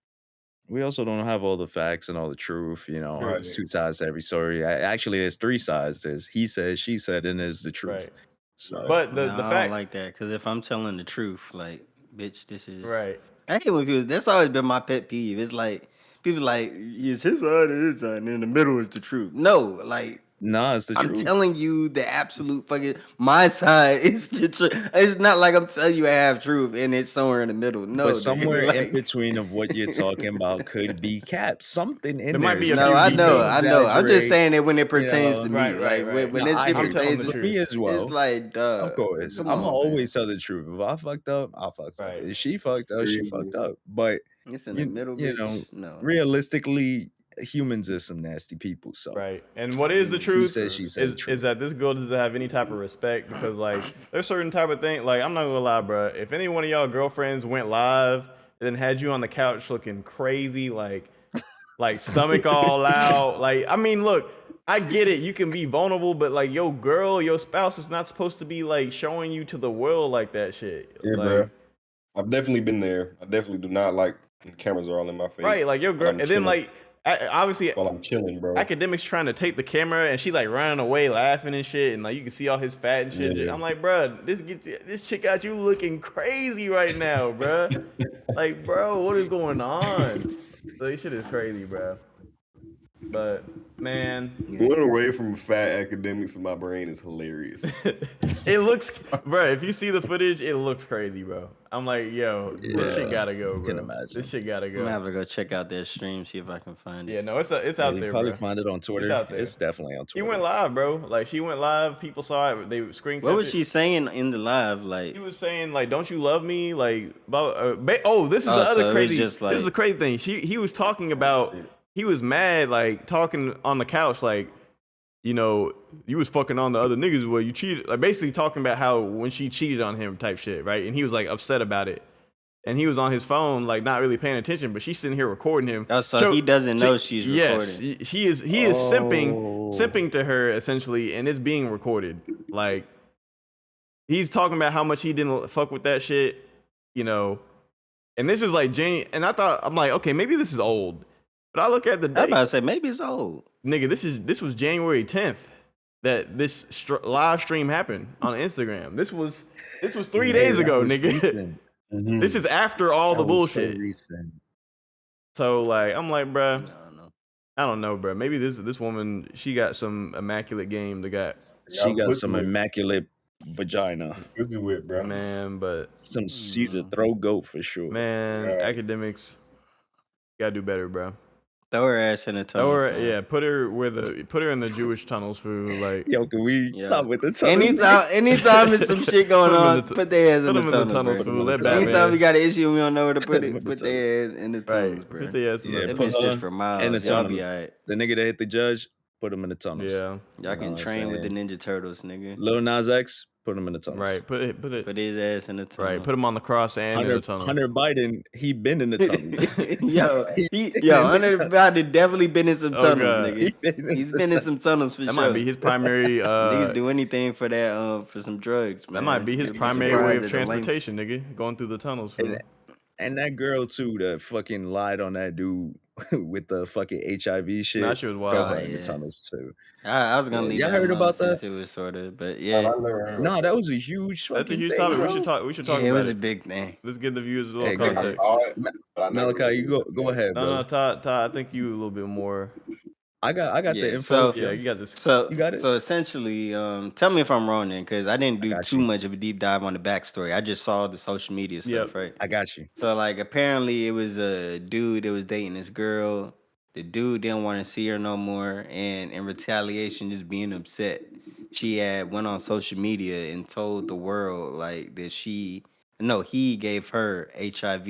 S3: we also don't have all the facts and all the truth. You know,
S1: Right.
S3: there's two sides to every story. Actually, there's three sides. There's he said, she said, and there's the truth.
S2: Right.
S3: So,
S2: But the
S4: I
S2: fact,
S4: don't like that because if I'm telling the truth, like, bitch, this is
S2: right.
S4: I hate when people. That's always been my pet peeve. It's like people like it's his side and his side, and in the middle is the truth. No, like
S3: nah, it's the
S4: I'm
S3: truth.
S4: telling you the absolute fucking my side is the truth. It's not like I'm telling you a half truth and it's somewhere in the middle. No,
S3: But
S4: dude,
S3: somewhere in
S4: like,
S3: between of what you're talking about could be capped. Something in
S2: There might
S3: there.
S2: be
S3: is
S2: a
S4: no,
S2: few
S4: I
S3: capped.
S4: know,
S2: details.
S4: I know. I'm just
S3: Exaggerate,
S4: saying that when it pertains
S3: know.
S4: to me,
S2: Right,
S4: like
S2: right.
S4: when
S3: No,
S4: that
S3: I
S4: shit
S3: hear
S2: I'm telling
S3: you.
S2: the
S4: pertains
S3: For
S4: to
S3: me
S2: truth.
S3: as well.
S4: it's like, duh.
S3: Of course.
S4: Come
S3: I'm
S4: on,
S3: always tell the truth. If I fucked up, I fucked up.
S2: Right.
S3: If she fucked up, she fucked up. But
S4: man. It's in the middle,
S3: you
S4: bitch.
S3: know,
S4: No.
S3: realistically, humans are some nasty people. So
S2: Right. And what is the
S3: he
S2: truth
S3: said, she said,
S2: is
S3: truth.
S2: that this girl doesn't have any type of respect because like there's certain type of thing. Like I'm not gonna lie, bro. If any one of y'all girlfriends went live and then had you on the couch looking crazy, like stomach all out, like I mean, look, I get it. You can be vulnerable, but like your girl, your spouse is not supposed to be like showing you to the world like that shit.
S1: Yeah,
S2: like,
S1: bro. I've definitely been there. I definitely do not like when cameras are all in my face.
S2: right, like your girl, and then like obviously
S1: while I'm chilling, bro.
S2: academics trying to take the camera and she like running away laughing and shit and like you can see all his fat and shit.
S1: Yeah.
S2: I'm like, bro, this chick got you looking crazy right now, bro. Like, bro, what is going on? So this shit is crazy, bro. But man,
S1: Going away from fat academics in my brain is hilarious.
S2: it looks, bro. If you see the footage, it looks crazy, bro. I'm like, yo, this shit gotta go,
S3: you can
S2: bro.
S3: imagine.
S2: This shit gotta
S4: I'm gonna
S2: go.
S4: have to go check out their stream, see if I can find it.
S2: Yeah, no, it's out
S3: You
S2: there,
S3: probably
S2: bro.
S3: find it on Twitter.
S2: out there.
S3: It's definitely on
S2: She
S3: Twitter.
S2: went live, bro. Like she went live. People saw it. They screen.
S4: What was she saying in the live? Like,
S2: He was saying like, "Don't you love me?" Like, this is the
S4: Oh, so
S2: other
S4: it was
S2: crazy.
S4: just
S2: This is the
S4: like-
S2: crazy thing. He was talking about. He was mad, like talking on the couch, like, you know, you was fucking on the other niggas. Well, you cheated. Like basically talking about how when she cheated on him, type shit, right? And he was like upset about it. And he was on his phone, like not really paying attention, but she's sitting here recording him.
S4: Oh, so he doesn't know she's
S2: Yes,
S4: recording.
S2: he is simping to her essentially, and it's being recorded. Like he's talking about how much he didn't fuck with that shit, you know. And this is like and I'm like, okay, maybe this is old. But I look at the
S4: I'm
S2: date,
S4: about to say maybe it's old.
S2: nigga. This was January 10th that this live stream happened on Instagram. This was 3 days ago, nigga. This is after all the bullshit.
S3: So recent.
S2: So like, I'm like, bruh,
S4: No.
S2: I don't know, bruh. Maybe this woman, she got some immaculate game that got
S3: She got
S1: pussy
S3: some
S1: whip.
S3: immaculate vagina.
S1: Pussy whip, bro.
S2: Man, but
S3: She's a throw goat for sure.
S2: man,
S1: Yeah.
S2: academics gotta do better, bro.
S4: Throw her ass in the tunnels,
S2: Or
S4: man.
S2: yeah, put her in the Jewish tunnels, fool. Like
S3: Yo, can we
S4: Yeah.
S3: stop with the tunnels?
S4: Anytime there's some shit going
S2: Put 'em in
S4: on,
S2: the t-
S4: put their ass
S2: put
S4: in the
S2: them in the
S4: tunnels,
S2: tunnels,
S4: bro.
S2: fool. Let
S1: tunnels.
S4: Anytime we
S2: Batman.
S4: got an issue and we don't know where to put
S3: Put 'em
S4: it,
S3: in the
S4: put
S3: tunnels.
S4: their ass in the tunnels,
S2: Right,
S4: bro.
S2: put their ass in
S3: Yeah,
S2: the
S4: That
S3: put
S4: bitch just
S3: her
S4: for
S3: in the
S4: miles. Y'all be
S3: tunnels.
S4: alright.
S3: The nigga that hit the judge, put him in the tunnels.
S2: Yeah,
S4: Y'all
S3: You know
S4: can
S3: what I'm
S4: train with the
S3: saying?
S4: Ninja Turtles, nigga.
S3: Lil Nas X, put him in the tunnels.
S2: right. Put it.
S4: Put his ass in the tunnel.
S2: Right. Put him on the cross and in the tunnel.
S3: Hunter Biden, he been in the tunnels.
S4: Hunter Biden definitely been in some
S2: Oh,
S4: tunnels,
S2: God.
S4: nigga. He's been in some tunnels for
S2: That
S4: sure.
S2: might be his primary.
S4: Niggas do anything for that, for some drugs, man.
S2: That might be his
S4: You'll
S2: primary
S4: surprised
S2: way
S4: at
S2: of
S4: the lengths.
S2: transportation, nigga. Going through the tunnels, fool.
S3: And that girl too that fucking lied on that dude with the fucking HIV shit.
S2: Nah, she was
S3: Throw
S2: wild.
S3: her in the
S4: Yeah.
S3: tunnels too.
S4: I was gonna leave
S3: Y'all
S4: that
S3: heard
S4: alone
S3: about
S4: since
S3: that?
S4: it was sort of, but
S1: I
S4: yeah,
S1: never heard of
S3: Nah, that was a huge fucking
S2: That's a huge
S3: thing,
S2: topic.
S3: bro.
S2: We should talk
S4: yeah, it
S2: about
S4: was a
S2: it.
S4: big thing.
S2: Let's give the viewers a little
S3: Hey, go
S1: I
S3: ahead.
S2: context.
S1: saw it, but I never
S3: Malachi, you
S1: really
S3: go ahead,
S2: No,
S3: bro.
S2: no, Todd. I think you a little bit more.
S3: I got the
S4: Yeah,
S3: info.
S4: so
S2: Yeah, you got this.
S4: so
S3: You got it?
S4: so essentially, tell me if I'm wrong then, because I didn't do
S3: got
S4: too
S3: you.
S4: much of a deep dive on the backstory. I just saw the social media stuff,
S2: Yep.
S4: right?
S3: I got you.
S4: So like apparently it was a dude that was dating this girl. The dude didn't want to see her no more, and in retaliation, just being upset, she had went on social media and told the world like that he gave her HIV,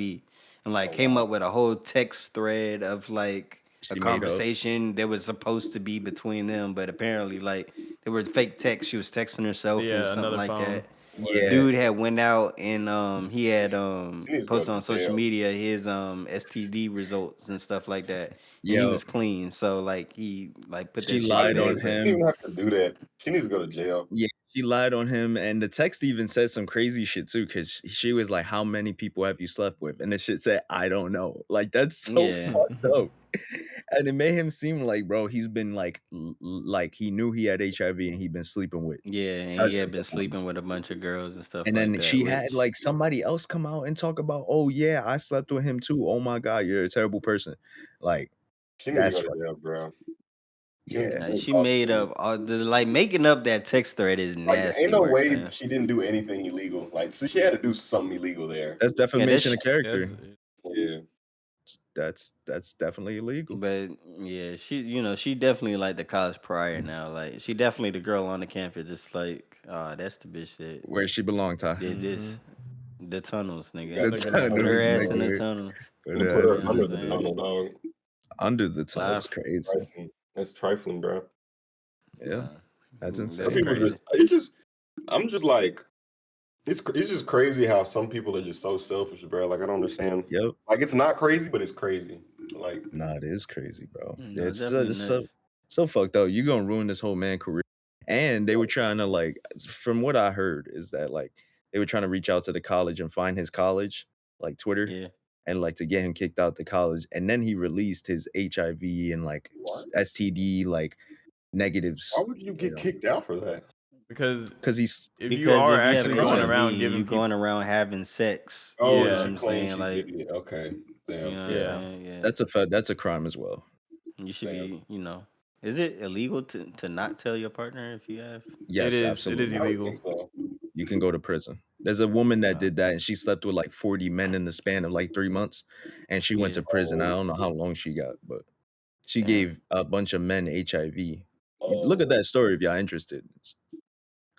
S4: and like
S1: Oh,
S4: came
S1: wow.
S4: up with a whole text thread of like a
S3: She made up.
S4: conversation that was supposed to be between them, but apparently like there were fake texts. She was texting herself or
S2: Yeah,
S4: something
S2: another
S4: like
S2: phone.
S4: that.
S3: Yeah.
S4: Dude had went out and he had
S1: She needs to go
S4: posted
S1: to
S4: on social
S1: jail.
S4: media his STD results and stuff like that. And he
S3: Yo,
S4: was clean. So like he like put
S3: she
S4: that shit
S1: Why
S4: in
S3: lied
S1: did
S3: on
S1: she
S4: paper.
S3: him.
S1: even have to do that? She needs to go to jail.
S3: Yeah, she lied on him, and the text even said some crazy shit too, because she was like, "How many people have you slept with?" And the shit said, "I don't know." Like that's so
S4: Yeah.
S3: fucked up, and it made him seem like, bro, he's been like, like he knew he had HIV and he'd been sleeping with
S4: Yeah, and he
S3: touching
S4: had been
S3: someone.
S4: sleeping with a bunch of girls and stuff
S3: And
S4: like
S3: then
S4: that.
S3: she had
S4: Which
S3: like somebody else come out and talk about, "Oh yeah, I slept with him too. Oh my god, you're a terrible person." Like
S1: She needs to
S3: that's
S1: go to
S3: fucking
S1: jail, bro. She needs
S3: yeah.
S1: to
S4: she
S1: talk to
S4: made
S1: me.
S4: up all the like making up that text thread is
S1: Like,
S4: nasty
S1: ain't no
S4: work,
S1: way
S4: man.
S1: she didn't do anything illegal. Like, so she had to do something illegal there.
S3: That's
S4: Yeah,
S3: defamation of
S4: that's
S3: character.
S1: Yeah.
S3: That's definitely illegal.
S4: but yeah, she definitely like the college prior now. Like she definitely the girl on the campus, just like, that's the bitch that
S3: Where she belong, Ty.
S4: did this. The tunnels, nigga.
S3: The
S2: Nigga in the
S4: Put her
S3: tunnels,
S4: ass
S2: tunnels,
S4: in the
S3: nigga.
S4: tunnels.
S3: Put
S1: And
S3: her
S1: put
S3: ass
S1: her
S4: You know
S3: in
S4: what
S1: under
S4: I'm
S3: the
S1: the
S4: saying?
S1: tunnel,
S3: tunnels.
S1: dog.
S3: Under the tunnels,
S4: Live.
S3: crazy.
S1: That's trifling, bro.
S3: Yeah,
S4: Nah,
S3: that's
S1: Some
S4: that's
S3: insane.
S1: people
S4: crazy.
S1: I'm just like, it's just crazy how some people are just so selfish, bro. Like, I don't understand.
S3: Yep.
S1: Like, it's not crazy, but it's crazy. Like,
S3: Nah, it is crazy, bro.
S4: No,
S3: It's
S4: definitely
S3: just
S4: nuts.
S3: so fucked up. You gonna ruin this whole man career. And they were trying to like, from what I heard, is that like they were trying to reach out to the college and find his college, like Twitter,
S4: Yeah.
S3: and like to get him kicked out the college. And then he released his HIV and like
S1: what?
S3: STD like negatives,
S1: Why would you get kicked out for that?
S2: because
S3: because he's
S2: if you
S4: Because
S2: are
S4: if you have
S2: actually going
S4: HIV,
S2: around
S4: you
S2: giving people,
S4: going around having sex.
S1: Oh,
S4: You
S1: and
S4: know what
S2: yeah,
S1: she
S4: I'm
S1: claims
S4: saying?
S1: she
S4: Like,
S1: did it. Okay.
S4: you
S1: Damn.
S4: know what I'm
S2: yeah,
S4: saying? Yeah.
S3: that's a crime as well.
S4: You should
S1: Damn.
S4: be, is it illegal to not tell your partner if you have?
S3: Yes,
S2: it is
S3: absolutely.
S1: I would
S2: illegal.
S1: think so.
S3: You can go to prison. There's a woman that
S4: Wow.
S3: did that and she slept with like 40 men in the span of like 3 months and she went
S4: Yeah.
S3: to prison. I
S1: Oh,
S3: don't know how long she got, but she
S4: Damn.
S3: gave a bunch of men HIV. Look at that story if y'all interested. It's a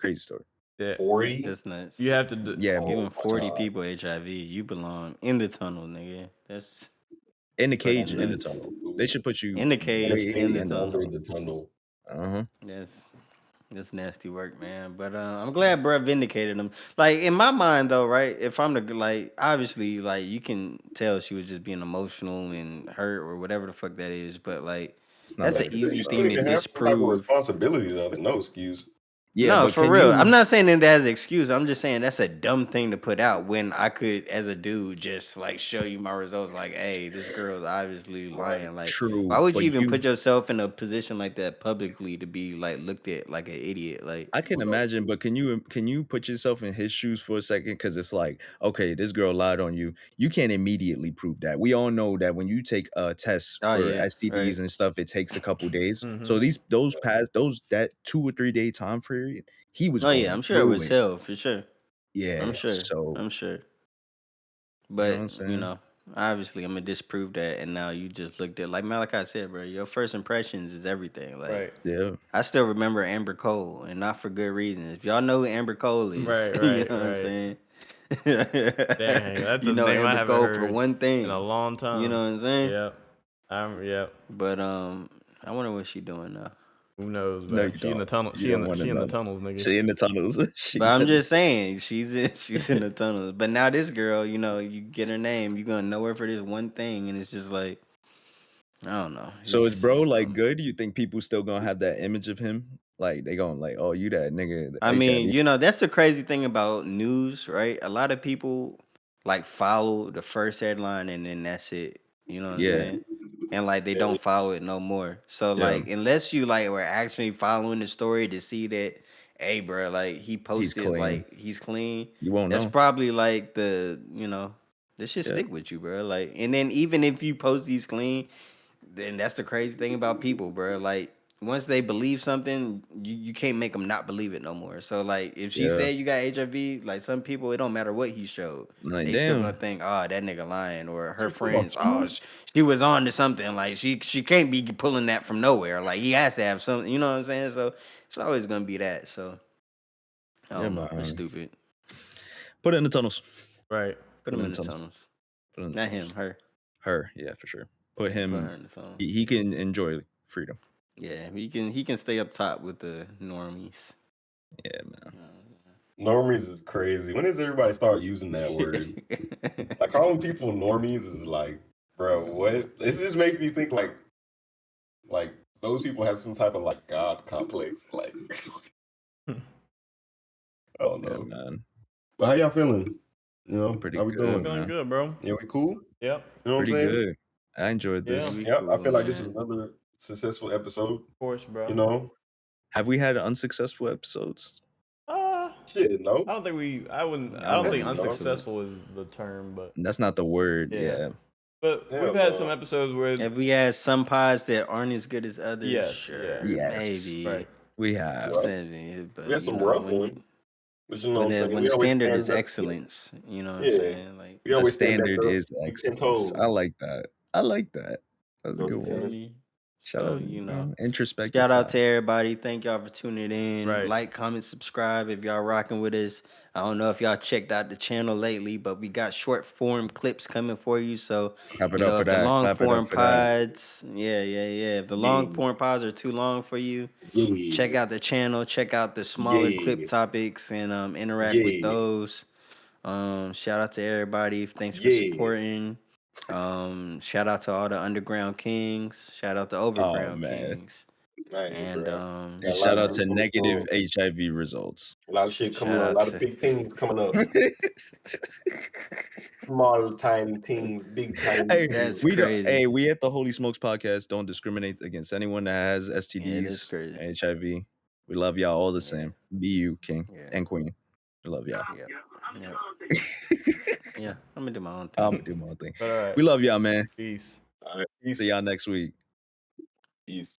S3: crazy story.
S2: Yeah,
S1: 40?
S4: That's nuts.
S2: you have to.
S3: Yeah,
S1: Oh,
S4: Giving
S1: my
S4: 40
S1: God.
S4: people HIV, you belong in the tunnel, nigga. That's
S3: in the
S4: fucking
S3: cage, in the
S4: nuts.
S3: tunnel. They should put you
S4: In the cage,
S3: way
S4: in the
S3: in the
S4: tunnel.
S1: Under
S3: tunnel.
S1: the tunnel.
S3: Uh-huh.
S4: That's nasty work, man. But I'm glad bruh vindicated him. Like in my mind though, right? If I'm the like, obviously, like you can tell she was just being emotional and hurt or whatever the fuck that is. But like,
S3: It's not
S4: that's
S3: that
S4: an
S1: Like,
S3: big of a
S4: easy
S1: you still
S4: thing
S1: need
S4: to
S1: to have some type of
S4: disprove.
S1: responsibility, though. There's no excuse.
S3: Yeah,
S4: No,
S3: but
S4: for
S3: can
S4: real. I'm
S3: you
S4: not saying that as an excuse. I'm just saying that's a dumb thing to put out when I could, as a dude, just like show you my results. Like, hey, this girl's obviously
S1: Right.
S4: lying. Like, why
S3: true,
S4: would
S3: but
S4: you even
S3: you
S4: put yourself in a position like that publicly to be like looked at like an idiot? Like,
S3: I can imagine, but can you put yourself in his shoes for a second? Because it's like, okay, this girl lied on you. You can't immediately prove that. We all know that when you take a test
S4: oh
S3: for
S4: yeah,
S3: STDs
S4: right.
S3: and stuff, it takes a couple days.
S2: Mhm.
S3: So those that 2 or 3 day time period, he was
S4: Oh yeah,
S3: going
S4: I'm sure it
S3: through
S4: was
S3: it.
S4: hell for sure.
S3: Yeah,
S4: I'm sure.
S3: so
S4: I'm sure.
S3: you know what I'm
S4: But
S3: saying?
S4: obviously, I'm gonna disprove that, and now you just looked at like Malachi said, bro. Your first impressions is everything. Like
S2: Right.
S3: Yeah,
S4: I still remember Amber Cole, and not for good reason. If y'all know who Amber Cole is,
S2: Right.
S4: you
S2: Right.
S4: know what I'm
S2: Right.
S4: saying.
S2: Dang, that's
S4: You
S2: a
S4: know
S2: name I
S4: Amber
S2: haven't
S4: Cole for
S2: heard
S4: one
S2: in a
S4: thing.
S2: long
S4: You
S2: time.
S4: know what I'm saying.
S2: Yep. Yep.
S4: But I wonder what she doing now.
S2: Who knows,
S3: no,
S2: man?
S3: you
S2: She in the
S3: don't.
S2: tunnel.
S3: You don't want to
S2: She in the
S3: know.
S2: tunnels, nigga.
S3: She in the tunnels.
S4: But
S3: She
S4: I'm
S3: said,
S4: just saying, she's in the tunnels. But now this girl, you get her name, you're gonna know her for this one thing, and it's just like I don't know.
S3: so is
S4: It's
S3: bro
S4: just
S3: like good? You think people still gonna have that image of him? Like they gonna like, oh, you that nigga, the
S4: I mean,
S3: HIV.
S4: that's the crazy thing about news, right? A lot of people like follow the first headline and then that's it. You know what I'm
S3: Yeah,
S4: saying? And like they don't follow it no more. So
S3: yeah,
S4: like unless you like were actually following the story to see that, hey bro, like he
S3: he's
S4: posted
S3: clean.
S4: like he's clean.
S3: You won't
S4: That's
S3: know.
S4: probably like this should
S3: Yeah,
S4: stick with you, bro. Like and then even if you post these clean, then that's the crazy thing about people, bro. Like once they believe something, you can't make them not believe it no more. So like if she
S3: yeah.
S4: said you got HIV, like some people, it don't matter what he showed,
S3: Like
S4: they still gonna
S3: damn.
S4: think, oh, that nigga lying, or her
S1: So come on,
S4: friends, oh, she was on to something. Like she can't be pulling that from nowhere. Like he has to have something. You know what I'm saying? So it's always gonna be that. So I
S3: Yeah,
S4: don't know. It's
S3: man.
S4: stupid.
S3: Put it in the tunnels.
S2: Right.
S4: Put
S3: Put it
S4: him
S3: in
S4: in
S3: the
S4: the
S3: tunnels.
S4: tunnels.
S3: Put it in the
S4: Not
S3: tunnels.
S4: him, her.
S3: Her, yeah, for sure. Put
S4: Yeah, put
S3: him.
S4: her in the tunnels.
S3: He can enjoy freedom.
S4: Yeah, he can stay up top with the normies.
S3: Yeah, man.
S1: Normies is crazy. When does everybody start using that word? Like calling people normies is like, bro, what? This just makes me think like those people have some type of like God complex. Like I don't
S3: Yeah,
S1: know.
S3: man.
S1: But how y'all feeling? You know,
S3: Pretty
S1: how we
S3: good,
S1: doing?
S2: Feeling
S3: man.
S2: good, bro.
S1: Yeah, we cool?
S2: Yep.
S1: You know what I'm
S3: Pretty
S1: saying?
S3: good. I enjoyed
S2: Yeah.
S3: this.
S4: We
S1: Yeah, I
S4: cool,
S1: feel like this was
S4: man.
S1: another successful episode.
S2: Of course, bro.
S1: You know?
S3: Have we had unsuccessful episodes?
S1: Shit, no.
S2: I don't think we. I wouldn't.
S4: I
S2: I don't
S4: don't
S2: think
S1: think so.
S2: unsuccessful is the term, but
S3: That's not the word.
S2: yeah.
S3: Yeah.
S2: But
S1: Hell
S2: we've had
S1: no.
S2: some episodes where
S4: Have we had some pods that aren't as good as others?
S2: Yes,
S4: Sure,
S3: yeah. Yes.
S4: maybe.
S2: right.
S3: We have.
S1: Rough.
S4: Maybe, but
S1: We had some rough ones. But you know what I'm saying?
S4: when
S1: We
S4: the
S1: always
S4: standard is
S1: stand up.
S4: excellence, you know what I'm
S1: Yeah.
S4: saying? Like
S1: We
S3: The
S1: always stand back
S3: standard
S1: up.
S3: is
S1: Keep 10
S3: excellence. I
S1: toes.
S3: like that. I like that. That was a
S1: You know
S3: good
S1: what I'm
S4: feel
S3: one.
S1: saying?
S4: me?
S3: Shout
S4: So
S3: out, introspective
S4: shout out
S3: time.
S4: to everybody. Thank y'all for tuning in.
S2: Right.
S4: Like, comment, subscribe if y'all rocking with us. I don't know if y'all checked out the channel lately, but we got short form clips coming for you. So,
S3: Clap it up for
S4: if the
S3: that.
S4: long
S3: Clap it up
S4: form
S3: for that.
S4: pods, yeah. If the
S1: Yeah.
S4: long form pods are too long for you,
S1: Yeah.
S4: check out the channel, check out the smaller clip
S1: Yeah.
S4: topics, and interact with
S1: Yeah.
S4: those. Shout out to everybody. Thanks for
S1: Yeah.
S4: supporting. Shout out to all the underground kings. Shout out to
S3: Oh
S4: overground
S3: man.
S4: kings.
S1: Man,
S4: And
S1: bro.
S3: And
S1: Got a
S3: shout
S1: lot of
S3: out
S1: shit
S3: to
S1: coming
S3: negative
S1: up.
S3: HIV results.
S1: A lot of shit coming
S4: shout
S1: up. A
S4: out
S1: lot of
S4: to
S1: big things coming up. Small time things, big time
S3: Hey,
S4: That's
S1: things.
S3: we don't.
S4: crazy.
S3: Hey, we at the Holy Smokes podcast don't discriminate against anyone that has
S4: Yeah, that's
S3: STDs,
S4: crazy.
S3: and HIV. We love y'all all the
S4: Yeah.
S3: same. Be you, king
S4: Yeah.
S3: and queen. We love y'all.
S4: Yep. Yeah. I'm gonna do my own thing.
S3: I'm gonna do my own thing.
S2: But all right.
S3: We love y'all, man.
S2: Peace.
S1: All right.
S3: See y'all next week.
S1: Peace.